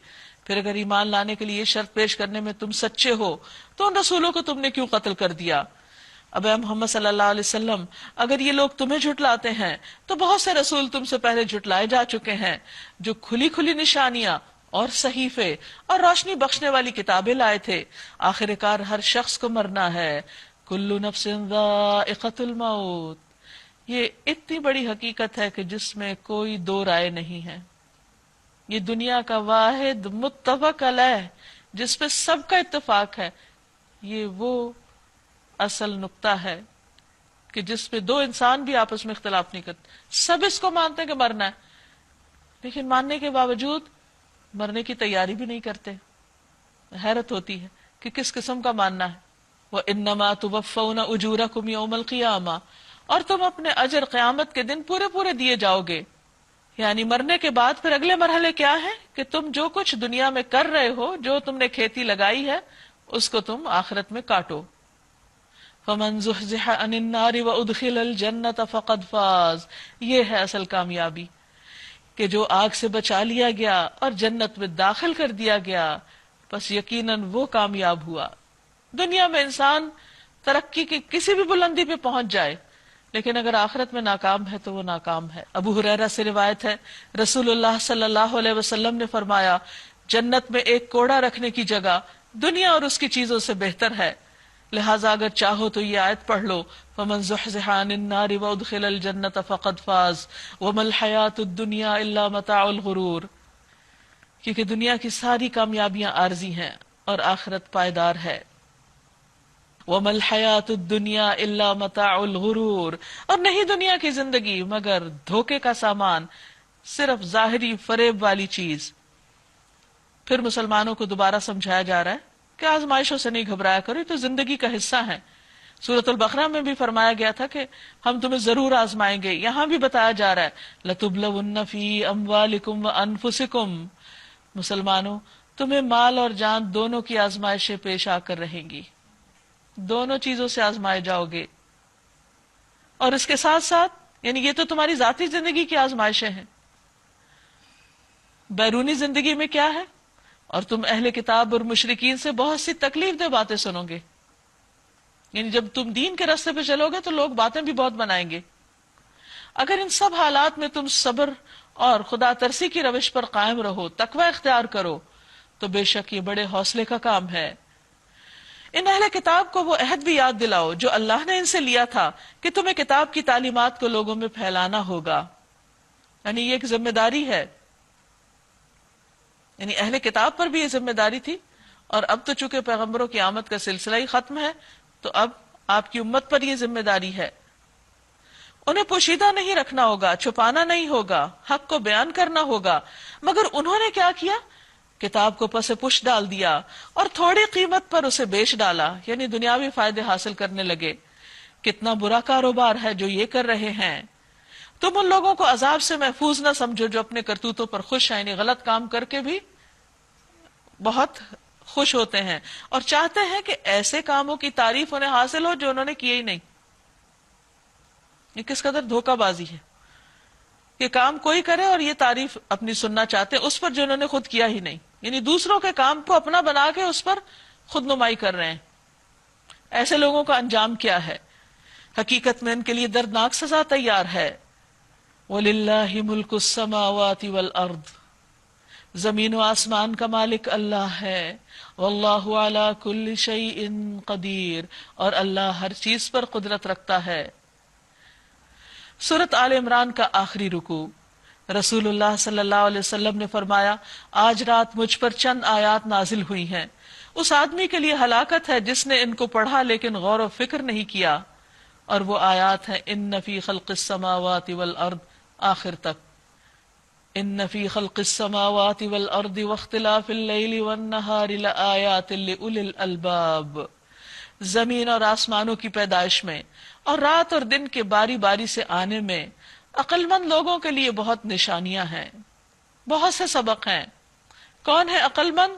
پھر اگر ایمان لانے کے لیے شرط پیش کرنے میں تم سچے ہو تو ان رسولوں کو تم نے کیوں قتل کر دیا؟ اب اے محمد صلی اللہ علیہ وسلم، اگر یہ لوگ تمہیں جھٹلاتے ہیں تو بہت سے رسول تم سے پہلے جھٹلائے جا چکے ہیں جو کھلی کھلی نشانیاں اور صحیفے اور روشنی بخشنے والی کتابیں لائے تھے. آخر کار ہر شخص کو مرنا ہے. کل نفس ذائقۃ الموت. یہ اتنی بڑی حقیقت ہے کہ جس میں کوئی دو رائے نہیں ہے. یہ دنیا کا واحد متفق علیہ جس پہ سب کا اتفاق ہے. یہ وہ اصل نقطہ ہے کہ جس پہ دو انسان بھی آپس میں اختلاف نہیں کرتے. سب اس کو مانتے کہ مرنا ہے، لیکن ماننے کے باوجود مرنے کی تیاری بھی نہیں کرتے. حیرت ہوتی ہے کہ کس قسم کا ماننا ہے. وَإِنَّمَا تُوَفَّوْنَ أُجُورَكُمْ يَوْمَ الْقِيَامَةِ. اور تم اپنے اجر قیامت کے دن پورے پورے دیے جاؤ گے. یعنی مرنے کے بعد پھر اگلے مرحلے کیا ہے کہ تم جو کچھ دنیا میں کر رہے ہو، جو تم نے کھیتی لگائی ہے، اس کو تم آخرت میں کاٹو. فَمَنْ زُحْزِحَ عَنِ النَّارِ وَأُدْخِلَ الْجَنَّةَ فَقَدْ فَازَ. یہ ہے اصل کامیابی کہ جو آگ سے بچا لیا گیا اور جنت میں داخل کر دیا گیا، بس یقیناً وہ کامیاب ہوا. دنیا میں انسان ترقی کی کسی بھی بلندی پہ پہنچ جائے، لیکن اگر آخرت میں ناکام ہے تو وہ ناکام ہے. ابو ہریرہ سے روایت ہے، رسول اللہ صلی اللہ علیہ وسلم نے فرمایا، جنت میں ایک کوڑا رکھنے کی جگہ دنیا اور اس کی چیزوں سے بہتر ہے. لہٰذا اگر چاہو تو یہ آیت پڑھ لو، فَمَنْ زُحْزِحَ عَنِ النَّارِ وَأُدْخِلَ الْجَنَّةَ فَقَدْ فَازَ وَمَا الْحَيَاةُ الدُّنْيَا إِلَّا مَتَاعُ الْغُرُورِ. کیونکہ دنیا کی ساری کامیابیاں عارضی ہیں اور آخرت پائیدار ہے. وَمَا الْحَيَاةُ الدُّنْيَا إِلَّا مَتَاعُ الْغُرُورِ. اور نہیں دنیا کی زندگی مگر دھوکے کا سامان، صرف ظاہری فریب والی چیز. پھر مسلمانوں کو دوبارہ سمجھایا جا رہا ہے کہ آزمائشوں سے نہیں گھبرایا کرو، یہ تو زندگی کا حصہ ہے. سورۃ البقرہ میں بھی فرمایا گیا تھا کہ ہم تمہیں ضرور آزمائیں گے. یہاں بھی بتایا جا رہا ہے لَتُبْلَوُنَّ فِي أَمْوَالِكُمْ وَأَنفُسِكُمْ، مسلمانوں تمہیں مال اور جان دونوں کی آزمائشیں پیش آ کر رہیں گی، دونوں چیزوں سے آزمائے جاؤ گے. اور اس کے ساتھ ساتھ یعنی یہ تو تمہاری ذاتی زندگی کی آزمائشیں ہیں، بیرونی زندگی میں کیا ہے؟ اور تم اہل کتاب اور مشرکین سے بہت سی تکلیف دہ باتیں سنو گے. یعنی جب تم دین کے راستے پہ چلو گے تو لوگ باتیں بھی بہت بنائیں گے. اگر ان سب حالات میں تم صبر اور خدا ترسی کی روش پر قائم رہو، تقوی اختیار کرو، تو بے شک یہ بڑے حوصلے کا کام ہے. ان اہل کتاب کو وہ عہد بھی یاد دلاؤ جو اللہ نے ان سے لیا تھا کہ تمہیں کتاب کی تعلیمات کو لوگوں میں پھیلانا ہوگا. یعنی یہ ایک ذمہ داری ہے، یعنی اہل کتاب پر بھی یہ ذمہ داری تھی. اور اب تو چونکہ پیغمبروں کی آمد کا سلسلہ ہی ختم ہے تو اب آپ کی امت پر یہ ذمہ داری ہے. انہیں پوشیدہ نہیں رکھنا ہوگا، چھپانا نہیں ہوگا، حق کو بیان کرنا ہوگا. مگر انہوں نے کیا کیا؟ کتاب کو پس پش ڈال دیا اور تھوڑی قیمت پر اسے بیچ ڈالا، یعنی دنیاوی فائدے حاصل کرنے لگے. کتنا برا کاروبار ہے جو یہ کر رہے ہیں. تم ان لوگوں کو عذاب سے محفوظ نہ سمجھو جو اپنے کرتوتوں پر خوش ہیں، یعنی غلط کام کر کے بھی بہت خوش ہوتے ہیں اور چاہتے ہیں کہ ایسے کاموں کی تعریف انہیں حاصل ہو جو انہوں نے کیے ہی نہیں. یہ کس قدر دھوکہ بازی ہے. یہ کام کوئی کرے اور یہ تعریف اپنی سننا چاہتے ہیں اس پر جو انہوں نے خود کیا ہی نہیں، یعنی دوسروں کے کام کو اپنا بنا کے اس پر خود نمائی کر رہے ہیں. ایسے لوگوں کا انجام کیا ہے؟ حقیقت میں ان کے لیے دردناک سزا تیار ہے. وَلِلَّهِ مُلْكُ السَّمَاوَاتِ وَالْأَرْضِ، زمین و آسمان کا مالک اللہ ہے. وَاللَّهُ عَلَى كُلِّ شَيْءٍ قَدِيرٌ، اور اللہ ہر چیز پر قدرت رکھتا ہے. سورۃ آل عمران کا آخری رکوع. رسول اللہ صلی اللہ علیہ وسلم نے فرمایا آج رات مجھ پر چند آیات نازل ہوئی ہیں. اس آدمی کے لیے ہلاکت ہے جس نے ان کو پڑھا لیکن غور و فکر نہیں کیا. اور وہ آیات ہیں ان فی خلق السماوات والارض، آخر تک. ان فی خلق السماوات والارض واختلاف اللیل والنہار لآیات لأولی الالباب، زمین اور آسمانوں کی پیدائش میں اور رات اور دن کے باری باری سے آنے میں عقل مند لوگوں کے لیے بہت نشانیاں ہیں، بہت سے سبق ہیں. کون ہے عقل مند؟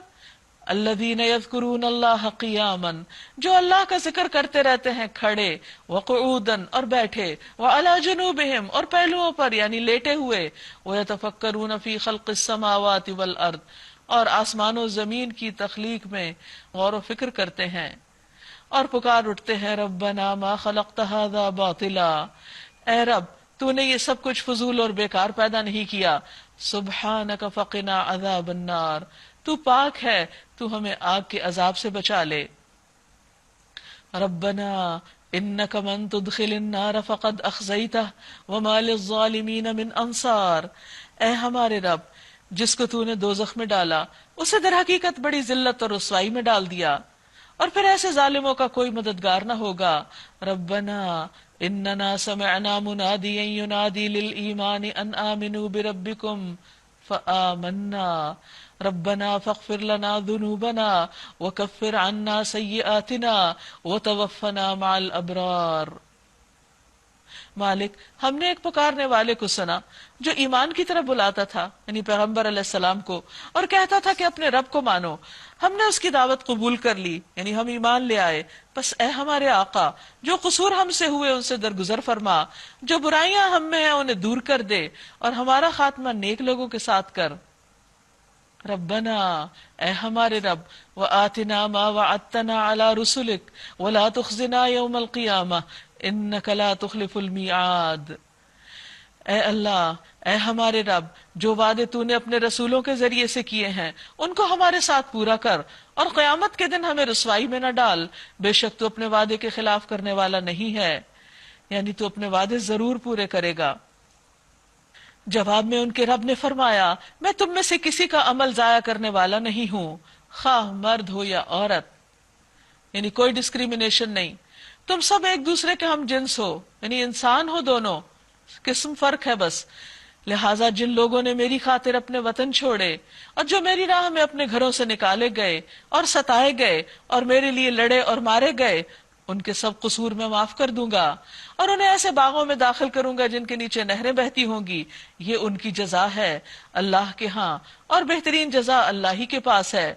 الذین یذکرون اللہ قیاما، جو اللہ کا ذکر کرتے رہتے ہیں کھڑے، وقعودا اور بیٹھے، وعلی جنوبہم اور پہلوؤں پر یعنی لیٹے ہوئے، ویتفکرون فی خلق السماوات والارض اور آسمان و زمین کی تخلیق میں غور و فکر کرتے ہیں اور پکار اٹھتے ہیں ربنا ما خلقت ھذا باطلا، اے رب تو نے یہ سب کچھ فضول اور بیکار پیدا نہیں کیا. سبحانک فقنا عذاب النار، تو پاک ہے، تو ہمیں آگ کے عذاب سے بچا لے. ربنا انک من تدخل النار فقد اخزیتہ وما للظالمین من انصار، اے ہمارے رب جس کو تو نے دوزخ میں ڈالا اسے در حقیقت بڑی ذلت اور رسوائی میں ڈال دیا، اور پھر ایسے ظالموں کا کوئی مددگار نہ ہوگا. ربنا اننا سمعنا منادیا ینادی للایمان ان آمنوا بربکم فآمنا ربنا فاغفر لنا ذنوبنا وکفر عنا سیئاتنا وتوفنا مع الابرار. مالک ہم نے ایک پکارنے والے کو سنا جو ایمان کی طرف بلاتا تھا، یعنی پیغمبر علیہ السلام کو، اور کہتا تھا کہ اپنے رب کو مانو. ہم نے اس کی دعوت قبول کر لی، یعنی ہم ایمان لے آئے. بس اے ہمارے آقا جو قصور ہم سے ہوئے ان سے درگزر فرما، جو برائیاں ہم میں ہیں انہیں دور کر دے، اور ہمارا خاتمہ نیک لوگوں کے ساتھ کر. ربنا اے ہمارے رب وآتنا ما وعدتنا علی رسلک ولا تخزنا یوم القیامہ انک لا تخلف المیعاد. اے اللہ اے ہمارے رب جو وعدے تو نے اپنے رسولوں کے ذریعے سے کیے ہیں ان کو ہمارے ساتھ پورا کر، اور قیامت کے دن ہمیں رسوائی میں نہ ڈال. بے شک تو اپنے وعدے کے خلاف کرنے والا نہیں ہے، یعنی تو اپنے وعدے ضرور پورے کرے گا. جواب میں ان کے رب نے فرمایا میں تم میں سے کسی کا عمل ضائع کرنے والا نہیں ہوں، خواہ مرد ہو یا عورت، یعنی کوئی ڈسکریمنیشن نہیں. تم سب ایک دوسرے کے ہم جنس ہو، یعنی انسان ہو، دونوں قسم فرق ہے بس. لہٰذا جن لوگوں نے میری خاطر اپنے وطن چھوڑے اور جو میری راہ میں اپنے گھروں سے نکالے گئے اور ستائے گئے اور میرے لیے لڑے اور مارے گئے، ان کے سب قصور میں معاف کر دوں گا، اور انہیں ایسے باغوں میں داخل کروں گا جن کے نیچے نہریں بہتی ہوں گی، یہ ان کی جزا ہے اللہ کے ہاں، اور بہترین جزا اللہ ہی کے پاس ہے۔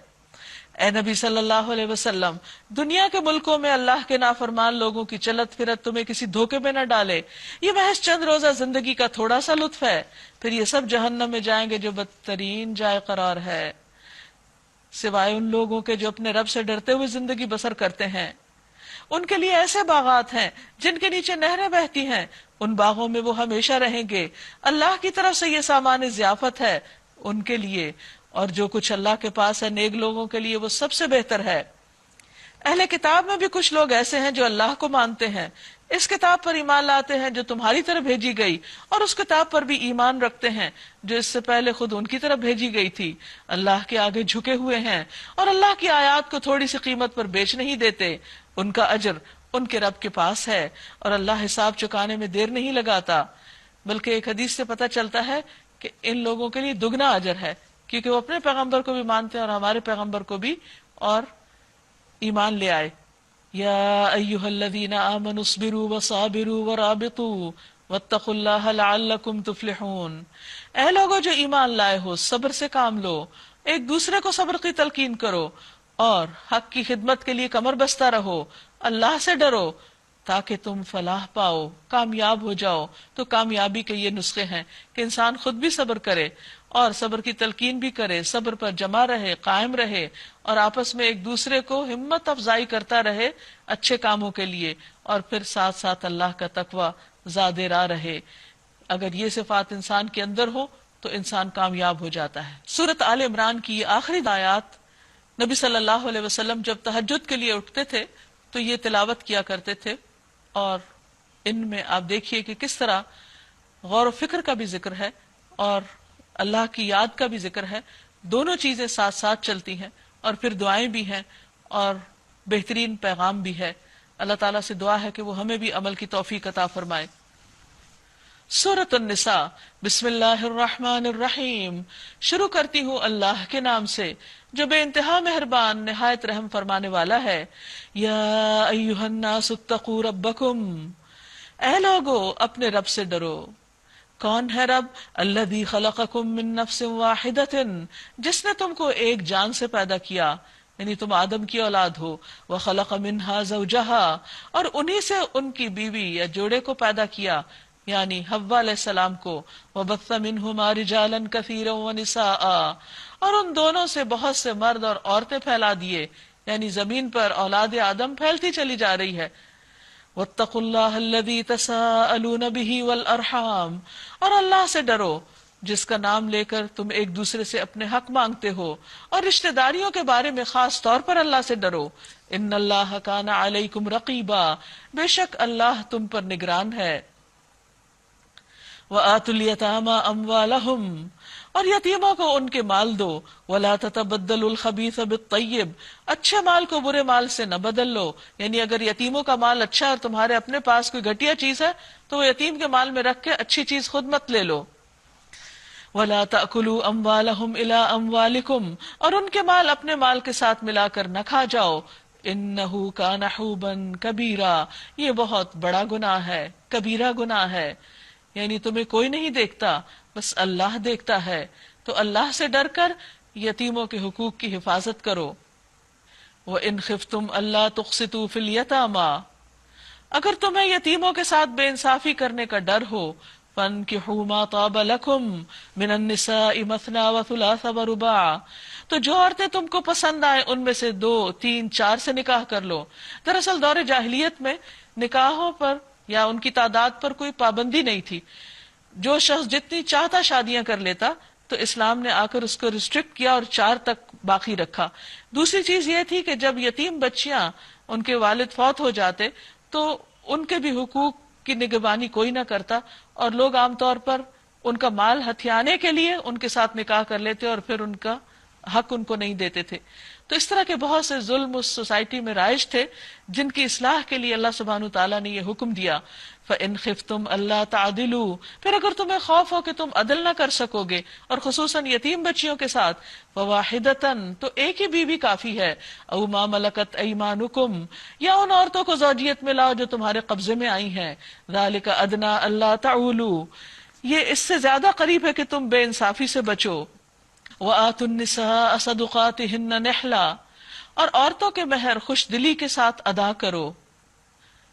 اے نبی صلی اللہ علیہ وسلم، دنیا کے ملکوں میں اللہ کے نافرمان لوگوں کی چلت پھرت تمہیں کسی دھوکے میں نہ ڈالے، یہ محض چند روزہ زندگی کا تھوڑا سا لطف ہے، پھر یہ سب جہنم میں جائیں گے جو بدترین جائے قرار ہے، سوائے ان لوگوں کے جو اپنے رب سے ڈرتے ہوئے زندگی بسر کرتے ہیں۔ ان کے لیے ایسے باغات ہیں جن کے نیچے نہریں بہتی ہیں، ان باغوں میں وہ ہمیشہ رہیں گے، اللہ کی طرف سے یہ سامان ضیافت ہے ان کے لیے، اور جو کچھ اللہ کے پاس ہے نیک لوگوں کے لیے وہ سب سے بہتر ہے۔ اہل کتاب میں بھی کچھ لوگ ایسے ہیں جو اللہ کو مانتے ہیں، اس کتاب پر ایمان لاتے ہیں جو تمہاری طرف بھیجی گئی، اور اس کتاب پر بھی ایمان رکھتے ہیں جو اس سے پہلے خود ان کی طرف بھیجی گئی تھی، اللہ کے آگے جھکے ہوئے ہیں، اور اللہ کی آیات کو تھوڑی سی قیمت پر بیچ نہیں دیتے، ان کا اجر ان کے رب کے پاس ہے، اور اللہ حساب چکانے میں دیر نہیں لگاتا۔ بلکہ ایک حدیث سے پتہ چلتا ہے کہ ان لوگوں کے لیے دگنا اجر ہے، کیونکہ وہ اپنے پیغمبر کو بھی مانتے ہیں اور ہمارے پیغمبر کو بھی، اور ایمان لے آئے۔ یا ایھا الذین آمنوا اصبروا وصابروا ورابطوا واتقوا اللہ لعلکم تفلحون، اے لوگو جو ایمان لائے ہو، صبر سے کام لو، ایک دوسرے کو صبر کی تلقین کرو، اور حق کی خدمت کے لیے کمر بستہ رہو، اللہ سے ڈرو تاکہ تم فلاح پاؤ، کامیاب ہو جاؤ۔ تو کامیابی کے یہ نسخے ہیں کہ انسان خود بھی صبر کرے اور صبر کی تلقین بھی کرے، صبر پر جمع رہے، قائم رہے، اور آپس میں ایک دوسرے کو ہمت افزائی کرتا رہے اچھے کاموں کے لیے، اور پھر ساتھ ساتھ اللہ کا تقوی زادے راہ رہے۔ اگر یہ صفات انسان کے اندر ہو تو انسان کامیاب ہو جاتا ہے۔ سورۃ آل عمران کی یہ آخری آیات، نبی صلی اللہ علیہ وسلم جب تہجد کے لیے اٹھتے تھے تو یہ تلاوت کیا کرتے تھے، اور ان میں آپ دیکھیے کہ کس طرح غور و فکر کا بھی ذکر ہے اور اللہ کی یاد کا بھی ذکر ہے، دونوں چیزیں ساتھ ساتھ چلتی ہیں، اور پھر دعائیں بھی ہیں اور بہترین پیغام بھی ہے۔ اللہ تعالیٰ سے دعا ہے کہ وہ ہمیں بھی عمل کی توفیق عطا فرمائے۔ سورۃ النساء، بسم اللہ الرحمن الرحیم، شروع کرتی ہوں اللہ کے نام سے جو بے انتہا مہربان نہایت رحم فرمانے والا ہے۔ یا ایھا الناس اتقوا ربکم، اے لوگو اپنے رب سے ڈرو۔ کون ہے رب؟ الذی خلقکم من نفس واحدۃ، جس نے تم کو ایک جان سے پیدا کیا، یعنی تم آدم کی اولاد ہو، وخلق منہا زوجہا، اور انہی سے ان کی بیوی یا جوڑے کو پیدا کیا، یعنی حوا علیہ السلام کو، وبث منہما رجالا کثیرا ونساء، اور ان دونوں سے بہت سے مرد اور عورتیں پھیلا دیے، یعنی زمین پر اولاد آدم پھیلتی چلی جا رہی ہے۔ واتقوا اللہ الذی تساءلون بہ والارحام، اور اللہ سے ڈرو جس کا نام لے کر تم ایک دوسرے سے اپنے حق مانگتے ہو، اور رشتہ داریوں کے بارے میں خاص طور پر اللہ سے ڈرو۔ ان اللہ کان علیکم رقیبا، بے شک اللہ تم پر نگران ہے۔ وآتوا الیتامی اموالہم، اور یتیموں کو ان کے مال دو۔ ولا تتبدلوا الخبیث بالطیب، اچھے مال کو برے مال سے نہ بدل لو، یعنی اگر یتیموں کا مال اچھا ہے اور تمہارے اپنے پاس کوئی گھٹیا چیز ہے تو وہ یتیم کے مال میں رکھ کے اچھی چیز خود مت لے لو۔ ولا تأکلوا اموالہم الی اموالکم، اور ان کے مال اپنے مال کے ساتھ ملا کر نہ کھا جاؤ۔ انہ کان حوبا کبیرا، یہ بہت بڑا گناہ ہے، کبیرہ گناہ ہے، یعنی تمہیں کوئی نہیں دیکھتا، بس اللہ دیکھتا ہے، تو اللہ سے ڈر کر یتیموں کے حقوق کی حفاظت کرو۔ وَإِنْ خِفْتُمْ أَلَّا تُقْسِطُوا فِي الْيَتَامَى، اگر تمہیں یتیموں کے ساتھ بے انصافی کرنے کا ڈر ہو، فَانْكِحُوا مَا طَابَ لَكُمْ مِنَ النِّسَاءِ مَثْنَىٰ وَثُلَاثَ وَرُبَاعَ، تو جو عورتیں تم کو پسند آئیں ان میں سے 2، 3، 4 سے نکاح کر لو۔ دراصل دور جاہلیت میں نکاحوں پر یا ان کی تعداد پر کوئی پابندی نہیں تھی، جو شخص جتنی چاہتا شادیاں کر لیتا، تو اسلام نے آ کر اس کو ریسٹرکٹ کیا اور 4 تک باقی رکھا۔ دوسری چیز یہ تھی کہ جب یتیم بچیاں ان کے والد فوت ہو جاتے تو ان کے بھی حقوق کی نگہبانی کوئی نہ کرتا، اور لوگ عام طور پر ان کا مال ہتھیانے کے لیے ان کے ساتھ نکاح کر لیتے اور پھر ان کا حق ان کو نہیں دیتے تھے۔ تو اس طرح کے بہت سے ظلم اس سوسائٹی میں رائج تھے جن کی اصلاح کے لیے اللہ سبحانہ تعالیٰ نے یہ حکم دیا فَإِنْ خِفْتُمْ أَلَّا تَعْدِلُوا، پھر اگر تمہیں خوف ہو کہ تم عدل نہ کر سکو گے اور خصوصاً یتیم بچیوں کے ساتھ، فَوَاحِدَةً، تو ایک ہی بیوی کافی ہے، اَوْ مَا مَلَكَتْ أَيْمَانُكُمْ، یا ان عورتوں کو زوجیت میں لاؤ جو تمہارے قبضے میں آئی ہیں، ذَلِكَ أَدْنَىٰ أَلَّا تَعُولُوا، یہ اس سے زیادہ قریب ہے کہ تم بے انصافی سے بچو، وَآتُوا النِّسَاءَ صَدُقَاتِهِنَّ نِحْلًا، اور عورتوں کے مہر خوش دلی کے ساتھ ادا کرو۔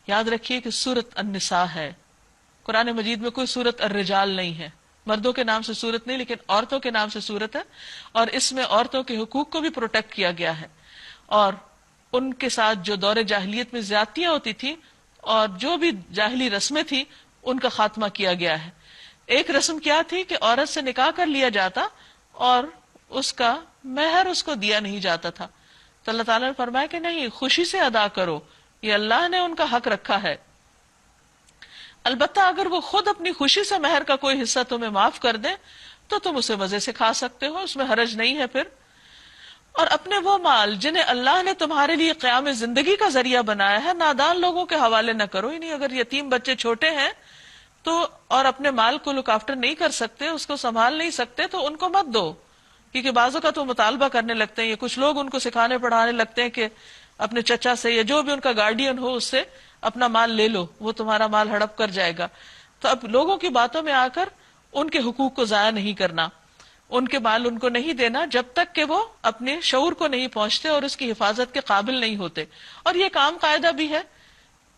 یاد رکھیے کہ سورت النساء ہے، قرآن مجید میں کوئی سورت الرجال نہیں ہے، مردوں کے نام سے سورت نہیں لیکن عورتوں کے نام سے سورت ہے، اور اس میں عورتوں کے حقوق کو بھی پروٹیکٹ کیا گیا ہے، اور ان کے ساتھ جو دور جاہلیت میں زیادتیاں ہوتی تھی اور جو بھی جاہلی رسمیں تھیں ان کا خاتمہ کیا گیا ہے۔ ایک رسم کیا تھی کہ عورت سے نکاح کر لیا جاتا اور اس کا مہر اس کو دیا نہیں جاتا تھا، تو اللہ تعالیٰ نے فرمایا کہ نہیں، خوشی سے ادا کرو، یہ اللہ نے ان کا حق رکھا ہے۔ البتہ اگر وہ خود اپنی خوشی سے مہر کا کوئی حصہ تمہیں معاف کر دیں تو تم اسے مزے سے کھا سکتے ہو، اس میں حرج نہیں ہے پھر۔ اور اپنے وہ مال جنہیں اللہ نے تمہارے لیے قیام زندگی کا ذریعہ بنایا ہے نادان لوگوں کے حوالے نہ کرو، یعنی اگر یتیم بچے چھوٹے ہیں تو اور اپنے مال کو لک آفٹر نہیں کر سکتے، اس کو سنبھال نہیں سکتے، تو ان کو مت دو، کیونکہ بعضوں کا تو مطالبہ کرنے لگتے ہیں، یا کچھ لوگ ان کو سکھانے پڑھانے لگتے ہیں کہ اپنے چچا سے یا جو بھی ان کا گارڈین ہو اس سے اپنا مال لے لو، وہ تمہارا مال ہڑپ کر جائے گا۔ تو اب لوگوں کی باتوں میں آ کر ان کے حقوق کو ضائع نہیں کرنا، ان کے مال ان کو نہیں دینا جب تک کہ وہ اپنے شعور کو نہیں پہنچتے اور اس کی حفاظت کے قابل نہیں ہوتے۔ اور یہ کام قاعدہ بھی ہے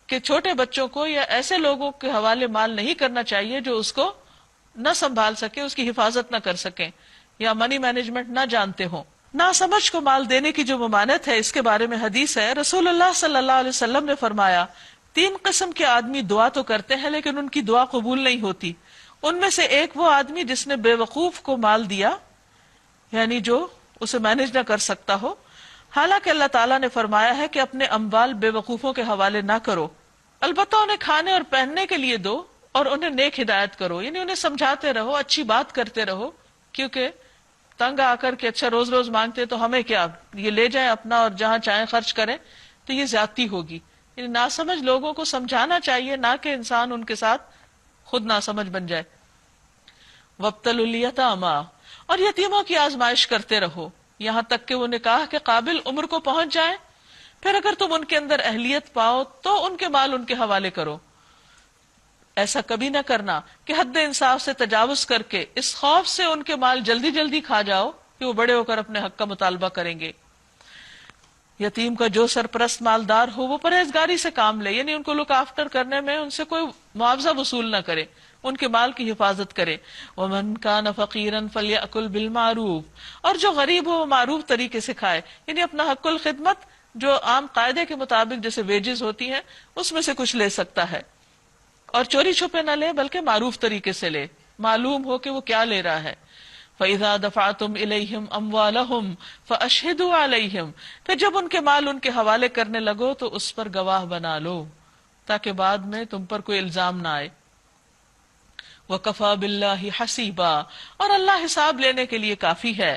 کہ چھوٹے بچوں کو یا ایسے لوگوں کے حوالے مال نہیں کرنا چاہیے جو اس کو نہ سنبھال سکے، اس کی حفاظت نہ کر سکیں یا منی مینجمنٹ نہ جانتے ہوں۔ ناسمجھ کو مال دینے کی جو ممانعت ہے اس کے بارے میں حدیث ہے، رسول اللہ صلی اللہ علیہ وسلم نے فرمایا 3 قسم کے آدمی دعا تو کرتے ہیں لیکن ان کی دعا قبول نہیں ہوتی۔ ان میں سے ایک وہ آدمی جس نے بے وقوف کو مال دیا، یعنی جو اسے مینج نہ کر سکتا ہو، حالانکہ اللہ تعالیٰ نے فرمایا ہے کہ اپنے اموال بے وقوفوں کے حوالے نہ کرو، البتہ انہیں کھانے اور پہننے کے لیے دو اور انہیں نیک ہدایت کرو، یعنی انہیں سمجھاتے رہو، اچھی بات کرتے رہو، کیونکہ تنگ آ کر کے اچھا روز روز مانگتے تو ہمیں کیا، یہ لے جائیں اپنا اور جہاں چاہیں خرچ کریں، تو یہ زیادتی ہوگی۔ یعنی ناسمجھ لوگوں کو سمجھانا چاہیے، نہ کہ انسان ان کے ساتھ خود ناسمجھ بن جائے۔ وَابْتَلُوا الْيَتَامَىٰ، اور یتیموں کی آزمائش کرتے رہو یہاں تک کہ وہ نکاح کے قابل عمر کو پہنچ جائیں، پھر اگر تم ان کے اندر اہلیت پاؤ تو ان کے مال ان کے حوالے کرو۔ ایسا کبھی نہ کرنا کہ حد انصاف سے تجاوز کر کے اس خوف سے ان کے مال جلدی جلدی کھا جاؤ کہ وہ بڑے ہو کر اپنے حق کا مطالبہ کریں گے۔ یتیم کا جو سرپرست مالدار ہو وہ پرہیزگاری سے کام لے، یعنی ان کو لک آفٹر کرنے میں ان سے کوئی معاوضہ وصول نہ کرے، ان کے مال کی حفاظت کرے۔ وَمَنْ كَانَ فَقِيرًا فَلْيَأْكُلْ بِالْمَعْرُوفِ، اور جو غریب ہو وہ معروف طریقے سے کھائے، یعنی اپنا حق الخدمت جو عام قاعدے کے مطابق جیسے ویجز ہوتی ہیں اس میں سے کچھ لے سکتا ہے، اور چوری چھپے نہ لے بلکہ معروف طریقے سے لے، معلوم ہو کہ وہ کیا لے رہا ہے۔ فَإِذَا دَفَعْتُمْ إِلَيْهِمْ أَمْوَالَهُمْ فَأَشْهِدُوا عَلَيْهِمْ، پھر جب ان کے مال ان کے حوالے کرنے لگو تو اس پر گواہ بنا لو تاکہ بعد میں تم پر کوئی الزام نہ آئے۔ وَكَفَى بِاللَّهِ حَسِيبًا، اور اللہ حساب لینے کے لیے کافی ہے۔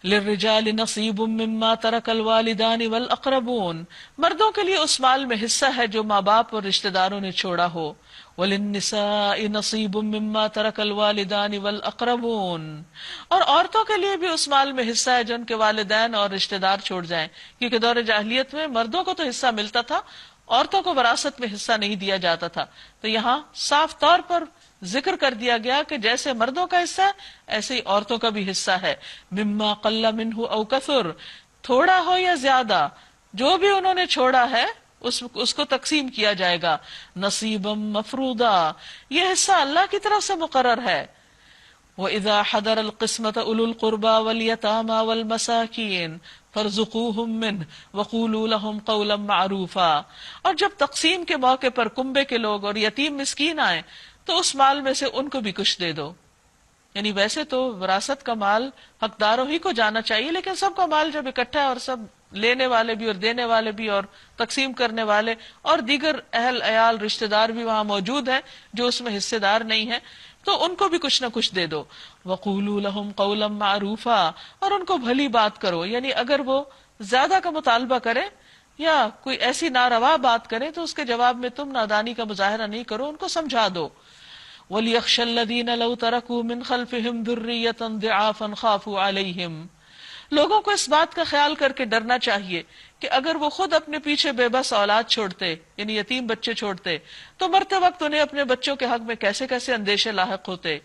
لِلرِّجَالِ نَصِيبٌ مِّمَّا تَرَكَ الْوَالِدَانِ وَالْأَقْرَبُونَ، مردوں کے لیے اس مال میں حصہ ہے جو ماں باپ اور رشتہ داروں نے چھوڑا ہو۔ وَلِلنِّسَاءِ نَصِيبٌ مِّمَّا تَرَكَ الْوَالِدَانِ وَالْأَقْرَبُونَ، اور عورتوں کے لیے بھی اس مال میں حصہ ہے جو ان کے والدین اور رشتہ دار چھوڑ جائیں، کیونکہ دور جاہلیت میں مردوں کو تو حصہ ملتا تھا، عورتوں کو وراثت میں حصہ نہیں دیا جاتا تھا۔ تو یہاں صاف طور پر ذکر کر دیا گیا کہ جیسے مردوں کا حصہ ہے ایسے ہی عورتوں کا بھی حصہ ہے۔ مما قل منہ او کثر، تھوڑا ہو یا زیادہ جو بھی انہوں نے چھوڑا ہے اس کو تقسیم کیا جائے گا۔ نصیبا مفروضا، یہ حصہ اللہ کی طرف سے مقرر ہے۔ وَإِذَا حَضَرَ الْقِسْمَةَ أُولُو الْقُرْبَى وَالْيَتَامَى وَالْمَسَاكِينَ فَارْزُقُوهُم مِّنْهُ وَقُولُوا لَهُمْ قَوْلًا مَّعْرُوفًا، اور جب تقسیم کے موقع پر کنبے کے لوگ اور یتیم مسکین آئیں تو اس مال میں سے ان کو بھی کچھ دے دو۔ یعنی ویسے تو وراثت کا مال حقداروں ہی کو جانا چاہیے، لیکن سب کا مال جب اکٹھا ہے اور سب لینے والے بھی اور دینے والے بھی اور تقسیم کرنے والے اور دیگر اہل عیال رشتہ دار بھی وہاں موجود ہیں جو اس میں حصے دار نہیں ہیں، تو ان کو بھی کچھ نہ کچھ دے دو. وَقُولُوا لَهُمْ قَوْلًا مَعْرُوفًا، اور ان کو بھلی بات کرو، یعنی اگر وہ زیادہ کا مطالبہ کرے یا کوئی ایسی ناروا بات کرے تو اس کے جواب میں تم نادانی کا مظاہرہ نہیں کرو، ان کو سمجھا دو. وَلْيَخْشَ الَّذِينَ لَوْ تَرَكُوا مِنْ خَلْفِهِمْ ذُرِّيَّةً ضِعَافًا خَافُوا عَلَيْهِمْ. لوگوں کو اس بات کا خیال کر کے ڈرنا چاہیے کہ اگر وہ خود اپنے پیچھے بے بس اولاد چھوڑتے، یعنی یتیم بچے چھوڑتے، تو مرتے وقت انہیں اپنے بچوں کے حق میں کیسے کیسے اندیشے لاحق ہوتے.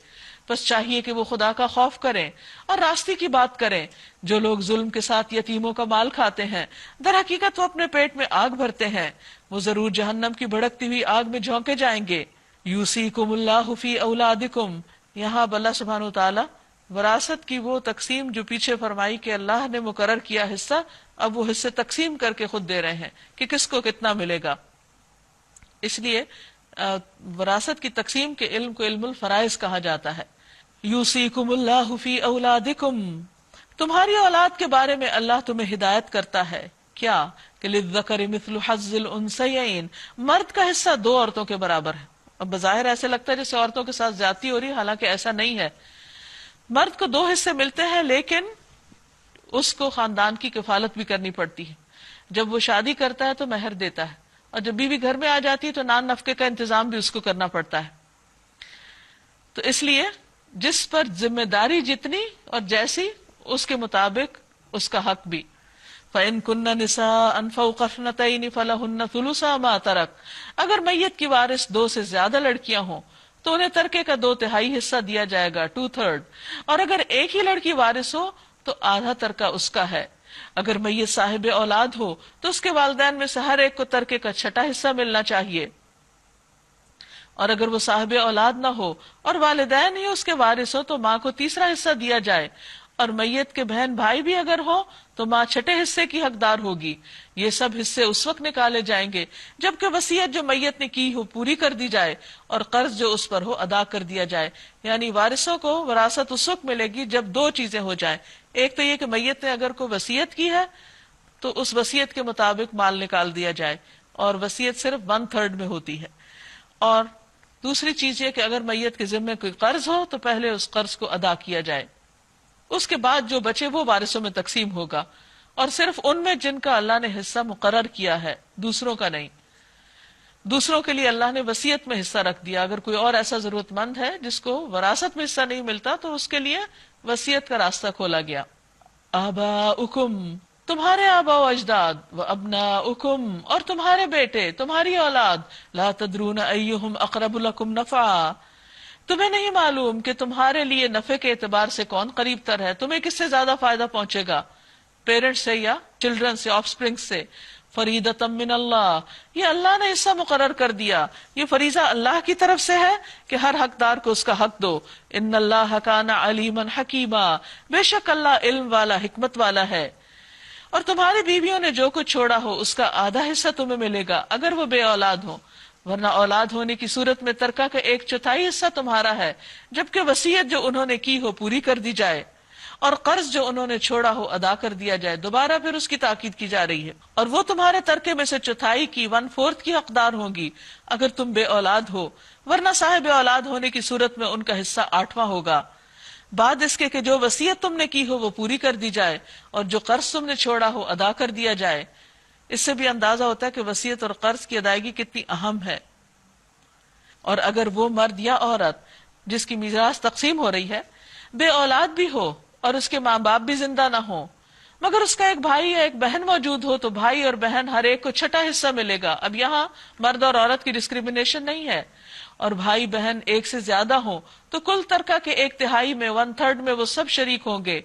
بس چاہیے کہ وہ خدا کا خوف کریں اور راستے کی بات کریں. جو لوگ ظلم کے ساتھ یتیموں کا مال کھاتے ہیں، در حقیقت وہ اپنے پیٹ میں آگ بھرتے ہیں، وہ ضرور جہنم کی بھڑکتی ہوئی آگ میں جھونکے جائیں گے. یوصیکم اللہ فی اولادکم، یہاں اللہ سبحانہ وتعالی وراثت کی وہ تقسیم جو پیچھے فرمائی کہ اللہ نے مقرر کیا حصہ، اب وہ حصے تقسیم کر کے خود دے رہے ہیں کہ کس کو کتنا ملے گا. اس لیے وراثت کی تقسیم کے علم کو علم الفرائض کہا جاتا ہے. یوصیکم اللہ فی اولادکم، تمہاری اولاد کے بارے میں اللہ تمہیں ہدایت کرتا ہے کیا کہ للذکر مثل حظ الانثیین، مرد کا حصہ دو عورتوں کے برابر ہے. اب بظاہر ایسے لگتا ہے جیسے عورتوں کے ساتھ زیادتی ہو رہی ہے، حالانکہ ایسا نہیں ہے. مرد کو دو حصے ملتے ہیں، لیکن اس کو خاندان کی کفالت بھی کرنی پڑتی ہے. جب وہ شادی کرتا ہے تو مہر دیتا ہے، اور جب بیوی گھر میں آ جاتی ہے تو نان نفقے کا انتظام بھی اس کو کرنا پڑتا ہے. تو اس لیے جس پر ذمہ داری جتنی اور جیسی، اس کے مطابق اس کا حق بھی. فَإِن كُنَّ نِسَاءً فَوْقَ اثْنَتَيْنِ فَلَهُنَّ ثُلُثَا مَا تَرَكَ، اگر میت کی وارث دو سے زیادہ لڑکیاں ہوں تو انہیں ترکے کا 2/3 حصہ دیا جائے گا، 2/3. اور اگر ایک ہی لڑکی وارث ہو تو آدھا ترکہ اس کا ہے. اگر میت صاحب اولاد ہو تو اس کے والدین میں سے ہر ایک کو ترکے کا 1/6 حصہ ملنا چاہیے. اور اگر وہ صاحب اولاد نہ ہو اور والدین ہی اس کے وارث ہو تو ماں کو 3 حصہ دیا جائے. اور میت کے بہن بھائی بھی اگر ہو تو ماں 6 حصے کی حقدار ہوگی. یہ سب حصے اس وقت نکالے جائیں گے جبکہ وصیت جو میت نے کی ہو پوری کر دی جائے اور قرض جو اس پر ہو ادا کر دیا جائے. یعنی وارثوں کو وراثت اس وقت ملے گی جب دو چیزیں ہو جائیں. ایک تو یہ کہ میت نے اگر کوئی وصیت کی ہے تو اس وصیت کے مطابق مال نکال دیا جائے، اور وصیت صرف 1/3 میں ہوتی ہے. اور دوسری چیز یہ کہ اگر میت کے ذمے کوئی قرض ہو تو پہلے اس قرض کو ادا کیا جائے، اس کے بعد جو بچے وہ وارثوں میں تقسیم ہوگا، اور صرف ان میں جن کا اللہ نے حصہ مقرر کیا ہے، دوسروں کا نہیں. دوسروں کے لیے اللہ نے وصیت میں حصہ رکھ دیا. اگر کوئی اور ایسا ضرورت مند ہے جس کو وراثت میں حصہ نہیں ملتا تو اس کے لیے وصیت کا راستہ کھولا گیا. آباؤکم، تمہارے آبا و اجداد، و ابناؤکم، اور تمہارے بیٹے، تمہاری اولاد، لا تدرون ایہم اقرب لکم نفعا، تمہیں نہیں معلوم کہ تمہارے لیے نفع کے اعتبار سے کون قریب تر ہے، تمہیں کس سے زیادہ فائدہ پہنچے گا، پیرنٹس سے یا چلڈرن سے، آف سپرنگ سے. فریدۃ من اللہ، یہ اللہ نے حصہ مقرر کر دیا، یہ فریضہ اللہ کی طرف سے ہے کہ ہر حقدار کو اس کا حق دو. ان اللہ کان علیما حکیما، بے شک اللہ علم والا، حکمت والا ہے. اور تمہاری بیویوں نے جو کچھ چھوڑا ہو اس کا آدھا حصہ تمہیں ملے گا اگر وہ بے اولاد ہو، ورنہ اولاد ہونے کی صورت میں ترکہ کا 1/4 حصہ تمہارا ہے، جبکہ وصیت جو انہوں نے کی ہو پوری کر دی جائے اور قرض جو انہوں نے چھوڑا ہو ادا کر دیا جائے. دوبارہ پھر اس کی تاکید کی جا رہی ہے. اور وہ تمہارے ترکے میں سے 1/4 کی 1/4 کی حقدار ہوں گی اگر تم بے اولاد ہو، ورنہ صاحب اولاد ہونے کی صورت میں ان کا حصہ 8واں ہوگا، بعد اس کے کہ جو وصیت تم نے کی ہو وہ پوری کر دی جائے اور جو قرض تم نے چھوڑا ہو ادا کر دیا جائے. اس سے بھی اندازہ ہوتا ہے کہ وصیت اور قرض کی ادائیگی کتنی اہم ہے. اور اگر وہ مرد یا عورت جس کی میراث تقسیم ہو رہی ہے بے اولاد بھی ہو اور اس کے ماں باپ بھی زندہ نہ ہو، مگر اس کا ایک بھائی یا ایک بہن موجود ہو، تو بھائی اور بہن ہر ایک کو 6 حصہ ملے گا. اب یہاں مرد اور عورت کی ڈسکریمنیشن نہیں ہے. اور بھائی بہن ایک سے زیادہ ہوں تو کل ترکہ کے 1/3 میں 1/3 میں وہ سب شریک ہوں گے،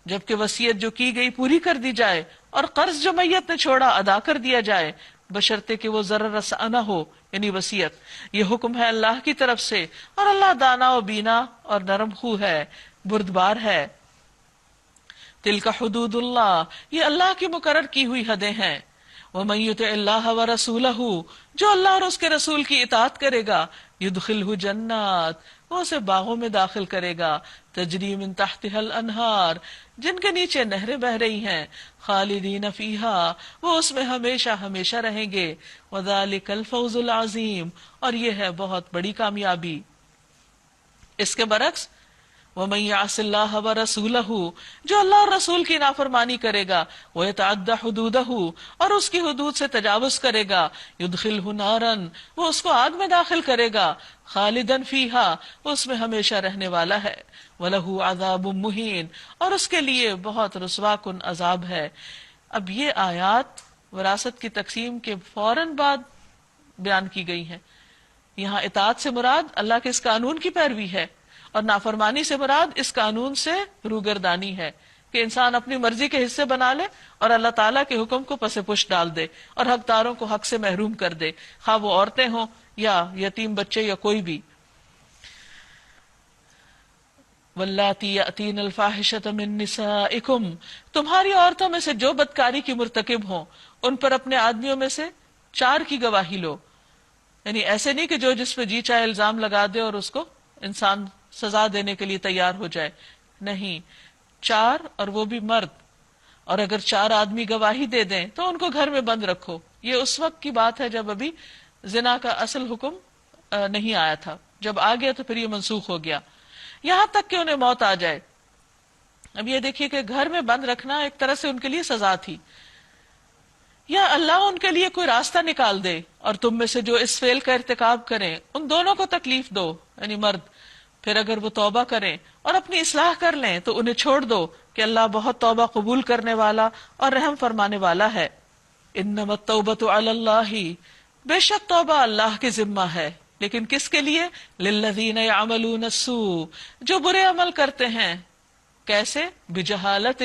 جبکہ وصیت جو کی گئی پوری کر دی جائے اور قرض جو میت نے چھوڑا ادا کر دیا جائے، بشرطے کہ وہ ضرر رساں نہ ہو، یعنی وصیت. یہ حکم ہے اللہ کی طرف سے، اور اللہ دانا و بینا اور نرم خو ہے، بردبار ہے. تلک حدود اللہ، یہ اللہ کی مقرر کی ہوئی حدیں ہیں. وَمَن يُطِعِ اللَّهَ وَرَسُولَهُ، جو اللہ اور اس کے رسول کی اطاعت کرے گا، يُدْخِلْهُ جنات، وہ اسے باغوں میں داخل کرے گا، تجری من تحتها الانہار، جن کے نیچے نہریں بہ رہی ہیں، خالدین فیہا، وہ اس میں ہمیشہ ہمیشہ رہیں گے. وَذَلِكَ الْفَوْزُ الْعَظِيمُ، اور یہ ہے بہت بڑی کامیابی. اس کے برعکس وَمَن يَعْصِ اللَّهَ وَرَسُولَهُ، جو اللہ اور رسول کی نافرمانی کرے گا، وَيَتَعَدَّ حُدُودَهُ، اور اس کی حدود سے تجاوز کرے گا، يُدْخِلْهُ نَارًا، وہ اس کو آگ میں داخل کرے گا، خالداً فیہا، وہ اس میں ہمیشہ رہنے والا ہے، وَلَهُ عَذَابٌ مُہِینٌ، اور اس کے لیے بہت رسوا کن عذاب ہے۔ اب یہ آیات وراثت کی تقسیم کے فوراً بعد بیان کی گئی ہیں۔ یہاں اطاعت سے مراد اللہ کے اس قانون کی پیروی ہے، اور نافرمانی سے مراد اس قانون سے روگردانی ہے کہ انسان اپنی مرضی کے حصے بنا لے اور اللہ تعالیٰ کے حکم کو پس پش ڈال دے اور حقداروں کو حق سے محروم کر دے، خواہ وہ عورتیں ہوں یا یتیم بچے یا کوئی بھی۔ واللاتی یأتین الفاحشۃ من نسائکم، تمہاری عورتوں میں سے جو بدکاری کی مرتکب ہوں ان پر اپنے آدمیوں میں سے 4 کی گواہی لو۔ یعنی ایسے نہیں کہ جو جس پہ جی چاہے الزام لگا دے اور اس کو انسان سزا دینے کے لیے تیار ہو جائے، نہیں، 4 اور وہ بھی مرد، اور اگر 4 آدمی گواہی دے دیں تو ان کو گھر میں بند رکھو۔ یہ اس وقت کی بات ہے جب ابھی زنا کا اصل حکم نہیں آیا تھا، جب آ گیا تو پھر یہ منسوخ ہو گیا، یہاں تک کہ انہیں موت آ جائے۔ اب یہ دیکھیے کہ گھر میں بند رکھنا ایک طرح سے ان کے لیے سزا تھی، یا اللہ ان کے لیے کوئی راستہ نکال دے اور تم میں سے جو اس فعل کا ارتکاب کریں ان دونوں کو تکلیف دو، یعنی مرد، پھر اگر وہ توبہ کریں اور اپنی اصلاح کر لیں تو انہیں چھوڑ دو کہ اللہ بہت توبہ قبول کرنے والا اور رحم فرمانے والا ہے۔ انما التوبۃ علی اللہ، بے شک توبہ اللہ کے ذمہ ہے، لیکن کس کے لیے؟ للذین یعملون السوء، جو برے عمل کرتے ہیں۔ کیسے؟ بجہالت،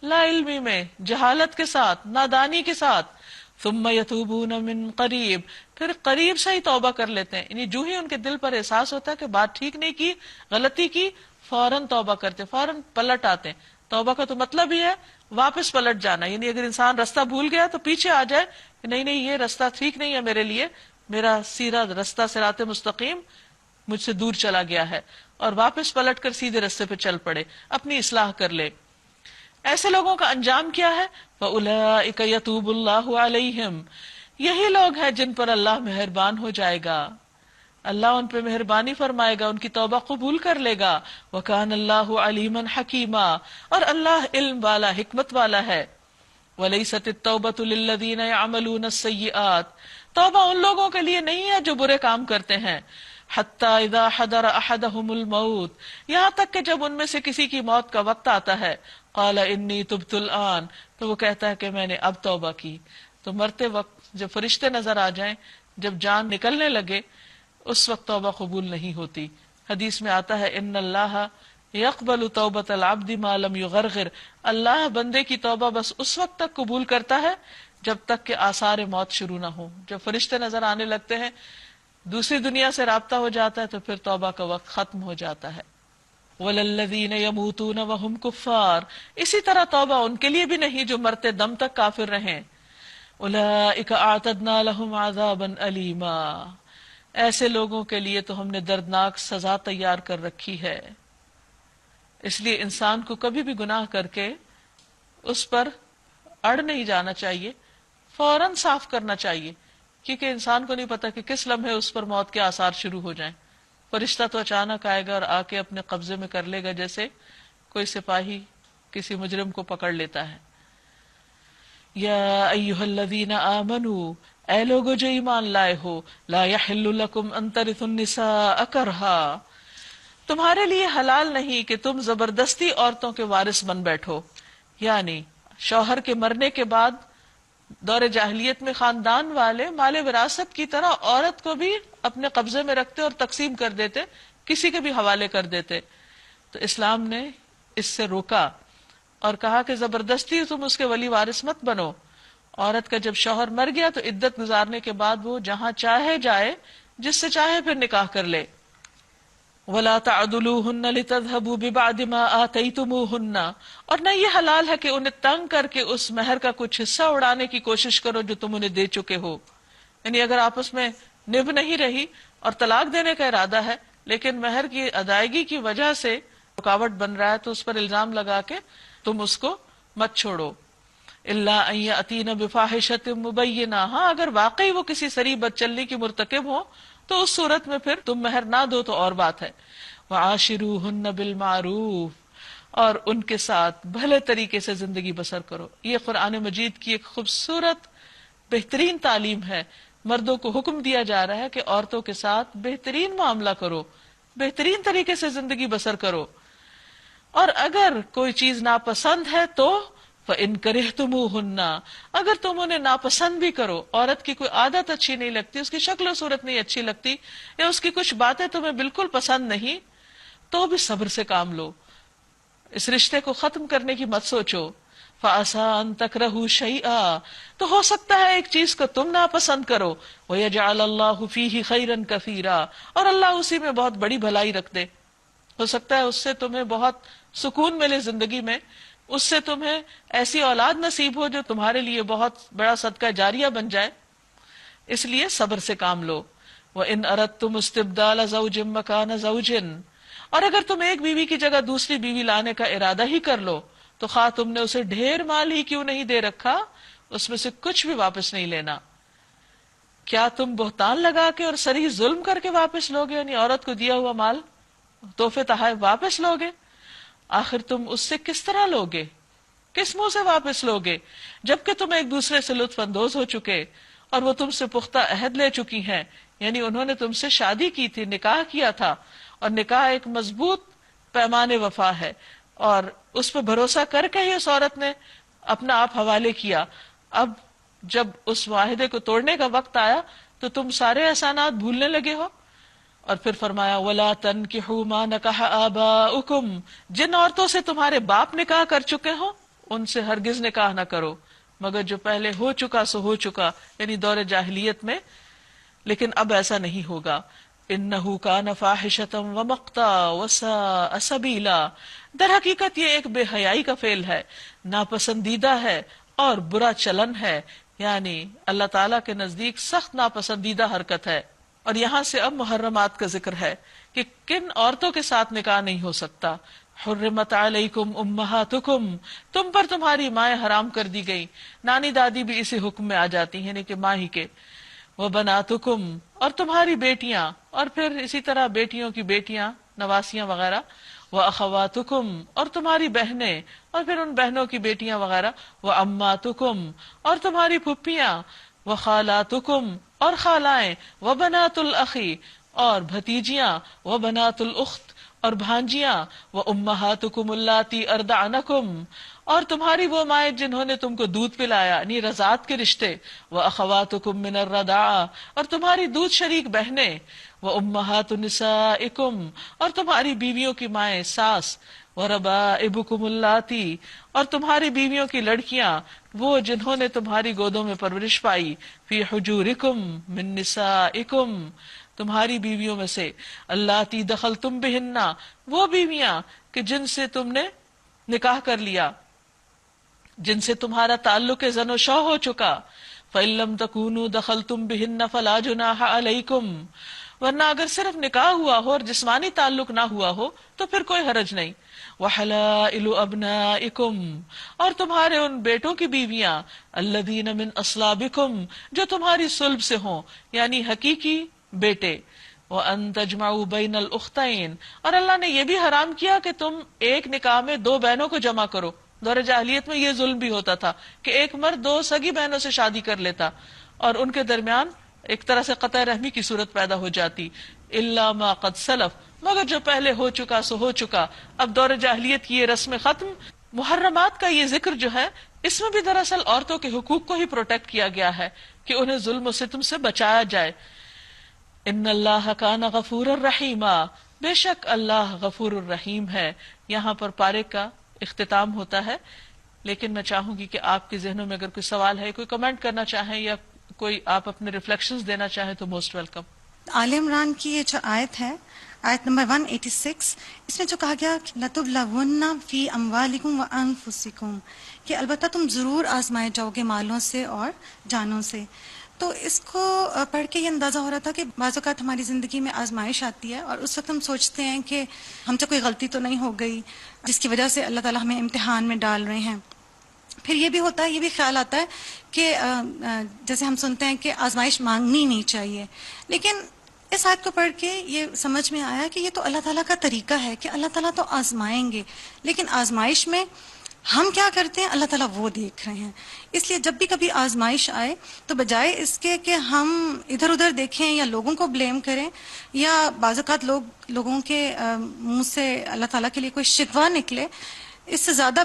لا علمی میں، جہالت کے ساتھ، نادانی کے ساتھ، ثم یتوبون من قریب، پھر قریب سے ہی توبہ کر لیتے ہیں، یعنی جو ہی ان کے دل پر احساس ہوتا ہے کہ بات ٹھیک نہیں کی، غلطی کی، فوراً توبہ کرتے، فوراً پلٹ آتے ہیں۔ توبہ کا تو مطلب ہی ہے واپس پلٹ جانا، یعنی اگر انسان رستہ بھول گیا تو پیچھے آ جائے کہ نہیں نہیں، یہ رستہ ٹھیک نہیں ہے میرے لیے، میرا سیدھا رستہ صراط مستقیم مجھ سے دور چلا گیا ہے، اور واپس پلٹ کر سیدھے رستے پہ چل پڑے، اپنی اصلاح کر لے۔ ایسے لوگوں کا انجام کیا ہے؟ فَأُولَئِكَ يَتُوبُ اللَّهُ عَلَيْهِمْ، یہی لوگ ہیں جن پر اللہ مہربان ہو جائے گا، اللہ ان پہ مہربانی فرمائے گا، ان کی توبہ قبول کر لے گا۔ وَكَانَ اللَّهُ عَلِيمًا حَكِيمًا، اور اللہ علم والا، حکمت والا ہے۔ وَلَيْسَتِ التَّوْبَةُ لِلَّذِينَ يَعْمَلُونَ السَّيِّئَاتِ، توبہ ان لوگوں کے لیے نہیں ہے جو برے کام کرتے ہیں۔ حَتَّى إِذَا حَضَرَ أَحَدَهُمُ الْمَوْتُ، یہاں تک کہ جب ان میں سے کسی کی موت کا وقت آتا ہے، قَالَ إِنِّي تُبْتُ الْآنَ، تو وہ کہتا ہے کہ میں نے اب توبہ کی۔ تو مرتے وقت جب فرشتے نظر آ جائیں، جب جان نکلنے لگے، اس وقت توبہ قبول نہیں ہوتی۔ حدیث میں آتا ہے ان اللہ یقبل توبۃ العبد ما لم یغرغر، اللہ بندے کی توبہ بس اس وقت تک قبول کرتا ہے جب تک کہ آثار موت شروع نہ ہو۔ جب فرشتے نظر آنے لگتے ہیں، دوسری دنیا سے رابطہ ہو جاتا ہے، تو پھر توبہ کا وقت ختم ہو جاتا ہے۔ وَلَلَّذِينَ يَمُوتُونَ وَهُمْ كُفَّارٌ، اسی طرح توبہ ان کے لیے بھی نہیں جو مرتے دم تک کافر رہیں۔ أُولَئِكَ أَعْتَدْنَا لَهُمْ عَذَابًا أَلِيمًا، ایسے لوگوں کے لیے تو ہم نے دردناک سزا تیار کر رکھی ہے۔ اس لیے انسان کو کبھی بھی گناہ کر کے اس پر اڑ نہیں جانا چاہیے، فوراً صاف کرنا چاہیے، کیونکہ انسان کو نہیں پتا کہ کس لمحے اس پر موت کے آثار شروع ہو جائیں۔ فرشتہ تو اچانک آئے گا اور آ کے اپنے قبضے میں کر لے گا، جیسے کوئی سپاہی کسی مجرم کو پکڑ لیتا ہے۔ یا ایھا الذین آمنوا، اے لوگو جو ایمان لائے ہو، لا یحل لکم ان ترثوا النساء کرہا، تمہارے لیے حلال نہیں کہ تم زبردستی عورتوں کے وارث بن بیٹھو۔ یعنی شوہر کے مرنے کے بعد دور جاہلیت میں خاندان والے مال وراثت کی طرح عورت کو بھی اپنے قبضے میں رکھتے اور تقسیم کر دیتے، کسی کے بھی حوالے کر دیتے۔ تو اسلام نے اس سے روکا اور کہا کہ زبردستی تم اس کے ولی وارث مت بنو۔ عورت کا جب شوہر مر گیا تو عدت گزارنے کے بعد وہ جہاں چاہے جائے، جس سے چاہے پھر نکاح کر لے۔ وَلَا تَعْضُلُوهُنَّ لِتَذْهَبُوا بِبَعْضِ مَا آتَيْتُمُوهُنَّ، اور نہ یہ حلال ہے کہ انہیں تنگ کر کے اس مہر کا کچھ حصہ اڑانے کی کوشش کرو جو تم انہیں دے چکے ہو۔ یعنی اگر آپس میں نبھ نہیں رہی اور طلاق دینے کا ارادہ ہے، لیکن مہر کی ادائیگی کی وجہ سے رکاوٹ بن رہا ہے، تو اس پر الزام لگا کے تم اس کو مت چھوڑو۔ الا ان یاتین بفاحشۃ مبینہ، ہاں اگر واقعی وہ کسی صریح بدچلنی کی مرتکب ہو تو اس صورت میں پھر تم مہر نہ دو تو اور بات ہے۔ وعاشروہن بالمعروف، اور ان کے ساتھ بھلے طریقے سے زندگی بسر کرو۔ یہ قرآن مجید کی ایک خوبصورت بہترین تعلیم ہے۔ مردوں کو حکم دیا جا رہا ہے کہ عورتوں کے ساتھ بہترین معاملہ کرو، بہترین طریقے سے زندگی بسر کرو، اور اگر کوئی چیز ناپسند ہے تو فَإِن كَرِهْتُمُوهُنَّ، اگر تم انہیں ناپسند بھی کرو، عورت کی کوئی عادت اچھی نہیں لگتی، اس کی شکل و صورت نہیں اچھی لگتی، یا اس کی کچھ باتیں تمہیں بالکل پسند نہیں، تو بھی صبر سے کام لو، اس رشتے کو ختم کرنے کی مت سوچو۔ فَعَسَىٰ أَن تَكْرَهُوا شَيْئًا، تو ہو سکتا ہے ایک چیز کو تم ناپسند کرو، وَيَجْعَلَ اللَّهُ فِيهِ خَيْرًا كَثِيرًا، اور اللہ اسی میں بہت بڑی بھلائی رکھ دے۔ ہو سکتا ہے اس سے تمہیں بہت سکون ملے زندگی میں، اس سے تمہیں ایسی اولاد نصیب ہو جو تمہارے لیے بہت بڑا صدقہ جاریہ بن جائے، اس لیے صبر سے کام لو۔ وَإِنْ أَرَدْتُمُ اسْتِبْدَالَ زَوْجٍ مَّكَانَ زَوْجٍ، اور اگر تم ایک بیوی کی جگہ دوسری بیوی لانے کا ارادہ ہی کر لو تو خواہ تم نے اسے ڈھیر مال ہی کیوں نہیں دے رکھا، اس میں سے کچھ بھی واپس نہیں لینا۔ کیا تم بہتان لگا کے اور صریح ظلم کر کے واپس لوگے، یعنی عورت کو دیا ہوا مال، تحفے تحائف واپس لوگے؟ آخر تم اس سے کس طرح لوگے، کس منہ سے واپس لوگے، جبکہ تم ایک دوسرے سے لطف اندوز ہو چکے اور وہ تم سے پختہ عہد لے چکی ہیں، یعنی انہوں نے تم سے شادی کی تھی، نکاح کیا تھا، اور نکاح ایک مضبوط پیمان وفا ہے، اور اس پہ بھروسہ کر کے ہی اس عورت نے اپنا آپ حوالے کیا۔ اب جب اس معاہدے کو توڑنے کا وقت آیا تو تم سارے احسانات بھولنے لگے ہو۔ اور پھر فرمایا وَلَا تَنْكِحُوا مَا نَكَحَ آبَاؤُكُمْ، جن عورتوں سے تمہارے باپ نکاح کر چکے ہوں ان سے ہرگز نکاح نہ کرو، مگر جو پہلے ہو چکا سو ہو چکا، یعنی دور جاہلیت میں، لیکن اب ایسا نہیں ہوگا۔ إِنَّهُ كَانَ فَاحِشَةً وَمَقْتًا وَسَاءَ سَبِيلًا، در حقیقت یہ ایک بے حیائی کا فعل ہے، ناپسندیدہ ہے اور برا چلن ہے، یعنی اللہ تعالیٰ کے نزدیک سخت ناپسندیدہ حرکت ہے۔ اور یہاں سے اب محرمات کا ذکر ہے کہ کن عورتوں کے ساتھ نکاح نہیں ہو سکتا۔ حرمت علیکم امہاتکم، تم پر تمہاری مائیں حرام کر دی گئی، نانی دادی بھی اسی حکم میں آ جاتی ہیں، یعنی کہ ماں ہی کے۔ وبناتکم، اور تمہاری بیٹیاں، اور پھر اسی طرح بیٹیوں کی بیٹیاں، نواسیاں وغیرہ۔ وَأَخَوَاتُكُمْ، اور تمہاری بہنیں، اور پھر ان بہنوں کی بیٹیاں وغیرہ۔ وَأَمَّاتُكُمْ، اور تمہاری پھپھیاں۔ وَخَالَاتُكُمْ، اور خالائیں۔ وَبَنَاتُ الْأَخِ، اور بھتیجیاں۔ وَبَنَاتُ الْأُخْتِ، اور بھانجیاں۔ وَأُمَّهَاتُكُمُ اللَّاتِي أَرْضَعْنَكُمْ، اور تمہاری وہ مائیں جنہوں نے تم کو دودھ پلایا، یعنی رضاعت کے رشتے۔ وَأَخَوَاتُكُمْ مِنَ الرَّضَاعَةِ، اور تمہاری دودھ شریک بہنیں۔ وَأُمَّهَاتُ نِسَائِكُمْ، اور تمہاری بیویوں کی مائیں، ساس۔ وَرَبَائِبُكُمُ اللَّاتِي، اور تمہاری بیویوں کی لڑکیاں، وہ جنہوں نے تمہاری گودوں میں پرورش پائی۔ فی حجورکم من نسائکم، تمہاری بیویوں میں سے۔ اللاتی دخلتم بہن، وہ بیویاں کہ جن سے تم نے نکاح کر لیا، جن سے تمہارا تعلق زن و شو ہو چکا۔ فإن لم تکونوا دخلتم بہن فلا جناح علیکم، ورنہ اگر صرف نکاح ہوا ہو اور جسمانی تعلق نہ ہوا ہو تو پھر کوئی حرج نہیں۔ وحلائل ابنائکم، اور تمہارے ان بیٹوں کی بیویاں۔ الذین من اصلابکم، جو تمہاری صلب سے ہوں، یعنی حقیقی بیٹے۔ وَأَن تَجْمَعُوا بَيْنَ الْأُخْتَيْنِ، اور اللہ نے یہ بھی حرام کیا کہ تم ایک نکاح میں دو بہنوں کو جمع کرو۔ دور جاہلیت میں یہ ظلم بھی ہوتا تھا کہ ایک مرد دو سگی بہنوں سے شادی کر لیتا اور ان کے درمیان ایک طرح سے قطع رحمی کی صورت پیدا ہو جاتی۔ الا ما قد سلف، مگر جو پہلے ہو چکا سو ہو چکا۔ اب دور جاہلیت کی یہ رسم ختم۔ محرمات کا یہ ذکر جو ہے، اس میں بھی دراصل عورتوں کے حقوق کو ہی پروٹیکٹ کیا گیا ہے کہ انہیں ظلم و ستم سے بچایا جائے۔ ان اللہ کان غفورا رحیما، بے شک اللہ غفور الرحیم ہے۔ یہاں پر پارے کا اختتام ہوتا ہے، لیکن میں چاہوں گی کہ آپ کے ذہنوں میں اگر کوئی سوال ہے، کوئی کمنٹ کرنا چاہیں یا کوئی آپ اپنے ریفلیکشنز دینا چاہیں تو موسٹ ویلکم۔ آل عمران کی یہ جو آیت ہے، آیت نمبر 186، اس میں جو کہا گیا لَتُبْلَوُنَّ فِي أَمْوَالِكُمْ وَأَنفُسِكُمْ، کہ البتہ تم ضرور آزمائے جاؤ گے مالوں سے اور جانوں سے۔ تو اس کو پڑھ کے یہ اندازہ ہو رہا تھا کہ بعض اوقات ہماری زندگی میں آزمائش آتی ہے اور اس وقت ہم سوچتے ہیں کہ ہم سے کوئی غلطی تو نہیں ہو گئی جس کی وجہ سے اللہ تعالیٰ ہمیں امتحان میں ڈال رہے ہیں۔ پھر یہ بھی ہوتا ہے، یہ بھی خیال آتا ہے کہ جیسے ہم سنتے ہیں کہ آزمائش مانگنی نہیں چاہیے، لیکن اس آیت کو پڑھ کے یہ سمجھ میں آیا کہ یہ تو اللہ تعالیٰ کا طریقہ ہے کہ اللہ تعالیٰ تو آزمائیں گے، لیکن آزمائش میں ہم کیا کرتے ہیں اللہ تعالیٰ وہ دیکھ رہے ہیں. اس لیے جب بھی کبھی آزمائش آئے تو بجائے اس کے کہ ہم ادھر ادھر دیکھیں یا لوگوں کو بلیم کریں، یا بعض اوقات لوگوں کے منہ سے اللہ تعالیٰ کے لیے کوئی شکوہ نکلے، اس سے زیادہ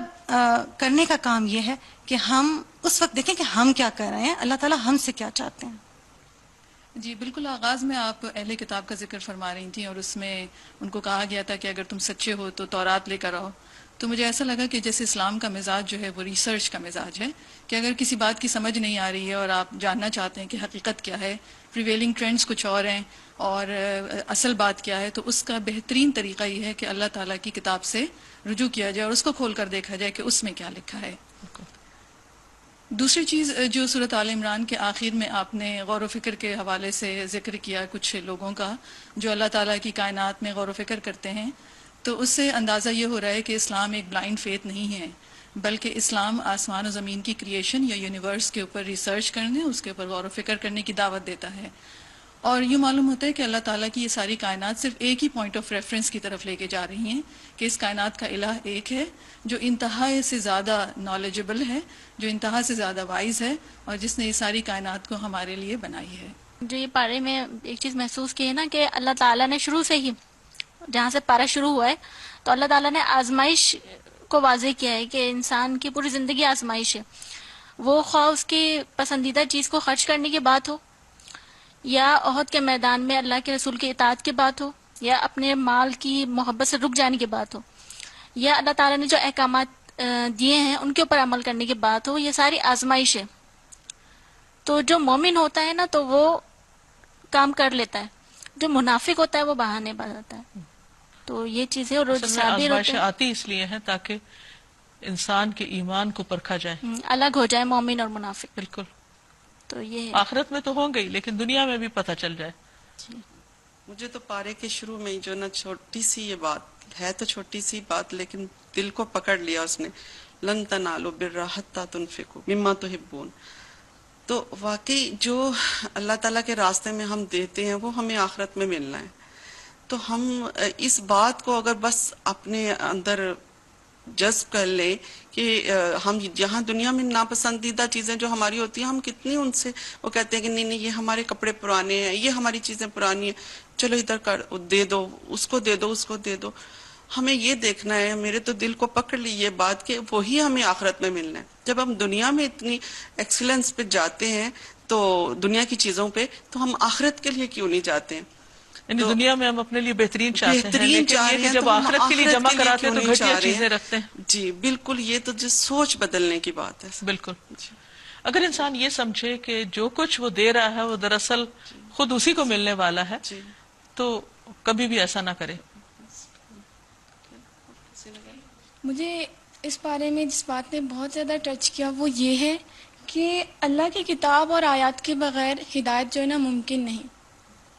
کرنے کا کام یہ ہے کہ ہم اس وقت دیکھیں کہ ہم کیا کر رہے ہیں، اللہ تعالیٰ ہم سے کیا چاہتے ہیں. جی بالکل، آغاز میں آپ اہل کتاب کا ذکر فرما رہی تھیں اور اس میں ان کو کہا گیا تھا کہ اگر تم سچے ہو تو تورات لے کر آؤ. تو مجھے ایسا لگا کہ جیسے اسلام کا مزاج جو ہے وہ ریسرچ کا مزاج ہے، کہ اگر کسی بات کی سمجھ نہیں آ رہی ہے اور آپ جاننا چاہتے ہیں کہ حقیقت کیا ہے، پریویلنگ ٹرینڈز کچھ اور ہیں اور اصل بات کیا ہے، تو اس کا بہترین طریقہ یہ ہے کہ اللہ تعالیٰ کی کتاب سے رجوع کیا جائے اور اس کو کھول کر دیکھا جائے کہ اس میں کیا لکھا ہے. دوسری چیز جو سورۃ آل عمران کے آخر میں آپ نے غور و فکر کے حوالے سے ذکر کیا کچھ لوگوں کا جو اللہ تعالیٰ کی کائنات میں غور و فکر کرتے ہیں، تو اس سے اندازہ یہ ہو رہا ہے کہ اسلام ایک بلائنڈ فیتھ نہیں ہے، بلکہ اسلام آسمان و زمین کی کریشن یا یونیورس کے اوپر ریسرچ کرنے، اس کے اوپر غور و فکر کرنے کی دعوت دیتا ہے. اور یوں معلوم ہوتا ہے کہ اللہ تعالیٰ کی یہ ساری کائنات صرف ایک ہی پوائنٹ آف ریفرنس کی طرف لے کے جا رہی ہیں کہ اس کائنات کا الہ ایک ہے جو انتہا سے زیادہ نالجبل ہے، جو انتہا سے زیادہ وائز ہے، اور جس نے یہ ساری کائنات کو ہمارے لیے بنائی ہے. جو یہ پارے میں ایک چیز محسوس کی ہے نا کہ اللہ تعالیٰ نے شروع سے ہی جہاں سے پارہ شروع ہوا ہے تو اللہ تعالیٰ نے آزمائش کو واضح کیا ہے کہ انسان کی پوری زندگی آزمائش ہے. وہ خواہ اس کی پسندیدہ چیز کو خرچ کرنے کی بات ہو، یا احد کے میدان میں اللہ کے رسول کی اطاعت کی بات ہو، یا اپنے مال کی محبت سے رک جانے کی بات ہو، یا اللہ تعالیٰ نے جو احکامات دیے ہیں ان کے اوپر عمل کرنے کی بات ہو، یہ ساری آزمائش ہے. تو جو مومن ہوتا ہے نا تو وہ کام کر لیتا ہے، جو منافق ہوتا ہے وہ بہانے بناتا ہے. تو یہ چیزیں اور آزمائشیں آتی اس لیے ہیں تاکہ انسان کے ایمان کو پرکھا جائے، الگ ہو جائے مومن اور منافق. بالکل. تو یہ آخرت میں تو ہوں گے لیکن دنیا میں بھی پتہ چل جائے. مجھے تو پارے کے شروع میں جو نا چھوٹی سی یہ بات ہے، تو چھوٹی سی بات لیکن دل کو پکڑ لیا اس نے، لن تنالوا البر حتی تنفقوا مما تحبون. تو واقعی جو اللہ تعالیٰ کے راستے میں ہم دیتے ہیں وہ ہمیں آخرت میں ملنا ہے. تو ہم اس بات کو اگر بس اپنے اندر جذب کر لیں کہ ہم جہاں دنیا میں ناپسندیدہ چیزیں جو ہماری ہوتی ہیں ہم کتنی ان سے وہ کہتے ہیں کہ نہیں یہ ہمارے کپڑے پرانے ہیں، یہ ہماری چیزیں پرانی ہیں، چلو ادھر کر دے دو، اس کو دے دو، اس کو دے دو. ہمیں یہ دیکھنا ہے، میرے تو دل کو پکڑ لی یہ بات کہ وہی ہمیں آخرت میں ملنا ہے. جب ہم دنیا میں اتنی ایکسیلنس پہ جاتے ہیں تو دنیا کی چیزوں پہ، تو ہم آخرت کے لیے کیوں نہیں جاتے ہیں؟ یعنی دنیا میں ہم اپنے لیے بہترین چاہتے ہیں بہترین لیکن چاہ یہ رہے کہ ہیں جب تو ہم آخرت کے لیے جمع کے لیے کراتے ہیں کیوں تو نہیں گھٹیا چاہ رہے چیزیں ہیں؟ رکھتے ہیں. جی بالکل، یہ تو جس سوچ بدلنے کی بات ہے. بالکل. اگر انسان یہ سمجھے کہ جو کچھ وہ دے رہا ہے وہ دراصل خود اسی کو ملنے والا ہے جی تو کبھی بھی ایسا نہ کرے. مجھے اس بارے میں جس بات نے بہت زیادہ ٹچ کیا وہ یہ ہے کہ اللہ کی کتاب اور آیات کے بغیر ہدایت جو ہے نا ممکن نہیں.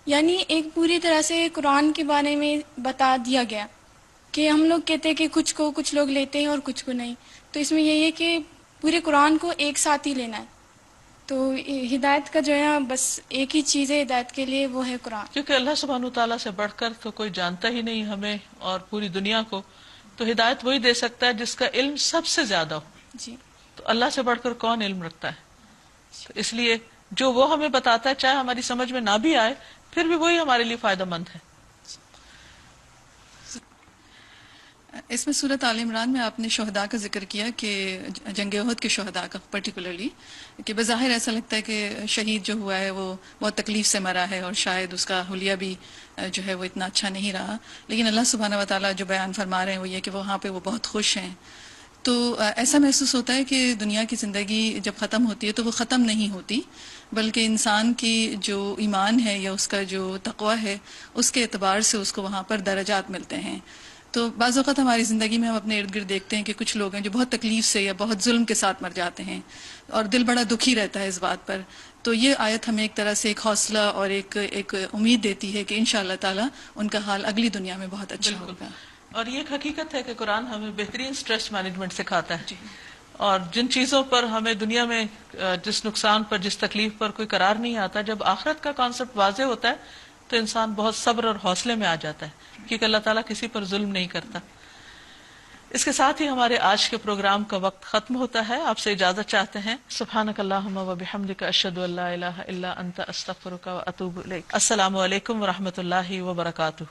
یعنی ایک پوری طرح سے قرآن کے بارے میں بتا دیا گیا کہ ہم لوگ کہتے ہیں کہ کچھ لوگ لیتے ہیں اور کچھ کو نہیں. تو اس میں یہی ہے کہ پورے قرآن کو ایک ساتھ ہی لینا ہے. تو ہدایت کا جو ہے نا بس ایک ہی چیز ہے ہدایت کے لیے، وہ ہے قرآن. کیونکہ اللہ سبحانہ تعالیٰ سے بڑھ کر تو کوئی جانتا ہی نہیں ہمیں اور پوری دنیا کو. تو ہدایت وہی دے سکتا ہے جس کا علم سب سے زیادہ ہو. جی تو اللہ سے بڑھ کر کون علم رکھتا ہے؟ تو اس لیے جو وہ ہمیں بتاتا ہے چاہے ہماری سمجھ میں نہ بھی آئے پھر بھی وہی ہمارے لیے فائدہ مند ہے. اس میں سورۃ آل عمران میں آپ نے شہداء کا ذکر کیا کہ جنگ احد کے شہداء کا پرٹیکولرلی، کہ بظاہر ایسا لگتا ہے کہ شہید جو ہوا ہے وہ بہت تکلیف سے مرا ہے اور شاید اس کا حلیہ بھی جو ہے وہ اتنا اچھا نہیں رہا، لیکن اللہ سبحانہ و تعالیٰ جو بیان فرما رہے ہیں وہ یہ کہ وہاں پہ وہ بہت خوش ہیں. تو ایسا محسوس ہوتا ہے کہ دنیا کی زندگی جب ختم ہوتی ہے تو وہ ختم نہیں ہوتی، بلکہ انسان کی جو ایمان ہے یا اس کا جو تقوی ہے اس کے اعتبار سے اس کو وہاں پر درجات ملتے ہیں. تو بعض اوقات ہماری زندگی میں ہم اپنے ارد گرد دیکھتے ہیں کہ کچھ لوگ ہیں جو بہت تکلیف سے یا بہت ظلم کے ساتھ مر جاتے ہیں اور دل بڑا دکھی رہتا ہے اس بات پر. تو یہ آیت ہمیں ایک طرح سے ایک حوصلہ اور ایک امید دیتی ہے کہ انشاءاللہ تعالی ان کا حال اگلی دنیا میں بہت اچھا ہوگا. اور یہ ایک حقیقت ہے کہ قرآن ہمیں بہترین سٹریس مینجمنٹ سکھاتا ہے. جی. اور جن چیزوں پر ہمیں دنیا میں جس نقصان پر جس تکلیف پر کوئی قرار نہیں آتا، جب آخرت کا کانسیپٹ واضح ہوتا ہے تو انسان بہت صبر اور حوصلے میں آ جاتا ہے، کیونکہ اللہ تعالیٰ کسی پر ظلم نہیں کرتا۔ اس کے ساتھ ہی ہمارے آج کے پروگرام کا وقت ختم ہوتا ہے، آپ سے اجازت چاہتے ہیں۔ سبحانک اللہم و بحمدک، اشہد ان لا الہ الا انت، استغفرک و اتوب الیک۔ السلام علیکم و رحمۃ اللہ وبرکاتہ۔